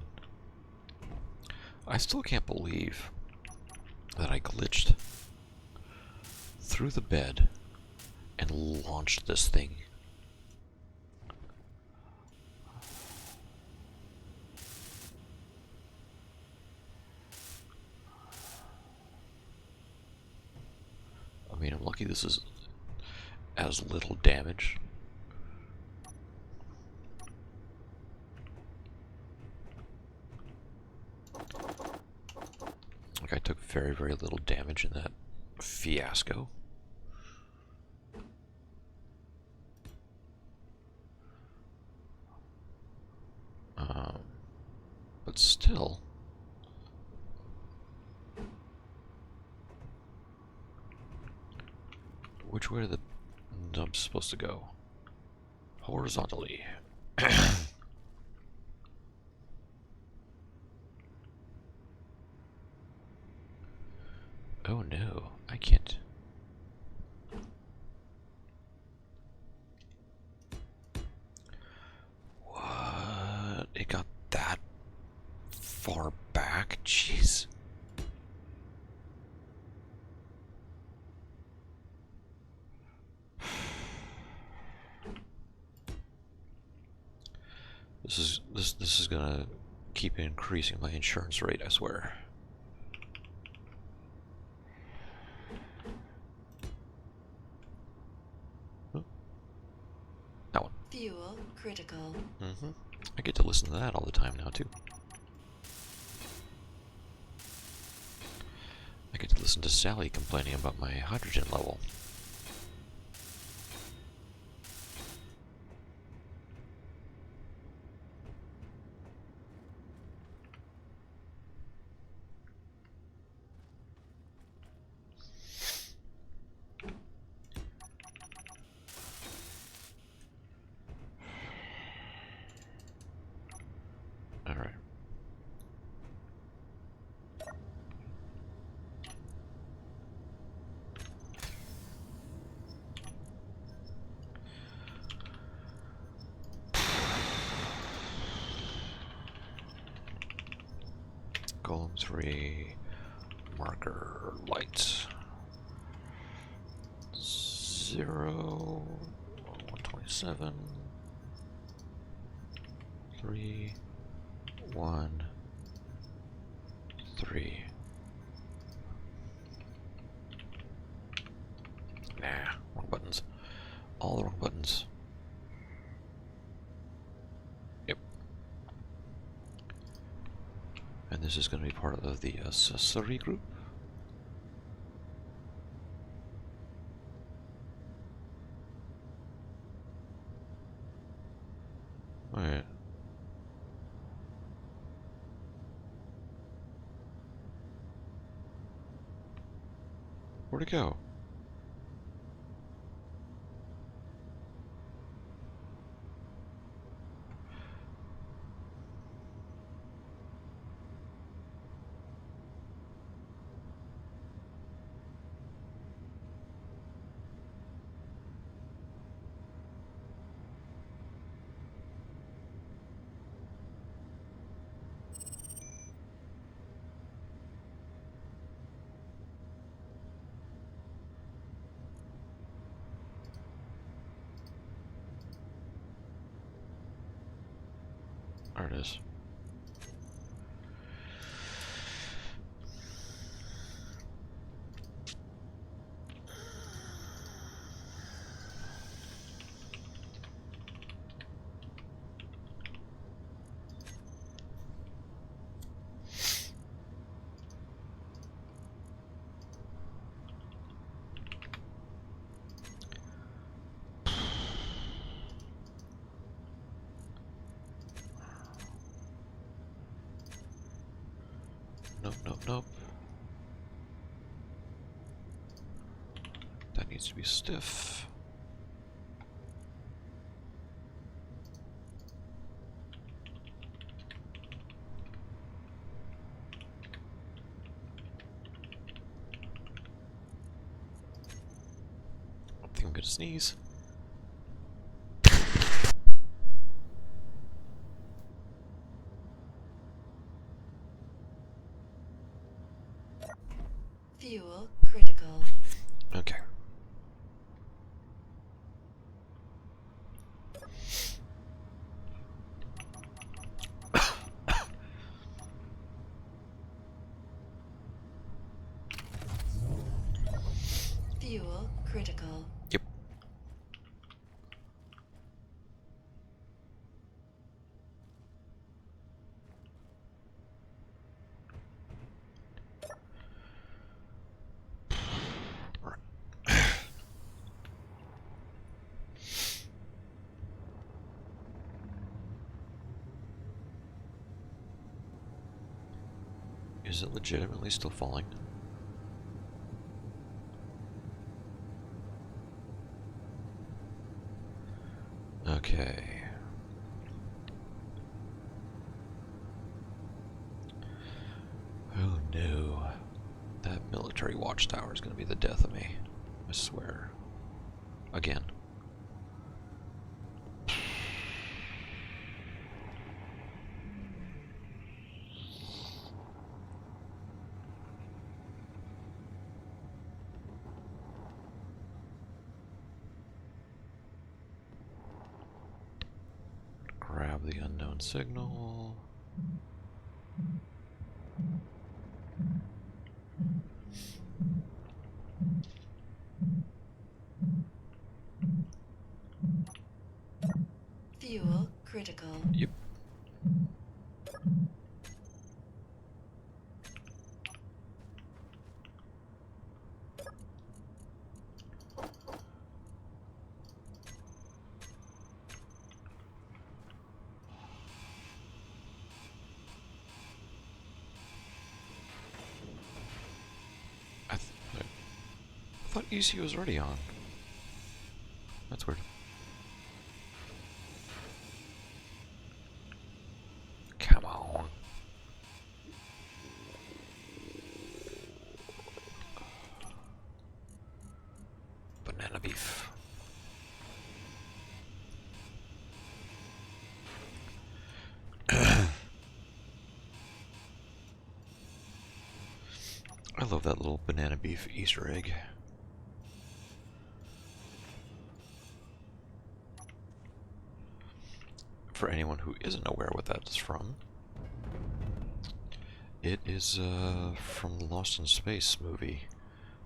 I still can't believe that I glitched through the bed and launched this thing. I mean, I'm lucky this is as little damage. Like, I took very, very little damage in that fiasco. But still, which way are the nubs supposed to go? Horizontally. Oh no, I can't. What? It got that far back? Jeez. This is gonna keep increasing my insurance rate, I swear. That one. Fuel critical. Mm-hmm. I get to listen to that all the time now, too. I get to listen to Sally complaining about my hydrogen level. Alright. Golem 3, marker light. 0, 127, 3, 1, 3. Nah, wrong buttons. All the wrong buttons. Yep. And this is going to be part of the accessory group. Alright. Where'd it go? There it is. Nope, nope, nope. That needs to be stiff. I think I'm gonna sneeze. Fuel critical. Okay. Fuel critical. Yep. Is it legitimately still falling? Okay. Oh no. That military watchtower is going to be the death of me. I swear. Again. Grab the unknown signal. Fuel critical. Yep. thought ECU was already on. That's weird. Come on. Banana beef. I love that little banana beef Easter egg. For anyone who isn't aware what that's from, it is from the Lost in Space movie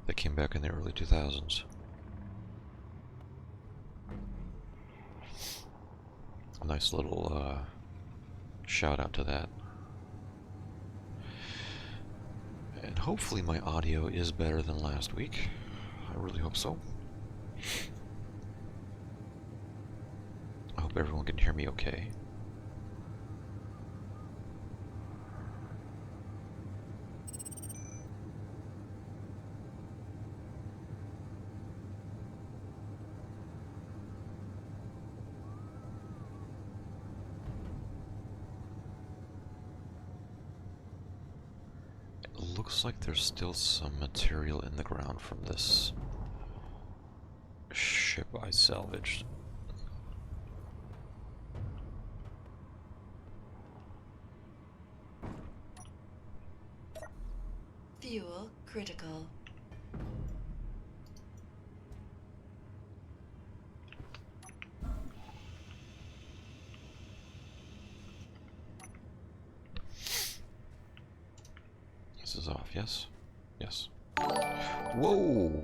that came back in the early 2000s. A nice little shout out to that. And hopefully my audio is better than last week. I really hope so. I hope everyone can hear me okay. It looks like there's still some material in the ground from this ship I salvaged. Fuel critical. This is off, yes? Yes. Whoa!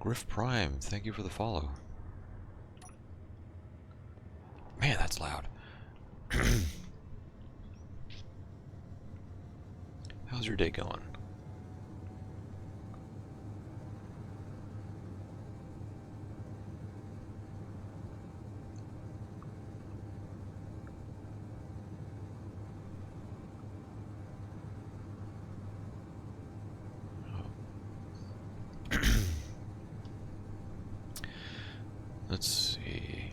Griff Prime, thank you for the follow. Man, that's loud. How's your day going? Let's see.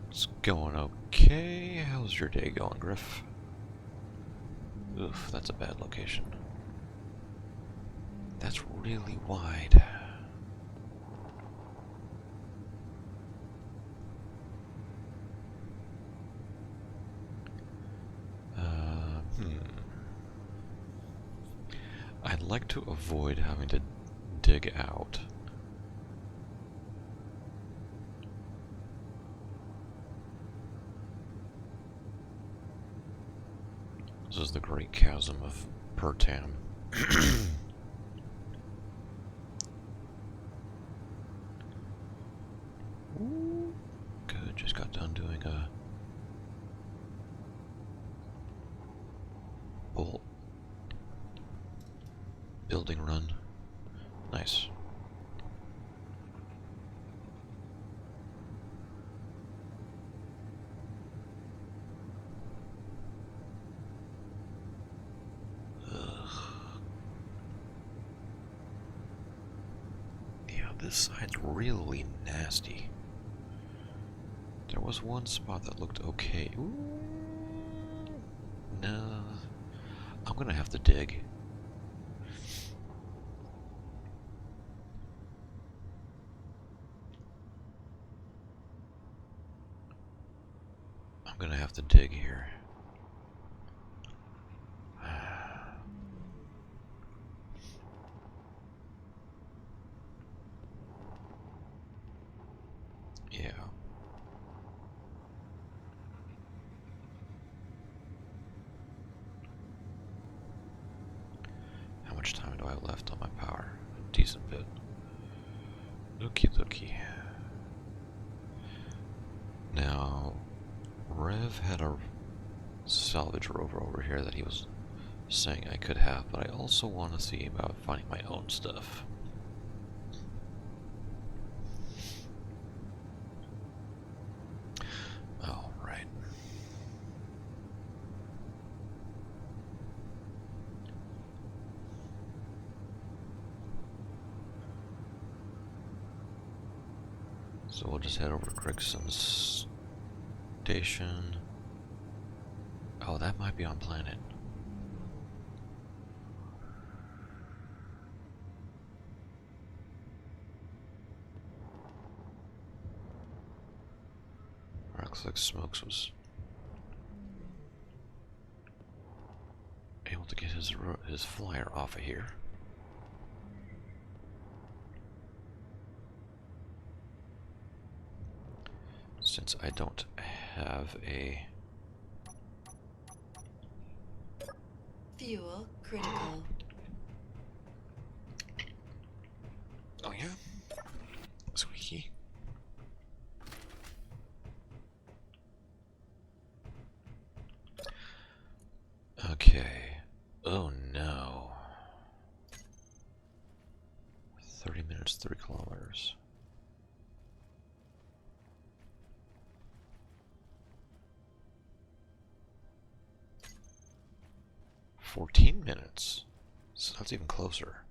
It's going okay. How's your day going, Griff? Oof, that's a bad location. That's really wide. I'd like to avoid having to dig out. This is the Great Chasm of Pertam. Good, just got done doing a bolt building run. Nice. This side's really nasty. There was one spot that looked okay. Ooh. No. I'm gonna have to dig. I'm gonna have to dig here. Yeah. How much time do I have left on my power? A decent bit. Okie dokie. Now, Rev had a salvage rover over here that he was saying I could have, but I also want to see about finding my own stuff. So we'll just head over to Grigson's station. Oh, that might be on planet. Looks like Smokes was able to get his flyer off of here. Since I don't have a Fuel critical. oh yeah, squeaky. Okay. Oh no. 30 minutes, 3 kilometers. "14 minutes. So that's even closer.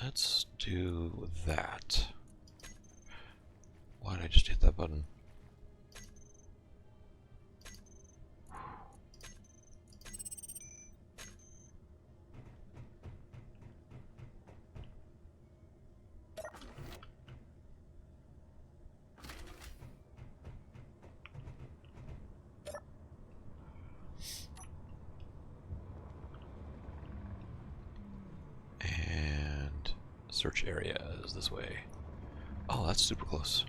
Let's do that. Why did I just hit that button? And search area is this way. Oh, that's super close.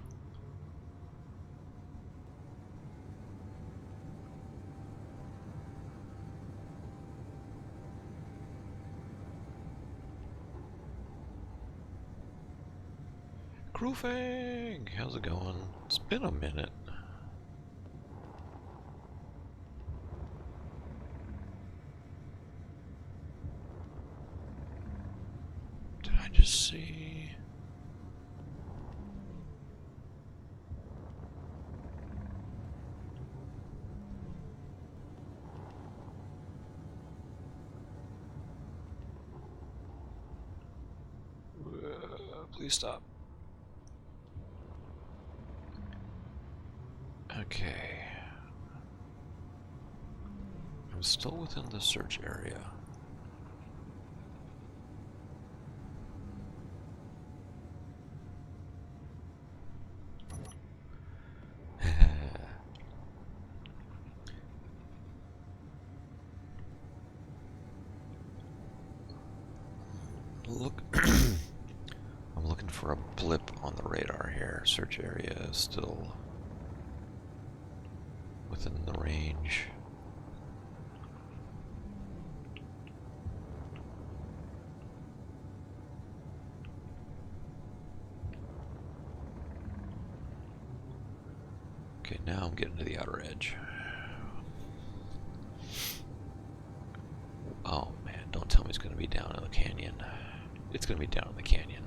Grooving! How's it going? It's been a minute. Did I just see? Please stop. Okay. I'm still within the search area. Look, I'm looking for a blip on the radar here. Search area is still within the range. Okay, now I'm getting to the outer edge. Oh man, don't tell me it's going to be down in the canyon. It's going to be down in the canyon.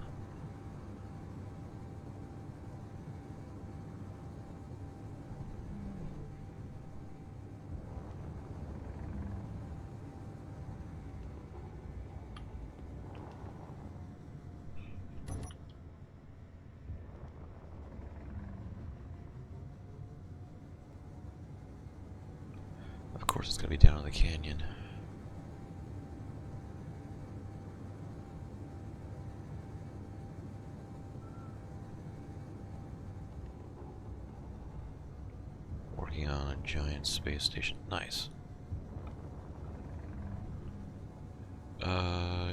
Of course it's going to be down in the canyon. Working on a giant space station. Nice.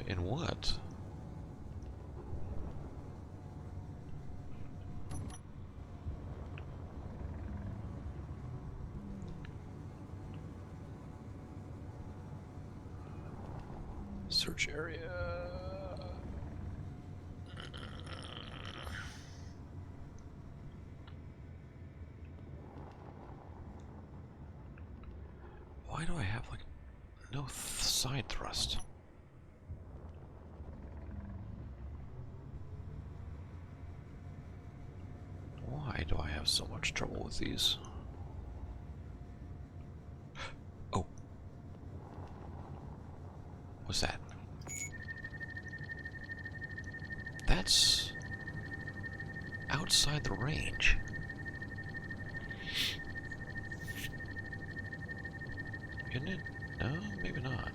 In what? Search area. Why do I have like no side thrust? Why do I have so much trouble with these? Oh. What's that? that's outside the range. Isn't it? No, maybe not.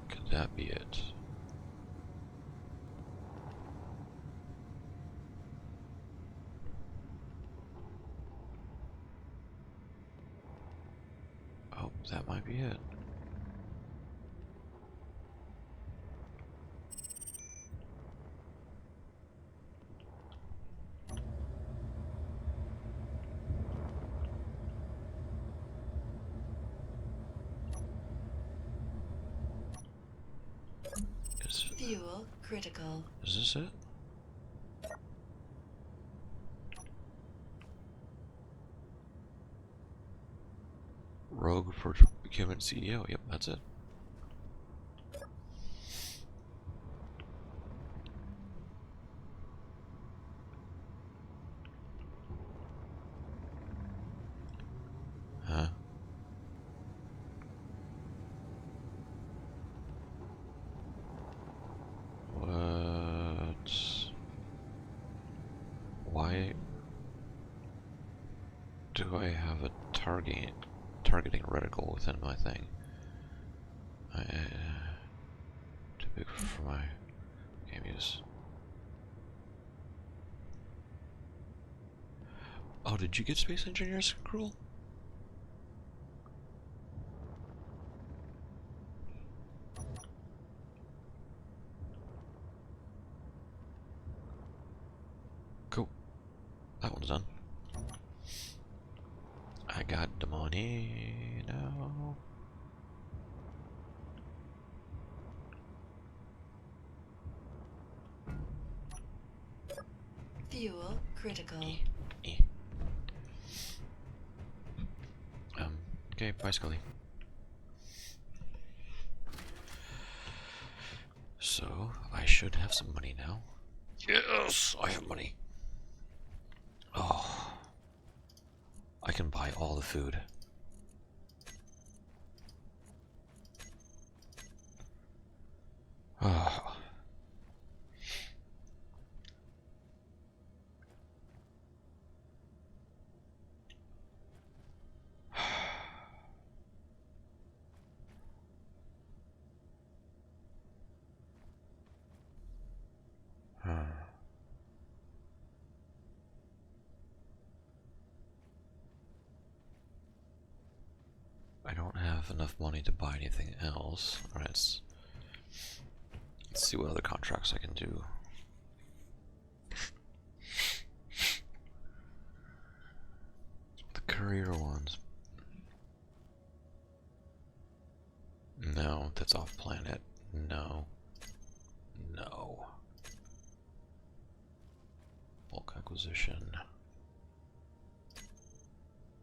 Could that be it? Oh, that might be it. Fuel critical. Is this it? Rogue procurement CEO. Yep, that's it. Huh? What? Why do I have a targeting reticle within my thing? Too big for my game use. Oh, did you get Space Engineers, Cruel? Cool. That one's done. I got the money now. Fuel critical. Okay, bye, Scully. So, I should have some money now. Yes, I have money. Oh. I can buy all the food. Oh. I don't have enough money to buy anything else. Alright, let's see what other contracts I can do. The courier ones. No, that's off planet. No. No. Bulk acquisition.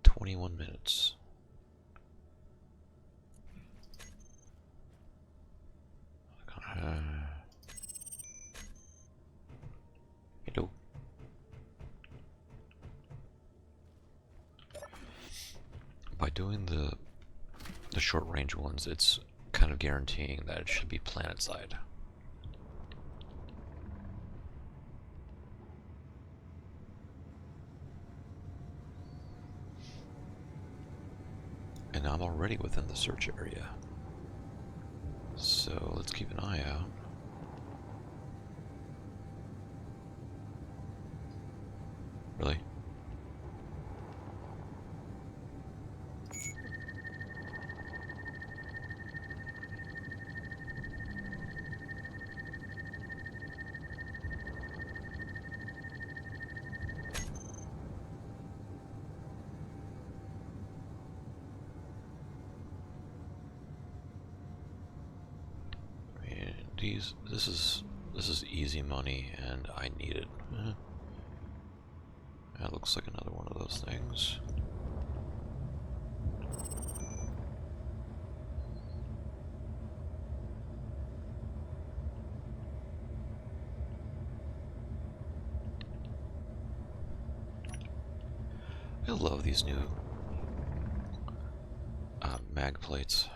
21 minutes. Hello. By doing the short range ones, it's kind of guaranteeing that it should be planet side. And I'm already within the search area. So let's keep an eye out. Really? This is easy money, and I need it. That looks like another one of those things. I love these new mag plates.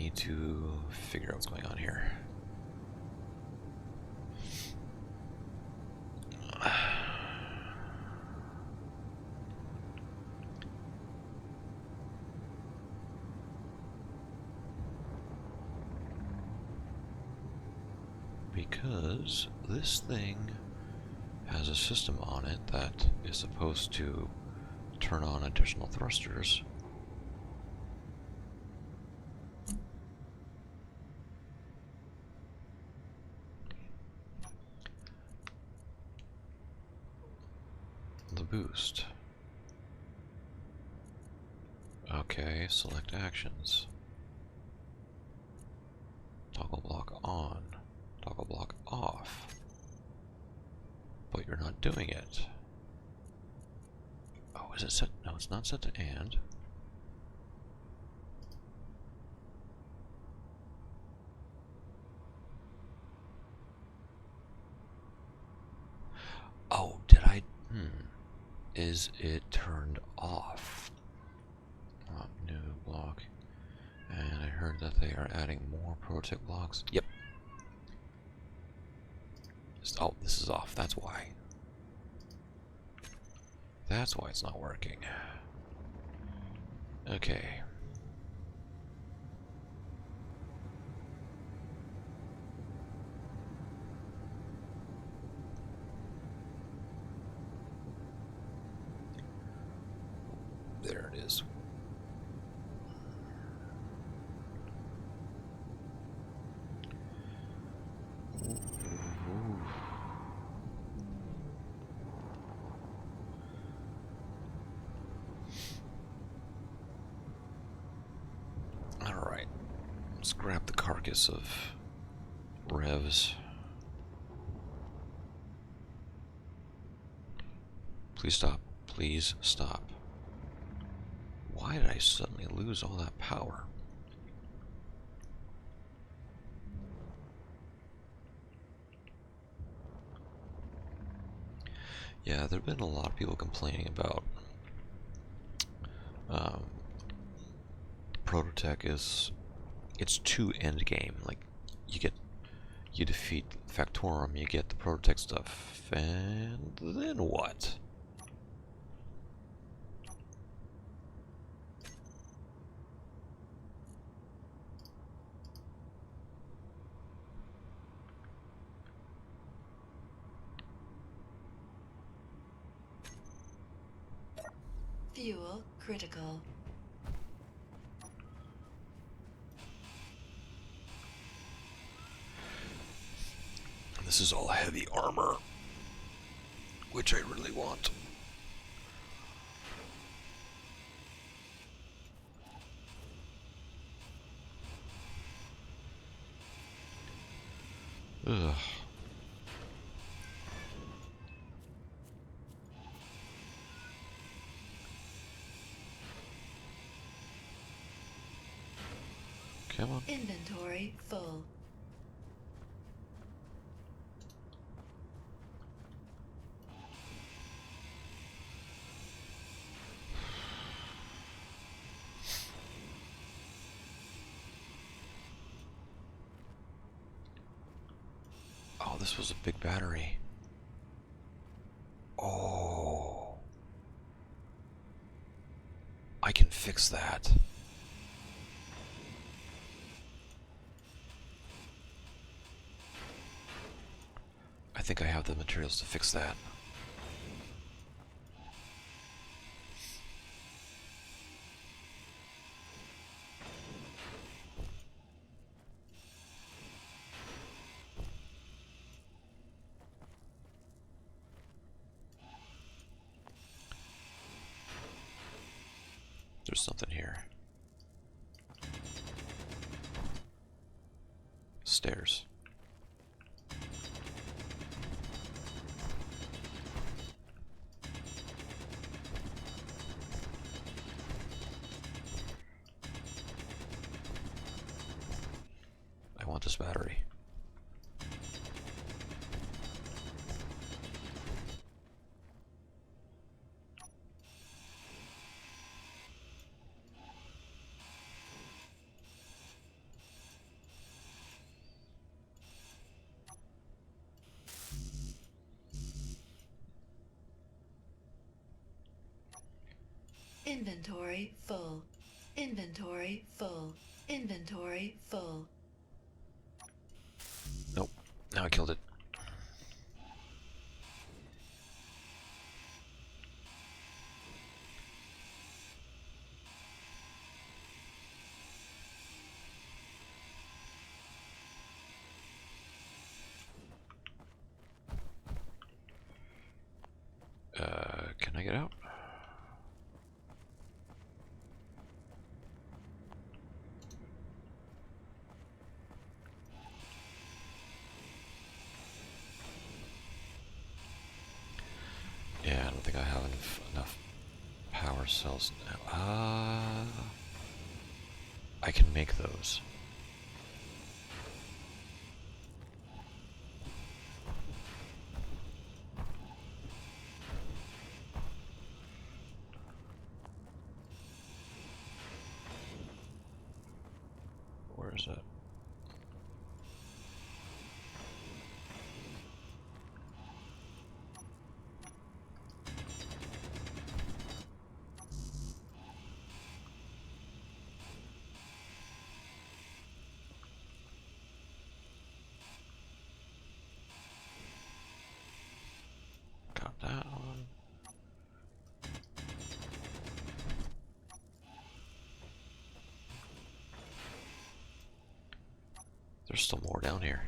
need to figure out what's going on here. Because this thing has a system on it that is supposed to turn on additional thrusters. The boost. Okay, select actions. Toggle block on. Toggle block off. But you're not doing it. Oh, is it set? No, it's not set to and. Oh, did I? Is it turned off? New block. And I heard that they are adding more prototype blocks. Yep. Oh, this is off. That's why. That's why it's not working. Okay. There it is. Alright. Let's grab the carcass of Revs. Please stop. Please stop. Why did I suddenly lose all that power? Yeah, there have been a lot of people complaining about Prototech it's too end game. Like you defeat Factorum, you get the Prototech stuff, and then what? Fuel critical. This is all heavy armor, which I really want. Ugh. Come on. Inventory full. Oh, this was a big battery. Oh. I can fix that. I think I have the materials to fix that. There's something here. Stairs. I want this battery. Inventory full. Inventory full. Inventory full. Nope. Now I killed it. Can I get out? Yeah, I don't think I have enough power cells now. I can make those. Where is that? Got that one. There's still more down here.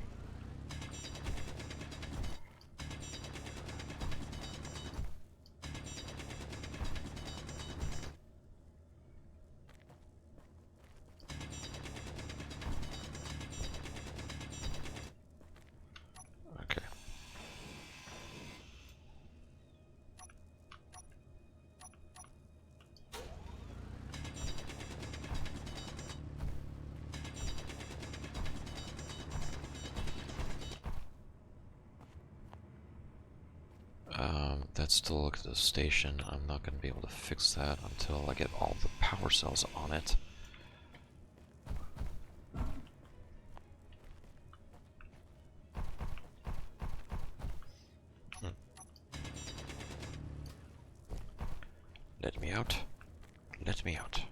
Okay. That's still at the station. I'm not going to be able to fix that until I get all the power cells on it. Let me out. Let me out.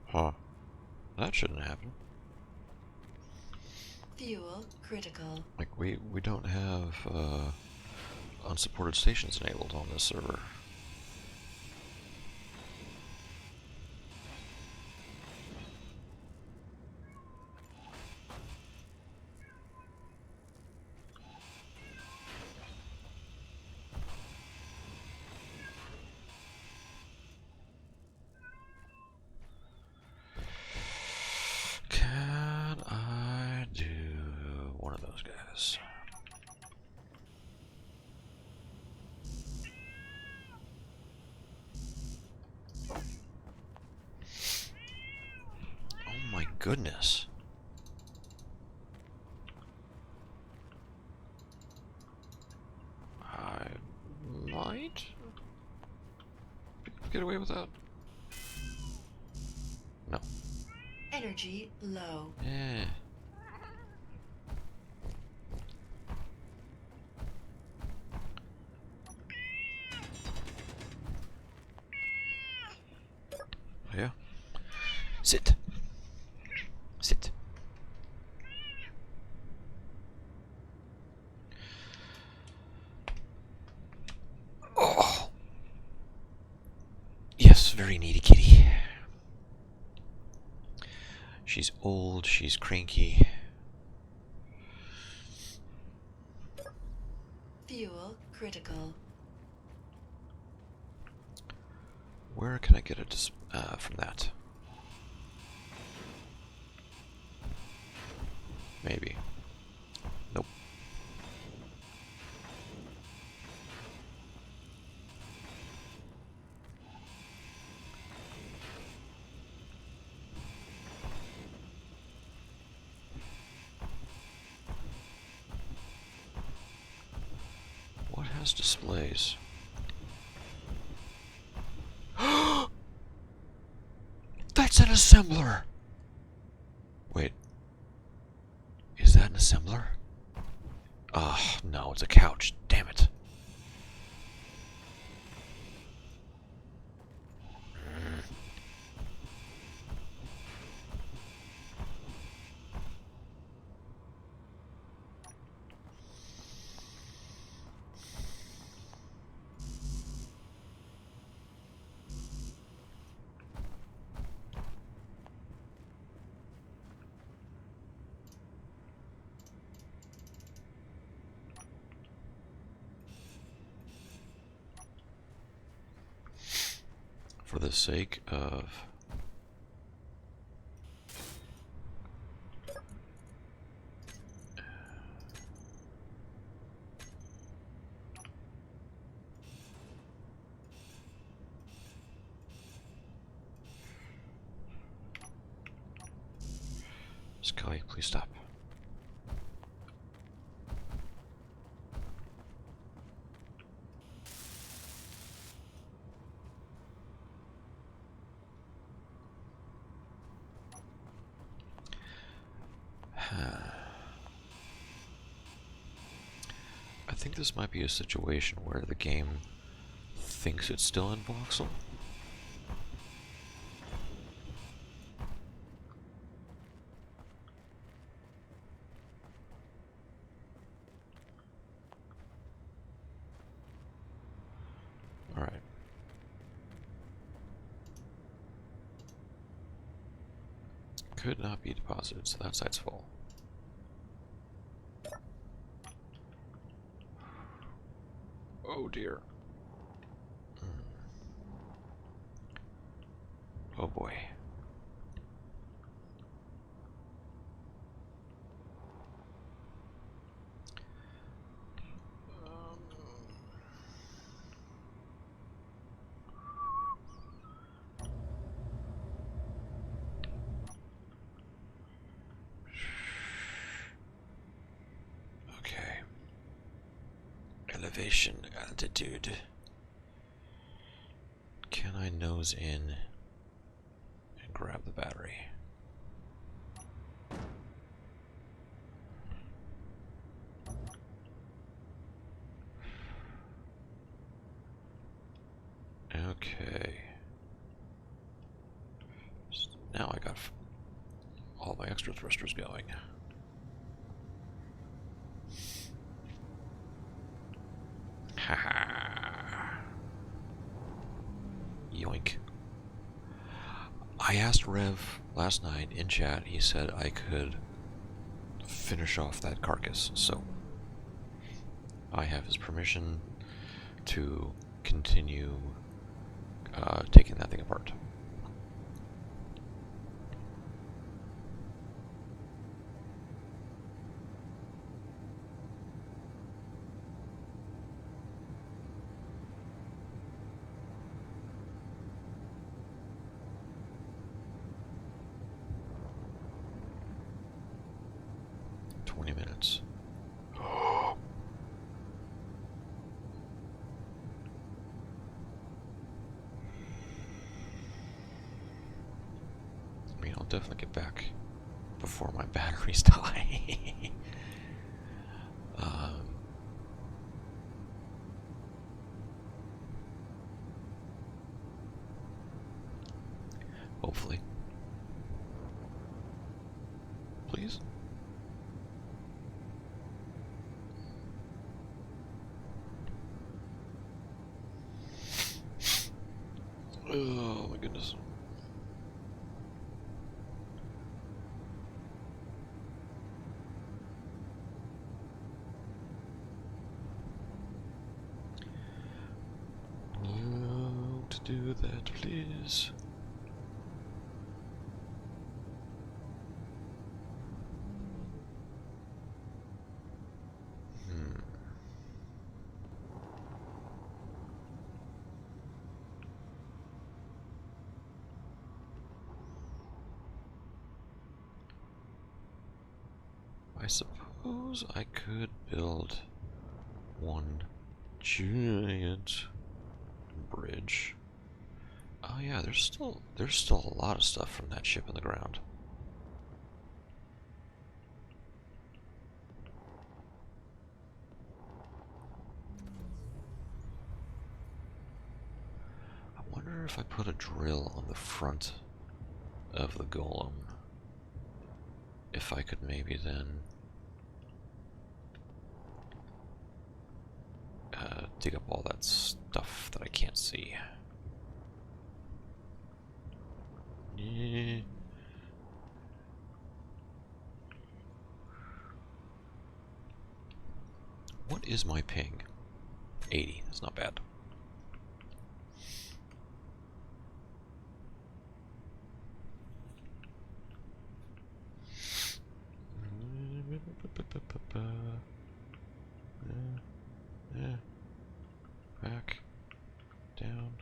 Huh. That shouldn't happen. Fuel critical. Like, we don't have unsupported stations enabled on this server. Can I do one of those guys? Oh my goodness. I might get away with that. No. Energy low. Yeah. Yeah. Sit. Sit. Oh. Yes, very needy kitty. She's old, she's cranky. Fuel critical. Where can I get it from that? Maybe. Nope. has displays. That's an assembler! Wait. Is that an assembler? No, it's a couch. Damn it. For the sake of... Scully, please stop. I think this might be a situation where the game thinks it's still in voxel. Alright. Could not be deposited, so that side's full. Oh dear. Oh boy. Okay. Elevation, altitude. Can I nose in and grab the battery? Okay. Now I got all my extra thrusters going. Haha. Yoink. I asked Rev last night in chat. He said I could finish off that carcass, so I have his permission to continue taking that thing apart. Minutes. I mean, I'll definitely get back before my batteries die. Hopefully. Please. Oh my goodness. Don't do that, please. I suppose I could build one Giant bridge. Oh yeah, there's still a lot of stuff from that ship in the ground. I wonder if I put a drill on the front of the golem, if I could maybe then dig up all that stuff that I can't see. What is my ping? 80. That's not bad. Back. Down.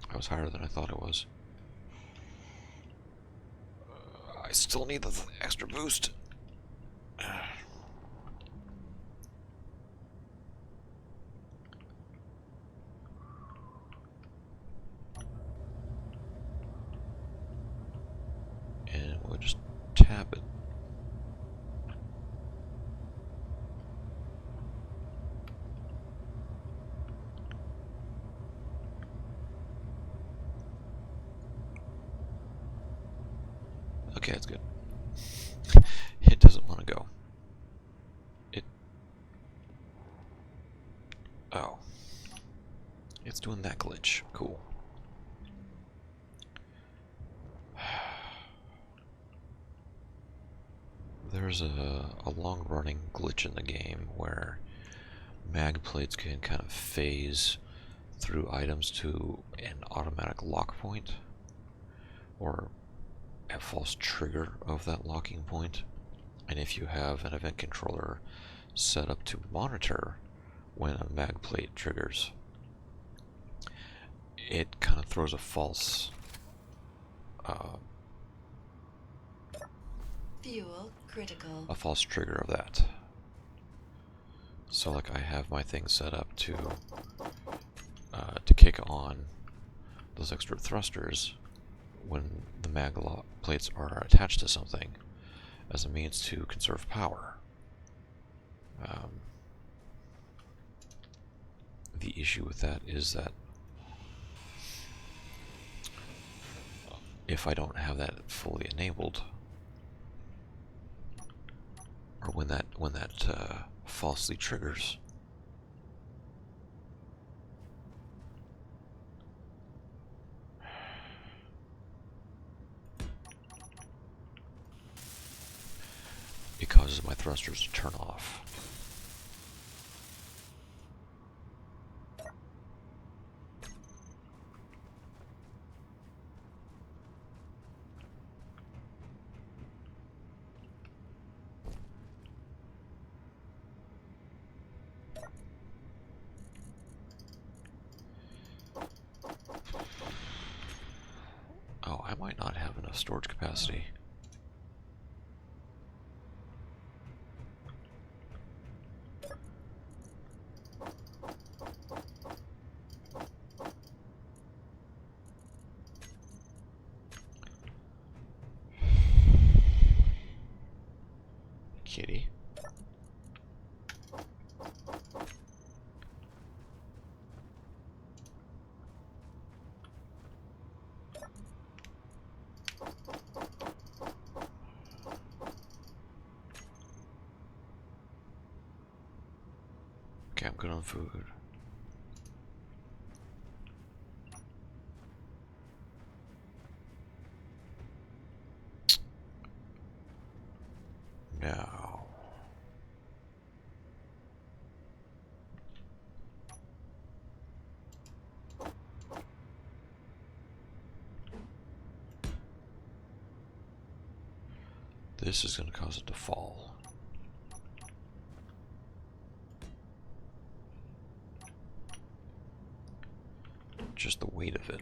That was higher than I thought it was. I still need the extra boost. And we'll just tap it. Okay, that's good. It doesn't want to go. Oh. It's doing that glitch. Cool. There's a long-running glitch in the game where mag plates can kind of phase through items to an automatic lock point, or a false trigger of that locking point. And if you have an event controller set up to monitor when a mag plate triggers, it kind of throws a false Fuel critical. trigger of that. So like I have my thing set up to kick on those extra thrusters when the mag plates are attached to something as a means to conserve power. The issue with that is that if I don't have that fully enabled, or when that falsely triggers, it causes my thrusters to turn off. Oh, I might not have enough storage capacity. Kitty. Okay, I'm good on food. Now. This is going to cause it to fall. Just the weight of it.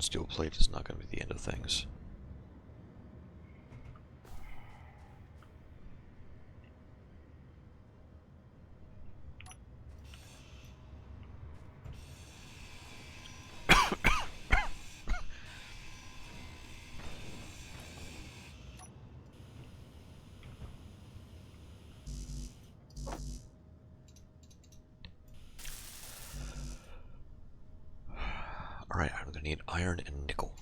steel plate is not going to be the end of things. Alright, I'm going to need iron and nickel.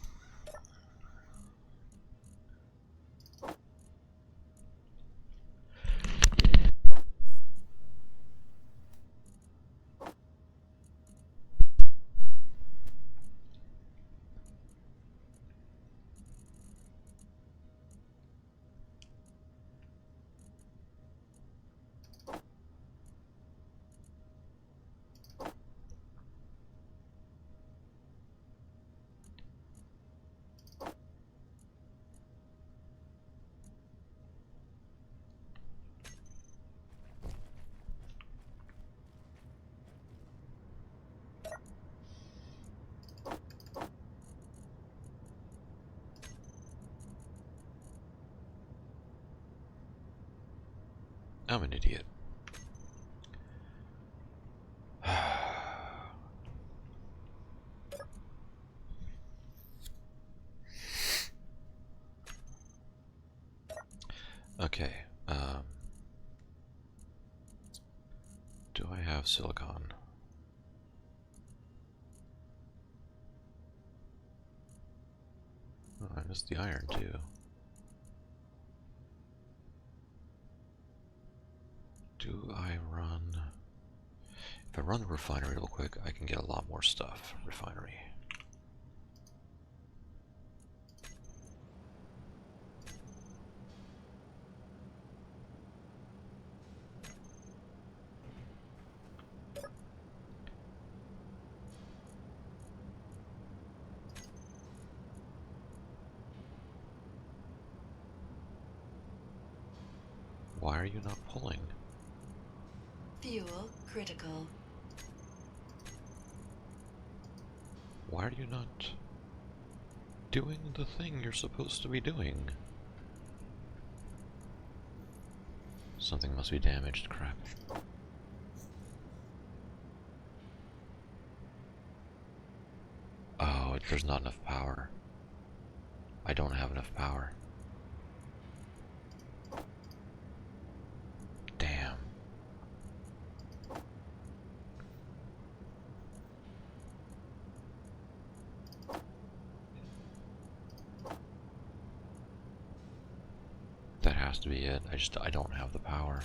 I'm an idiot. Okay, do I have silicon? Oh, I missed the iron too. Do I run... If I run the refinery real quick, I can get a lot more stuff. Refinery. Why are you not pulling? Fuel critical. Why are you not doing the thing you're supposed to be doing? Something must be damaged, crap. Oh, there's not enough power. I don't have enough power. Damn. That has to be it. I don't have the power.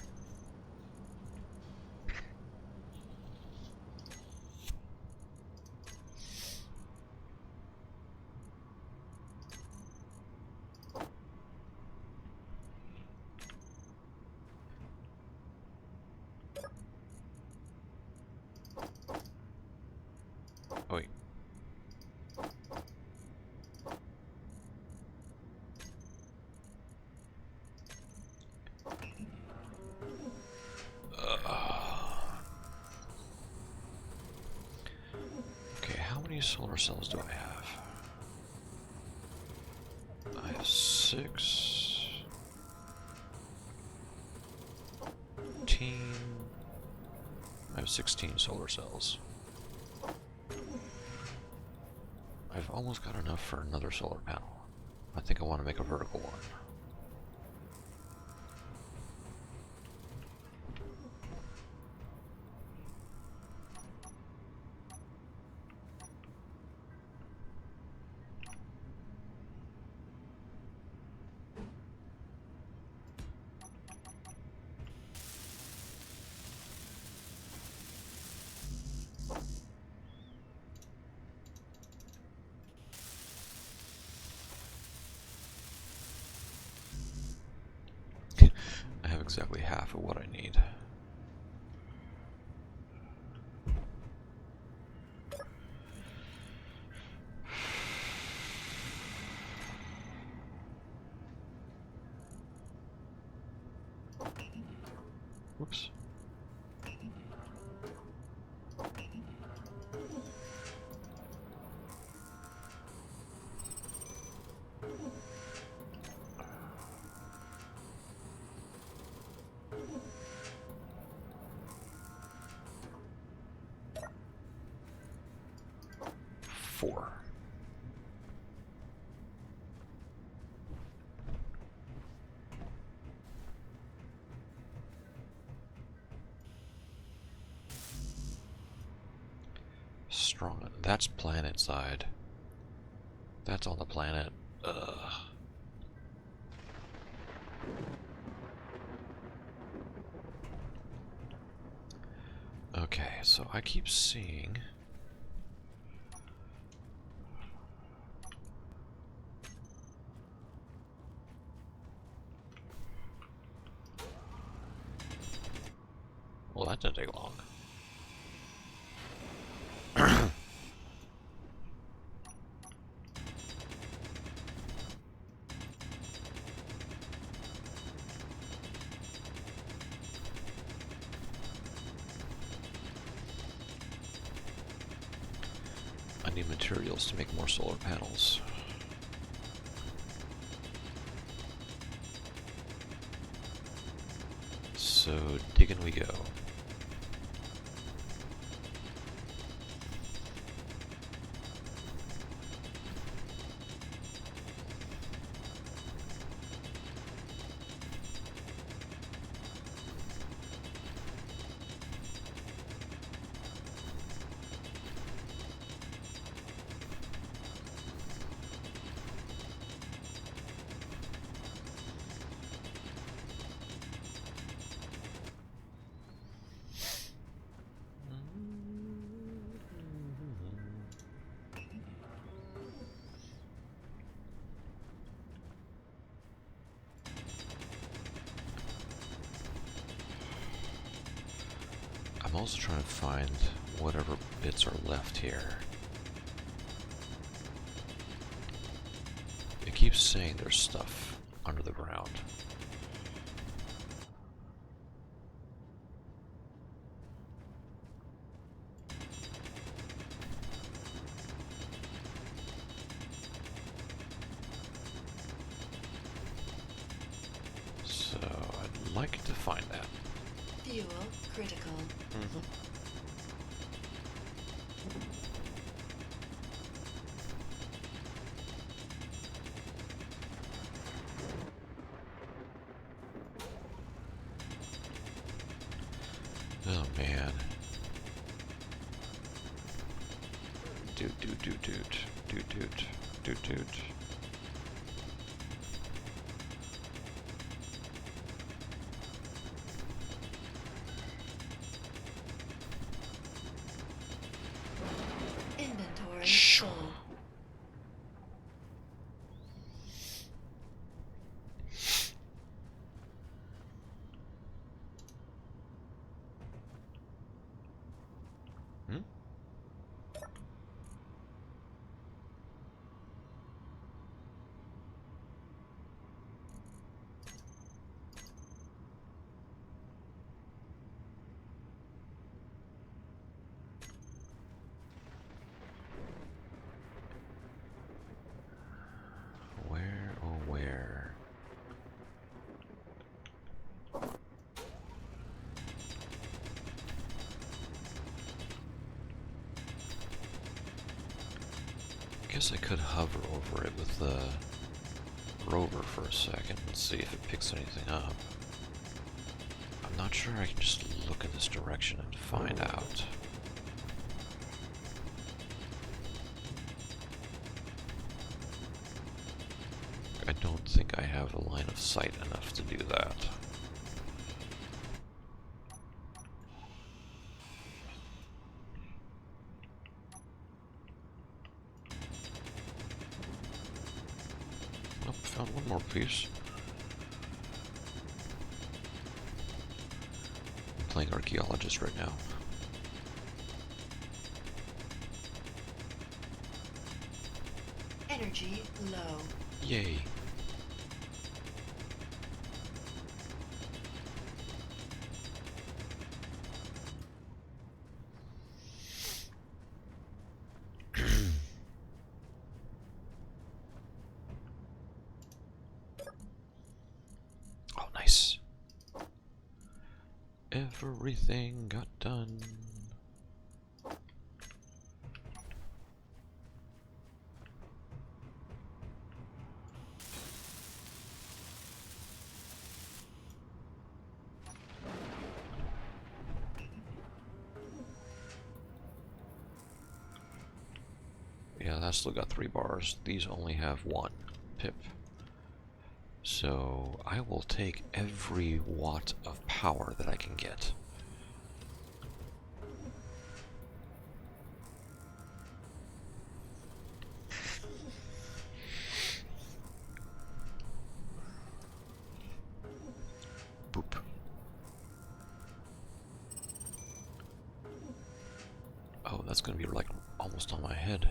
Oh, wait. Okay, how many solar cells do I have? I have 6. 15. I have 16 solar cells. I've almost got enough for another solar panel. I think I want to make a vertical one. I have exactly half of what I need. Whoops. 4. Strong. That's planet side. That's on the planet. Ugh. Okay, so I keep seeing. Well, that didn't take long. I need materials to make more solar panels. So digging we go. I'm also trying to find whatever bits are left here. It keeps saying there's stuff under the ground. So I'd like to find that. Fuel critical. Oh man. Doot. Inventory Shoo. full. Hmm? Where, oh where? I guess I could hover over it with the rover for a second and see if it picks anything up. I'm not sure I can just look in this direction and find out. I don't think I have a line of sight enough to do that. Oh, found one more piece. I'm playing archaeologist right now. Energy low. Yay. Oh, nice. Everything got done. that's still got 3 bars. These only have 1 pip. So I will take every watt of power that I can get. Boop. Oh, that's gonna be like almost on my head.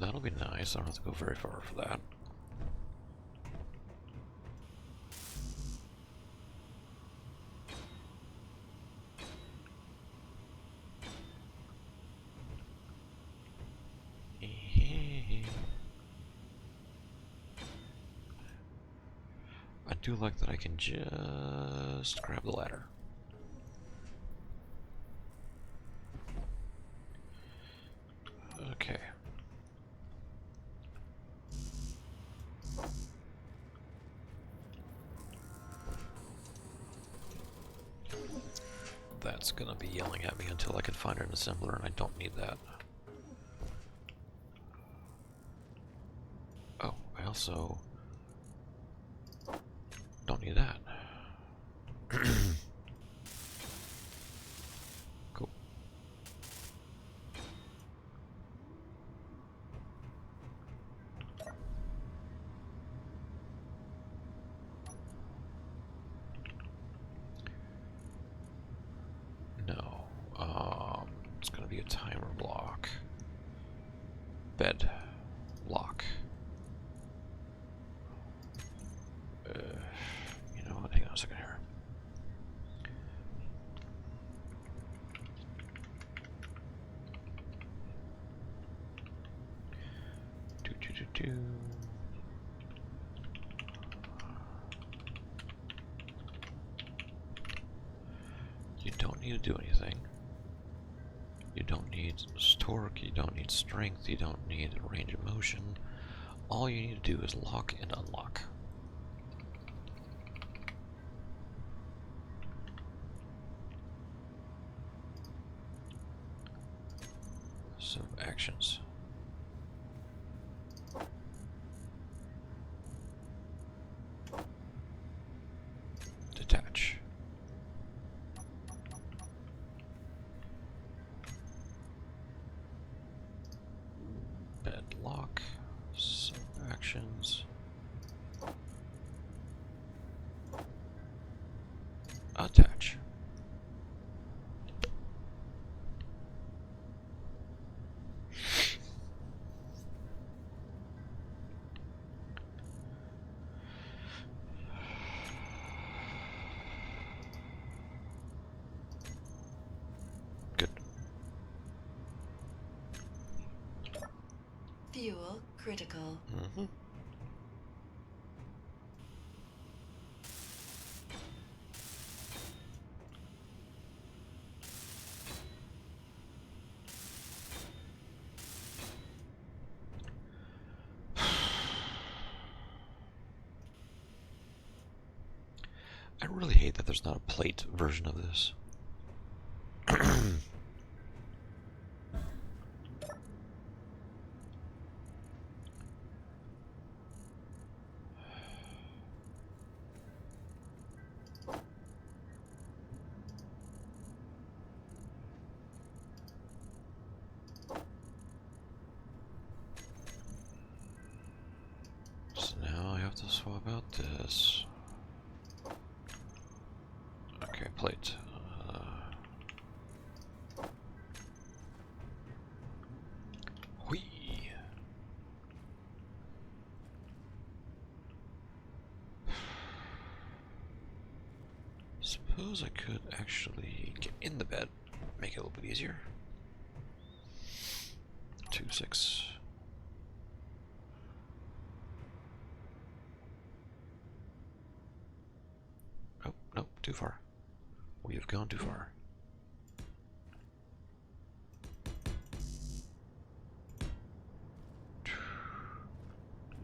That'll be nice. I don't have to go very far for that. I do like that I can just grab the ladder. Okay. That's gonna be yelling at me until I can find an assembler, and I don't need that. Oh, I also don't need that. Cool. No. It's gonna be a timer block. Bed. Lock. You know what? Hang on a second here. Do. You don't need to do anything. You don't need torque, you don't need strength, you don't need range of motion. All you need to do is lock and unlock. So, actions. Detach. Bed lock. Sub actions. Attach. Good. Fuel critical. Mm-hmm. I really hate that there's not a plate version of this. So now I have to swap out this. Okay, plate. Whee! Suppose I could actually get in the bed, make it a little bit easier. 2, 6. Oh, nope, too far. We have gone too far.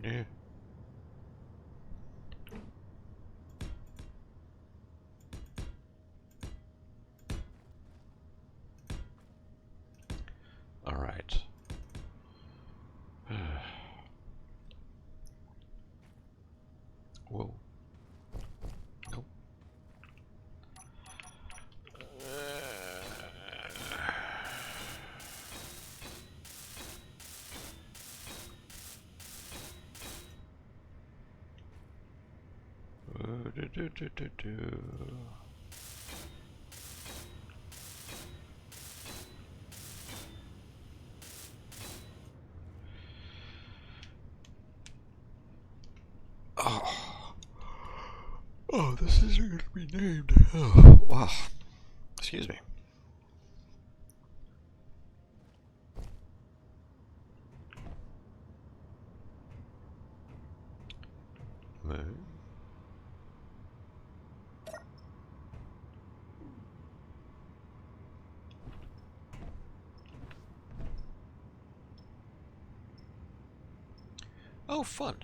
Yeah. All right. Oh. Oh, this isn't going to be named. Oh, wow. Excuse me. Moon. Oh, fun.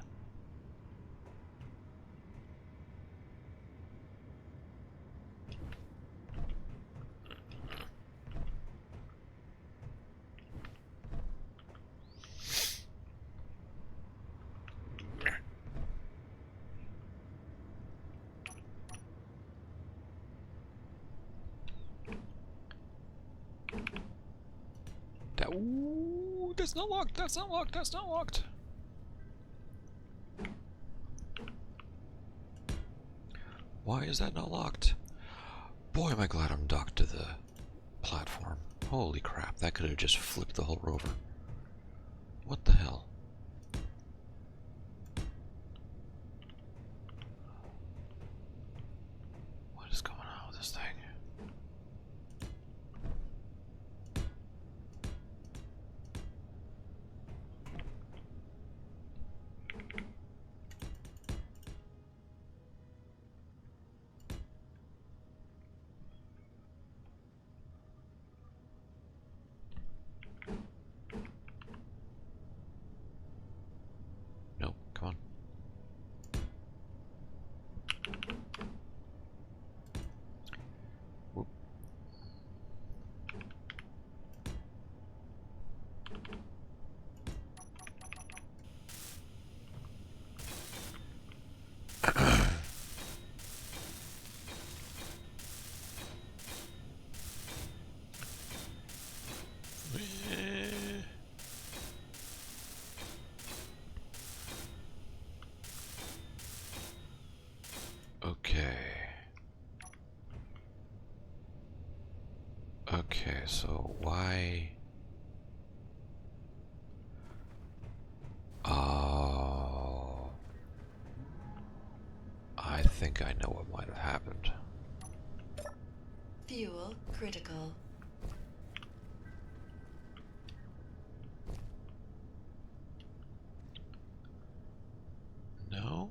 That, ooh, that's not locked, that's not locked, that's not locked. Why is that not locked? Boy, am I glad I'm docked to the platform. Holy crap, that could have just flipped the whole rover. What the hell? What is going on with this thing? Nope, come on. Whoop. Okay. Okay, so why... Oh... I think I know what might have happened. Fuel critical. No?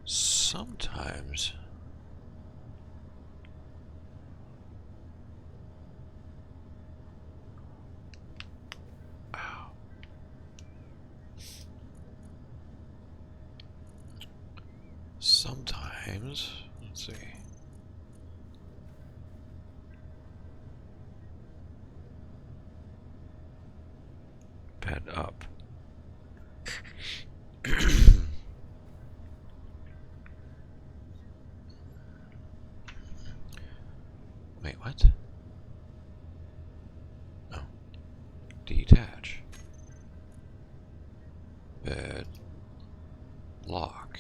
Sometimes... Ow. Sometimes... Let's see... Bed up. Wait, what? Oh. Detach. Bed. Lock.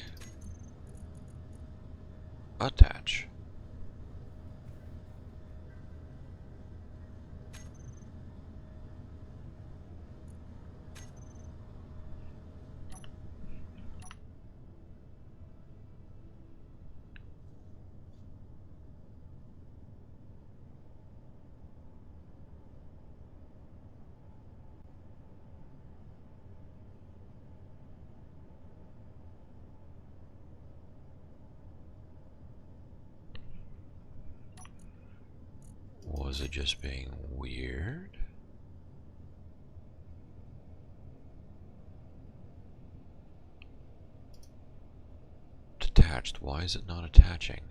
Attach. Was it just being weird? Detached. Why is it not attaching?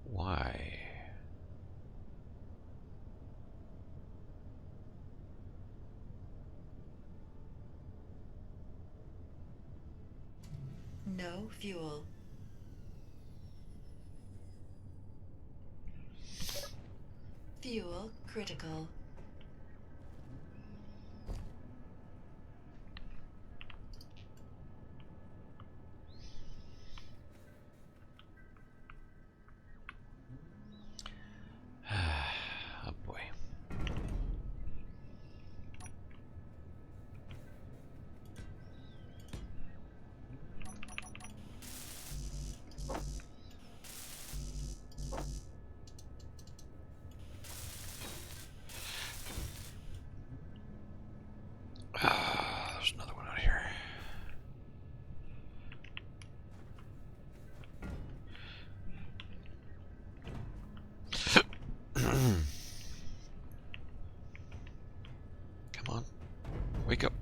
Why? No fuel. Fuel critical. Oh boy. There's another one out here. Come on. Wake up.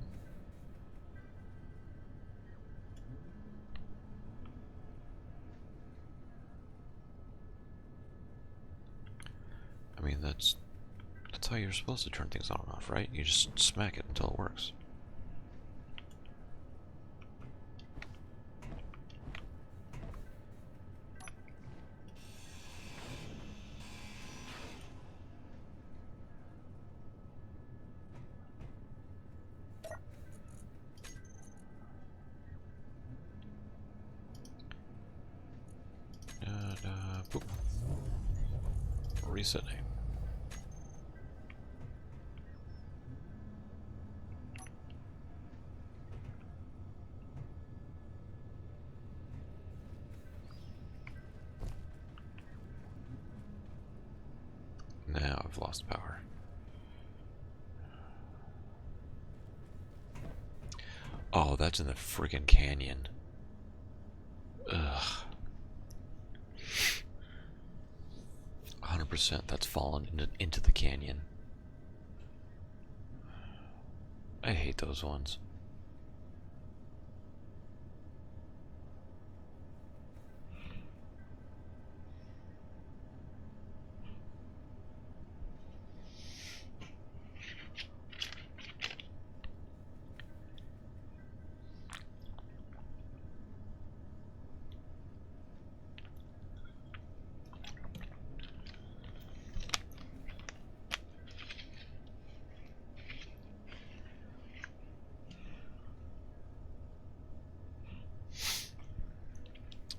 I mean, that's how you're supposed to turn things on and off, right? You just smack it until it works. Boop. Reset name. Now I've lost power. Oh, that's in the friggin' canyon. Ugh. 100% that's fallen into the canyon. I hate those ones.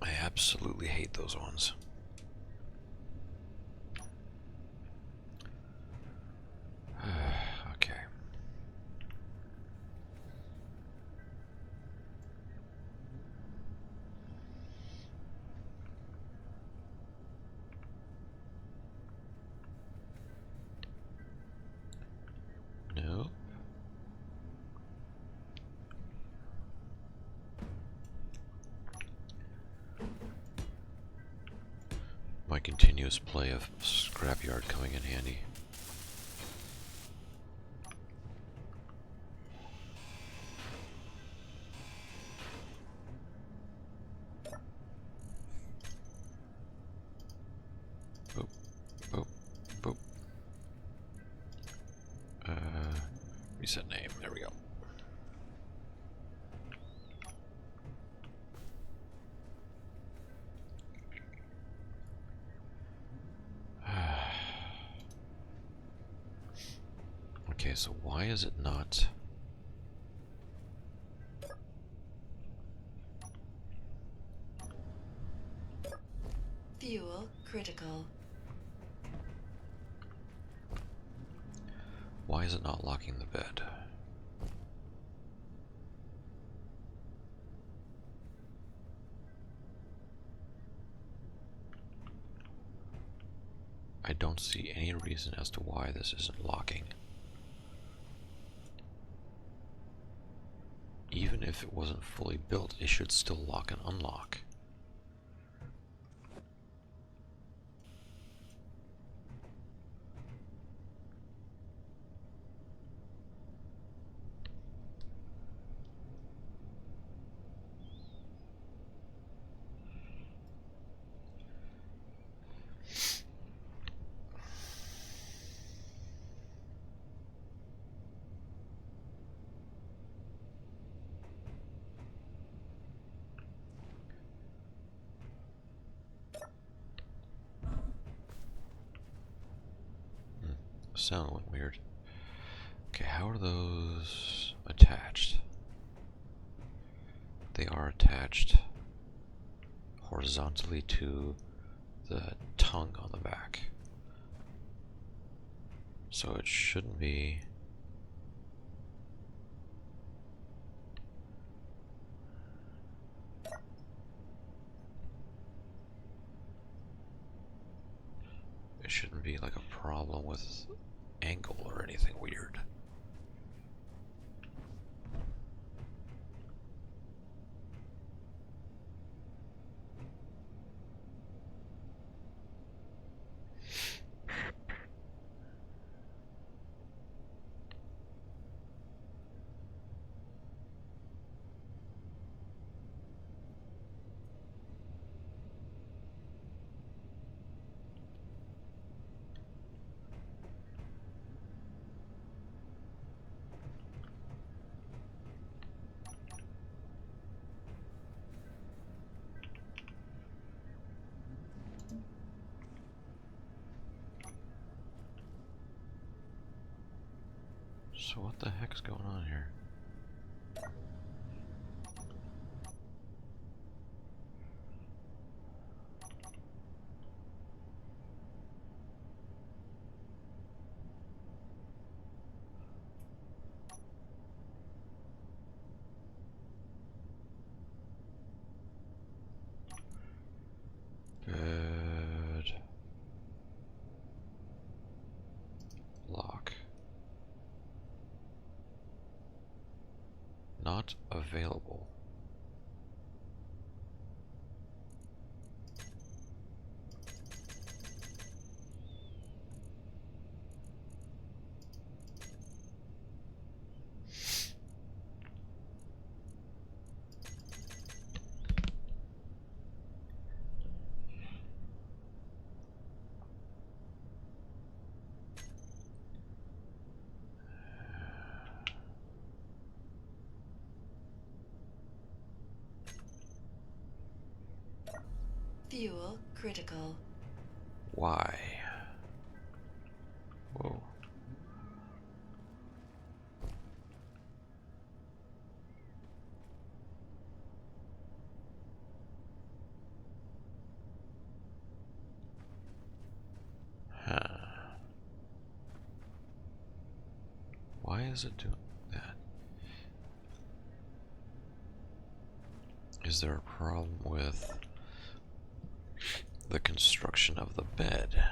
I absolutely hate those ones. Okay. No. My continuous play of scrapyard coming in handy. Boop, boop, boop. Reset name. There we go. Okay, so why is it not? Fuel critical. Why is it not locking the bed? I don't see any reason as to why this isn't locking. Even if it wasn't fully built, it should still lock and unlock. sound went weird. Okay, how are those attached? They are attached horizontally to the tongue on the back. So it shouldn't be. It shouldn't be like a problem with angle or anything weird. So what the heck's going on here? Good. Lock. Not available. Fuel critical. Why? Whoa. Huh. Why is it doing that? Is there a problem with the construction of the bed?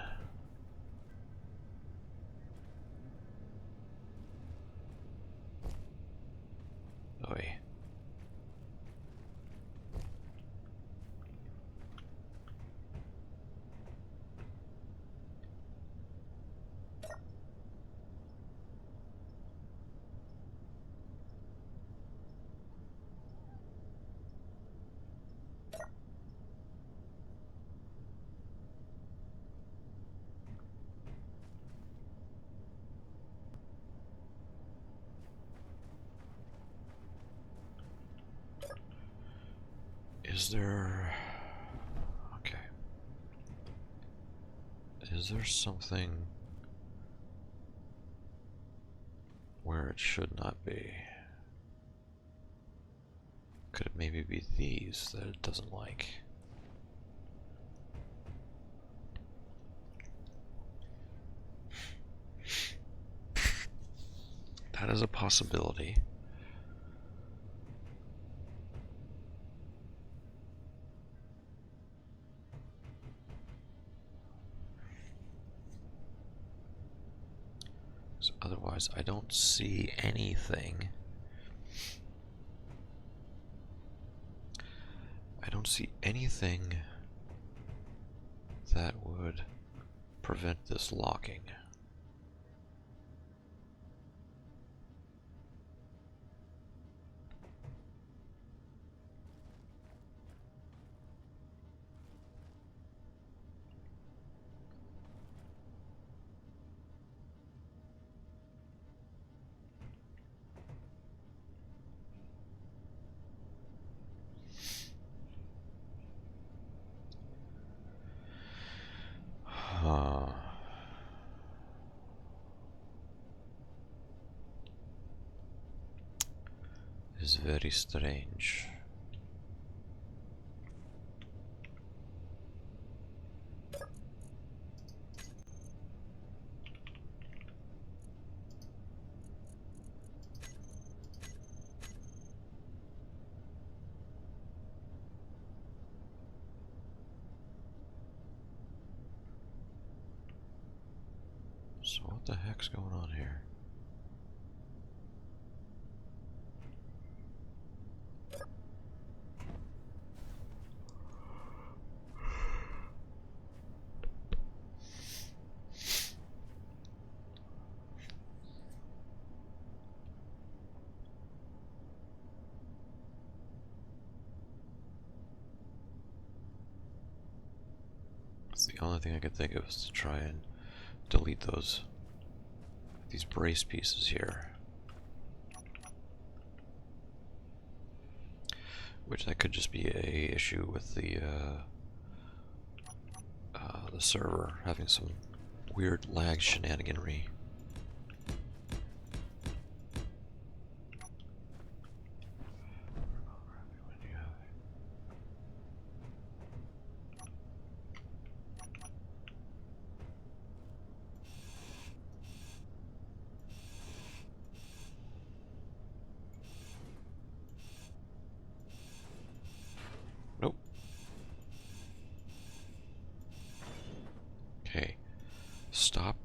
Oy. Is there... Okay. Is there something where it should not be? Could it maybe be these that it doesn't like? That is a possibility. Otherwise, I don't see anything. I don't see anything that would prevent this locking. Very strange. So what the heck's going on here? The only thing I could think of is to try and delete these brace pieces here. Which that could just be a issue with the server having some weird lag shenaniganry. Nope. Okay. Stop.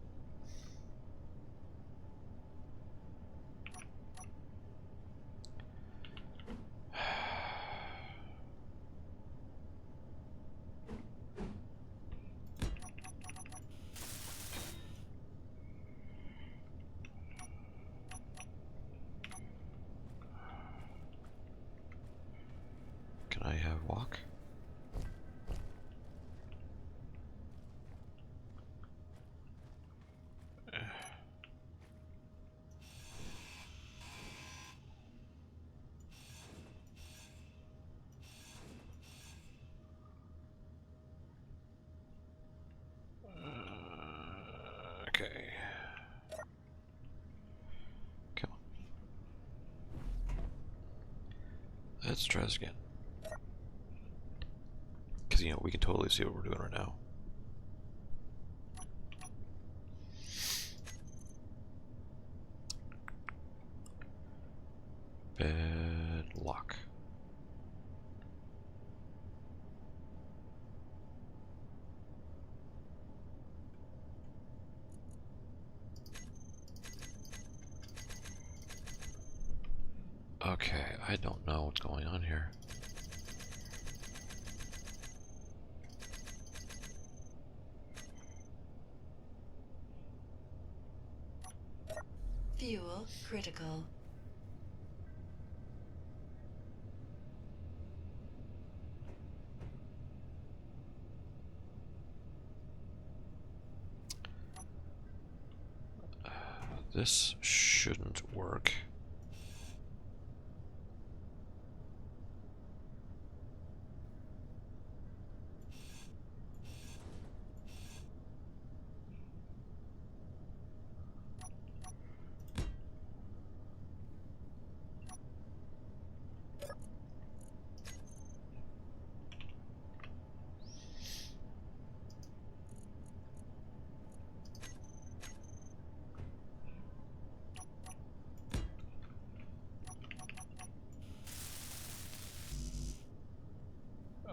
Can I have walk? Okay. Come on. Let's try this again. Because, you know, we can totally see what we're doing right now. Bed lock. Okay, I don't know what's going on here. Fuel critical. This shouldn't work.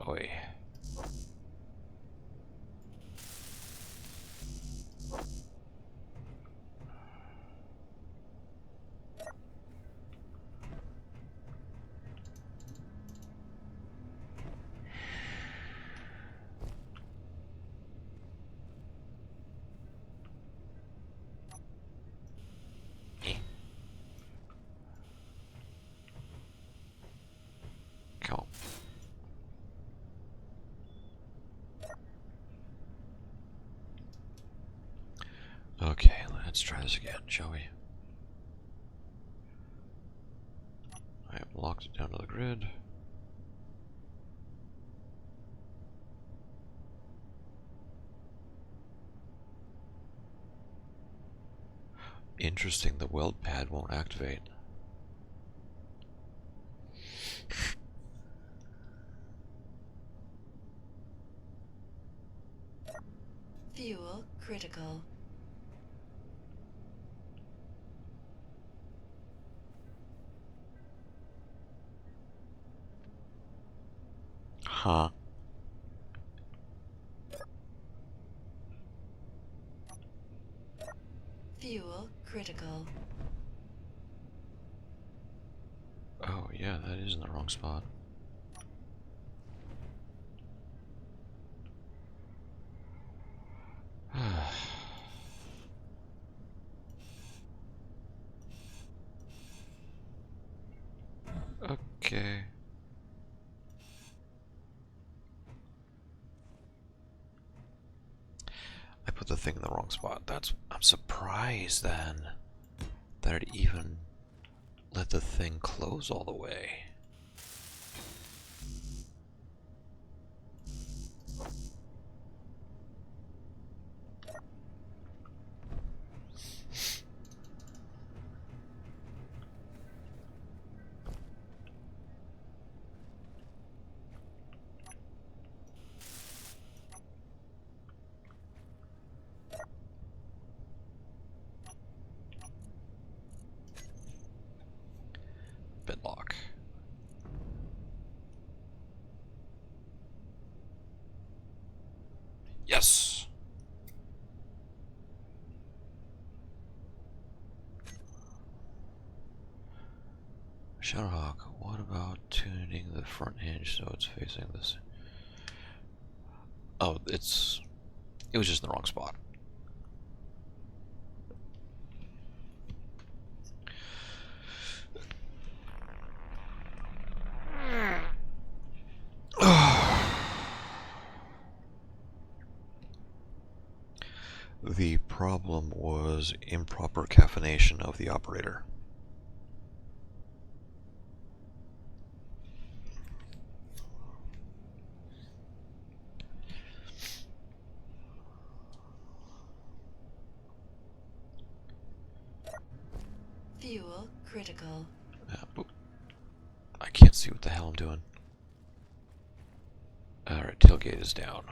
Oi. Come on. Okay, let's try this again, shall we? I have locked it down to the grid. Interesting, the weld pad won't activate. Fuel critical. Huh. Fuel critical. Oh, yeah, that is in the wrong spot. Okay. I put the thing in the wrong spot. I'm surprised then that it even let the thing close all the way. Bitlock. Yes! Shadowhawk, what about tuning the front hinge so it's facing this? Oh, it was just in the wrong spot. The problem was improper caffeination of the operator. Fuel critical. Oop. I can't see what the hell I'm doing. Alright, tailgate is down.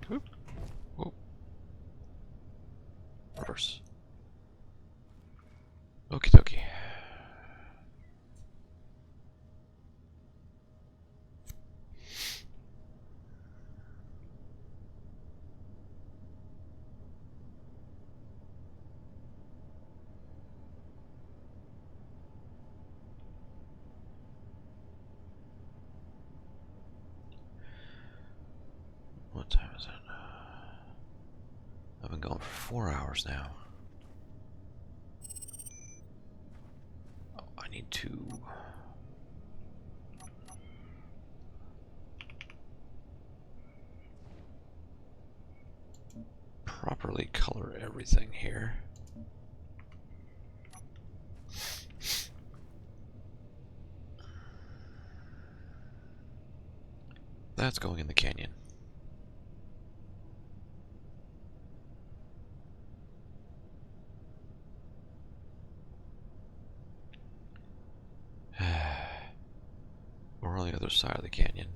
Whoop. Whoop. Reverse. Okie dokie. What time is it? I've been going for 4 hours now. Oh, I need to properly color everything here. That's going in the canyon. Or on the other side of the canyon.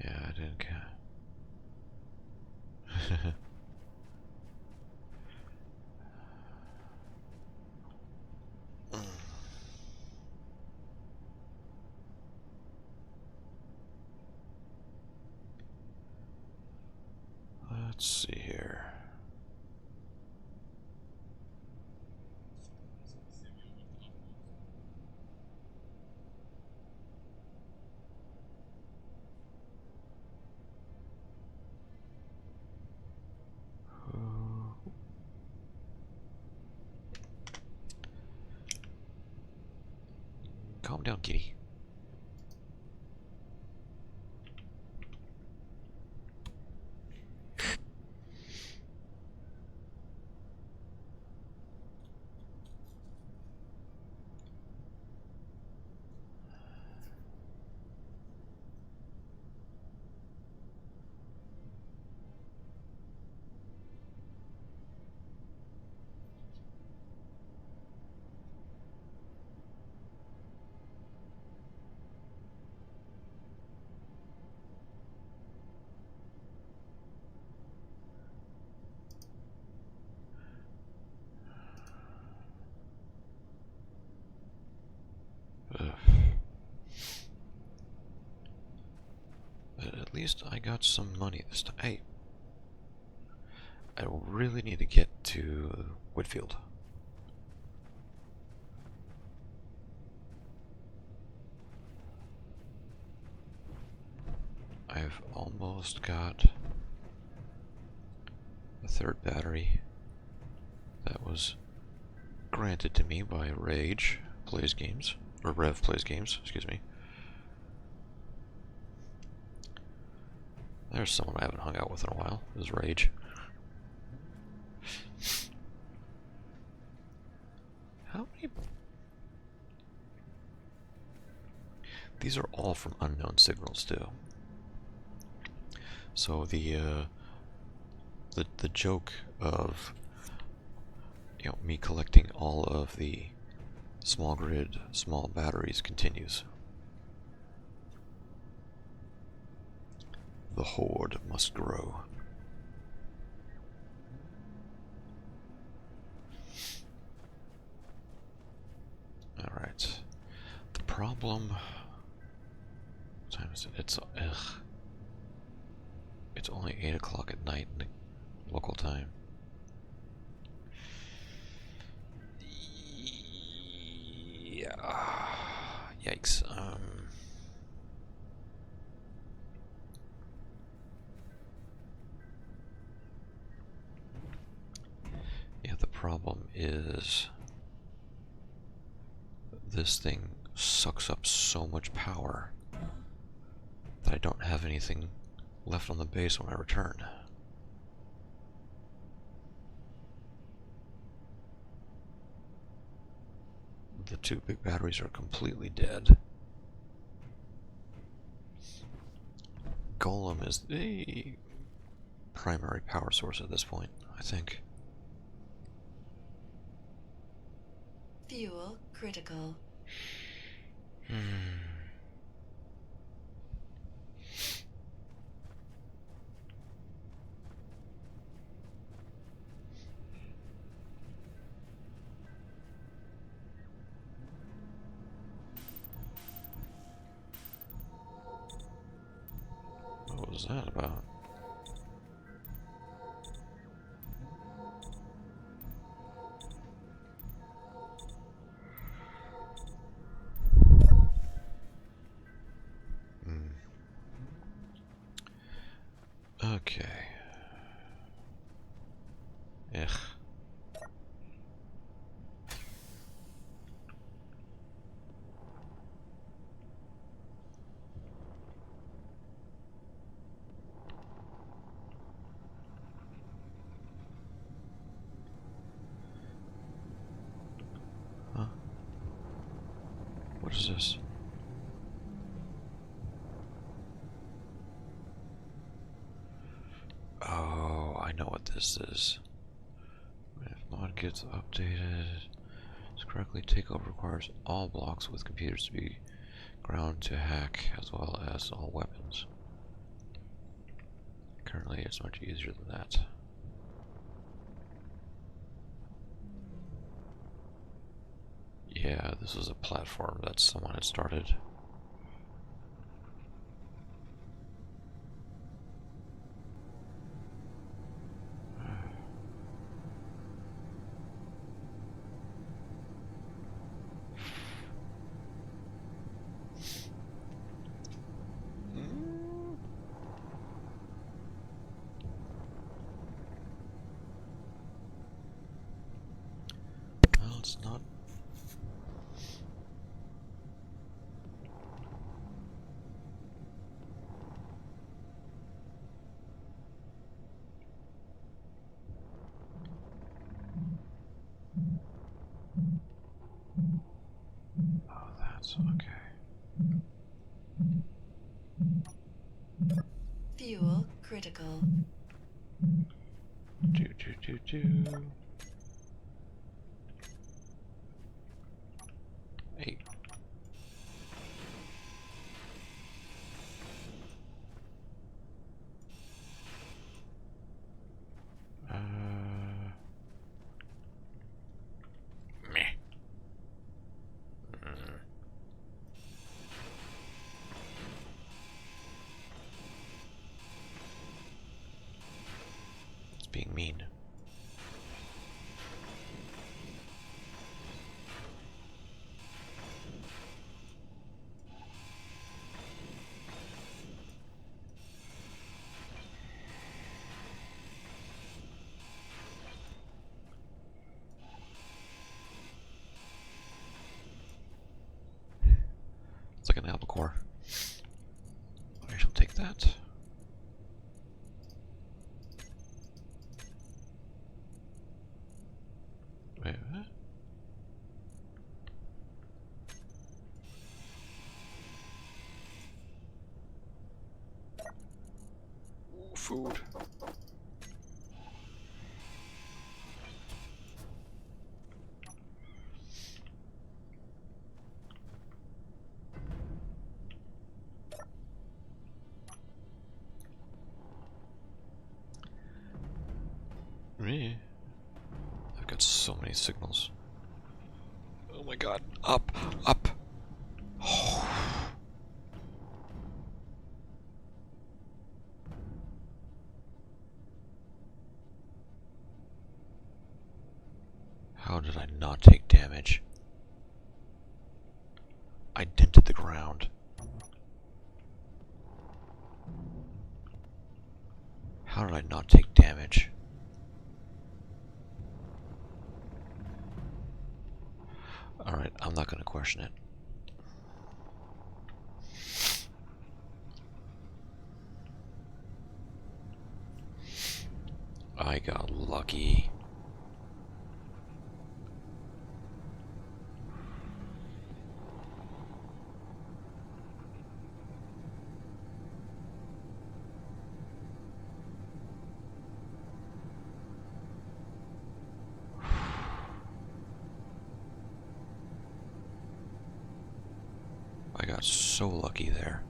Yeah, I didn't care. Let's see here. Calm down, kitty. least I got some money this time. Hey, I really need to get to Whitfield. I've almost got the third battery that was granted to me by Rage Plays Games, or Rev Plays Games, excuse me. There's someone I haven't hung out with in a while. This is Rage. How many? These are all from unknown signals too. So the joke of me collecting all of the small grid, small batteries continues. The horde must grow. Alright. The problem... What time is it? It's only 8 o'clock at night in the local time. Yeah. Yikes. Yeah, the problem is this thing sucks up so much power that I don't have anything left on the base when I return. The two big batteries are completely dead. Golem is the primary power source at this point, I think. Fuel critical. What was that about? Okay. Ugh. Huh? What is this? Oh, I know what this is. If mod gets updated, it's correctly takeover requires all blocks with computers to be ground to hack as well as all weapons. Currently, it's much easier than that. Yeah, this is a platform that someone had started. Well, it's not. Oh, that's okay. Fuel critical. Do. Hey. Meh. mean? It's like an apple core. I shall take that. Wait, what? Ooh, food. Me? I've got so many signals. Oh my god. Up! Up! How did I not take damage? I dented the ground. How did I not take damage? Alright, I'm not gonna question it. I got lucky. I got so lucky there.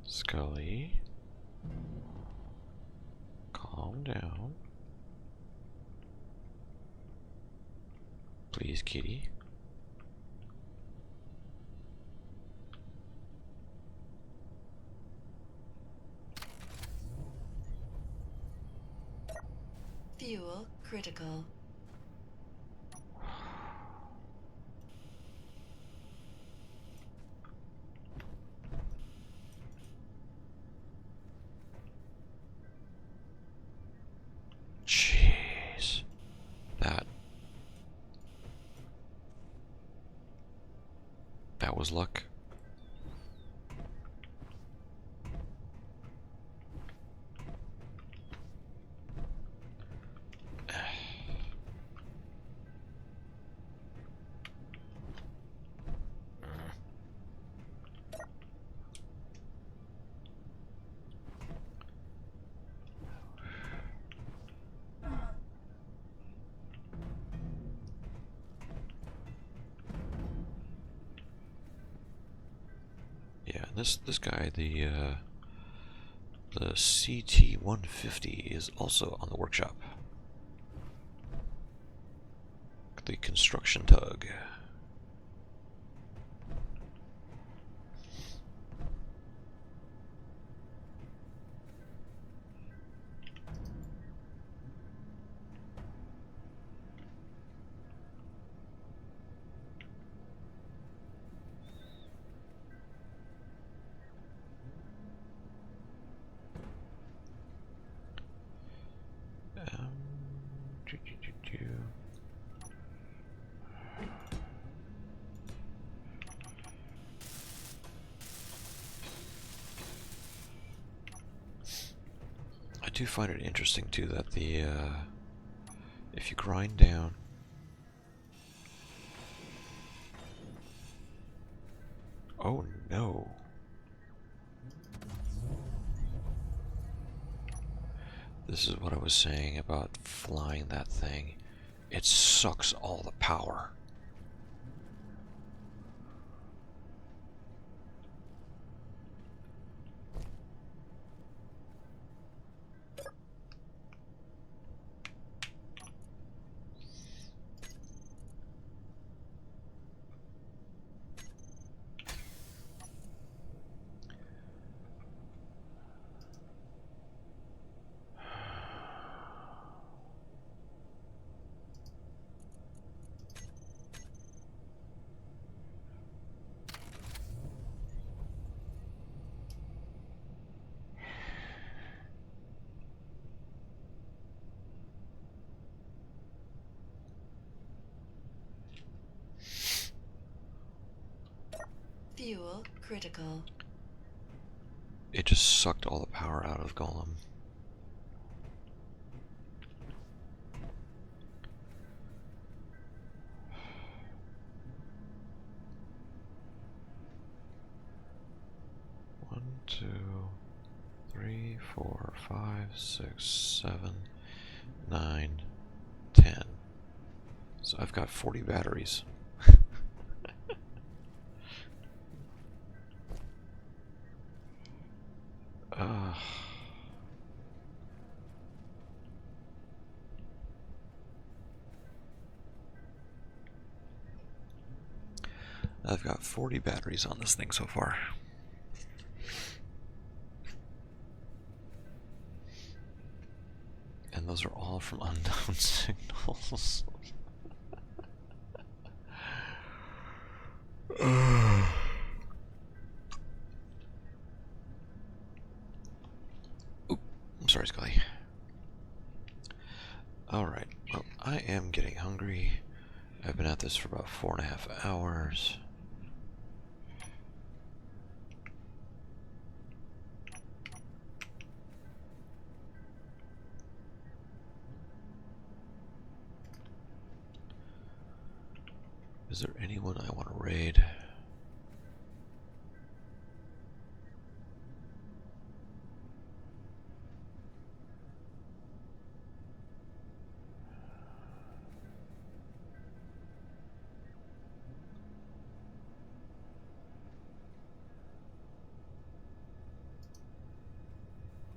Scully, calm down. Please, kitty. Fuel critical. Jeez. That was luck. Yeah, this guy, the CT-150 is also on the workshop. The construction tug. Choo, choo, choo, choo. I do find it interesting too that the if you grind down Oh no. This is what I was saying about flying that thing. It sucks all the power. Fuel critical. It just sucked all the power out of Golem. One, 2, 3, 4, 5, 6, 7, 9, 10. So I've got 40 batteries. uh, I've got 40 batteries on this thing so far. And those are all from unknown signals. Oop, I'm sorry, Scully. Alright, well, I am getting hungry. I've been at this for about 4.5 hours. Is there anyone I want to raid?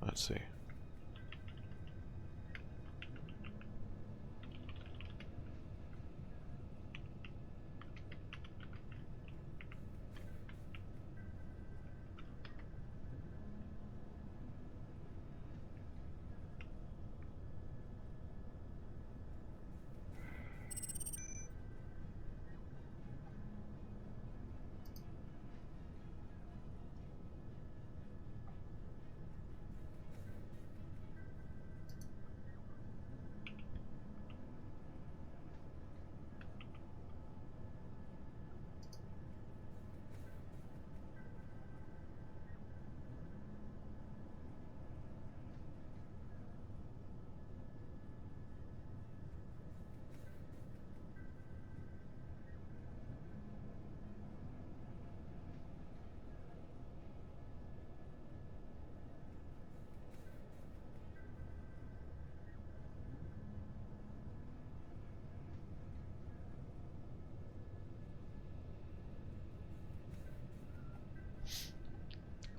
Let's see.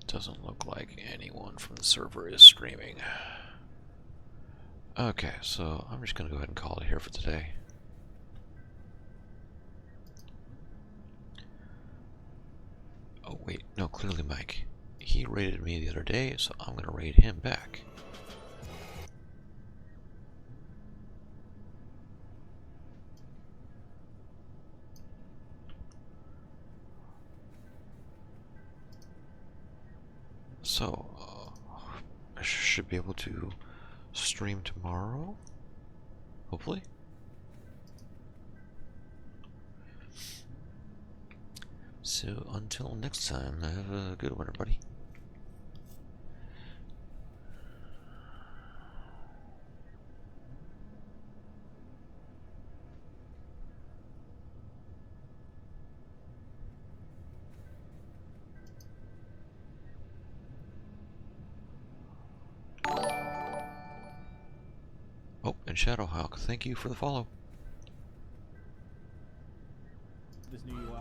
Doesn't look like anyone from the server is streaming. Okay, so I'm just gonna go ahead and call it here for today. Oh wait, no, clearly Mike. He raided me the other day, so I'm gonna raid him back. So, I should be able to stream tomorrow, hopefully. So, until next time, have a good one, everybody. Shadowhawk, thank you for the follow. This new UI.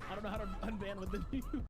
I don't know how to unban with the new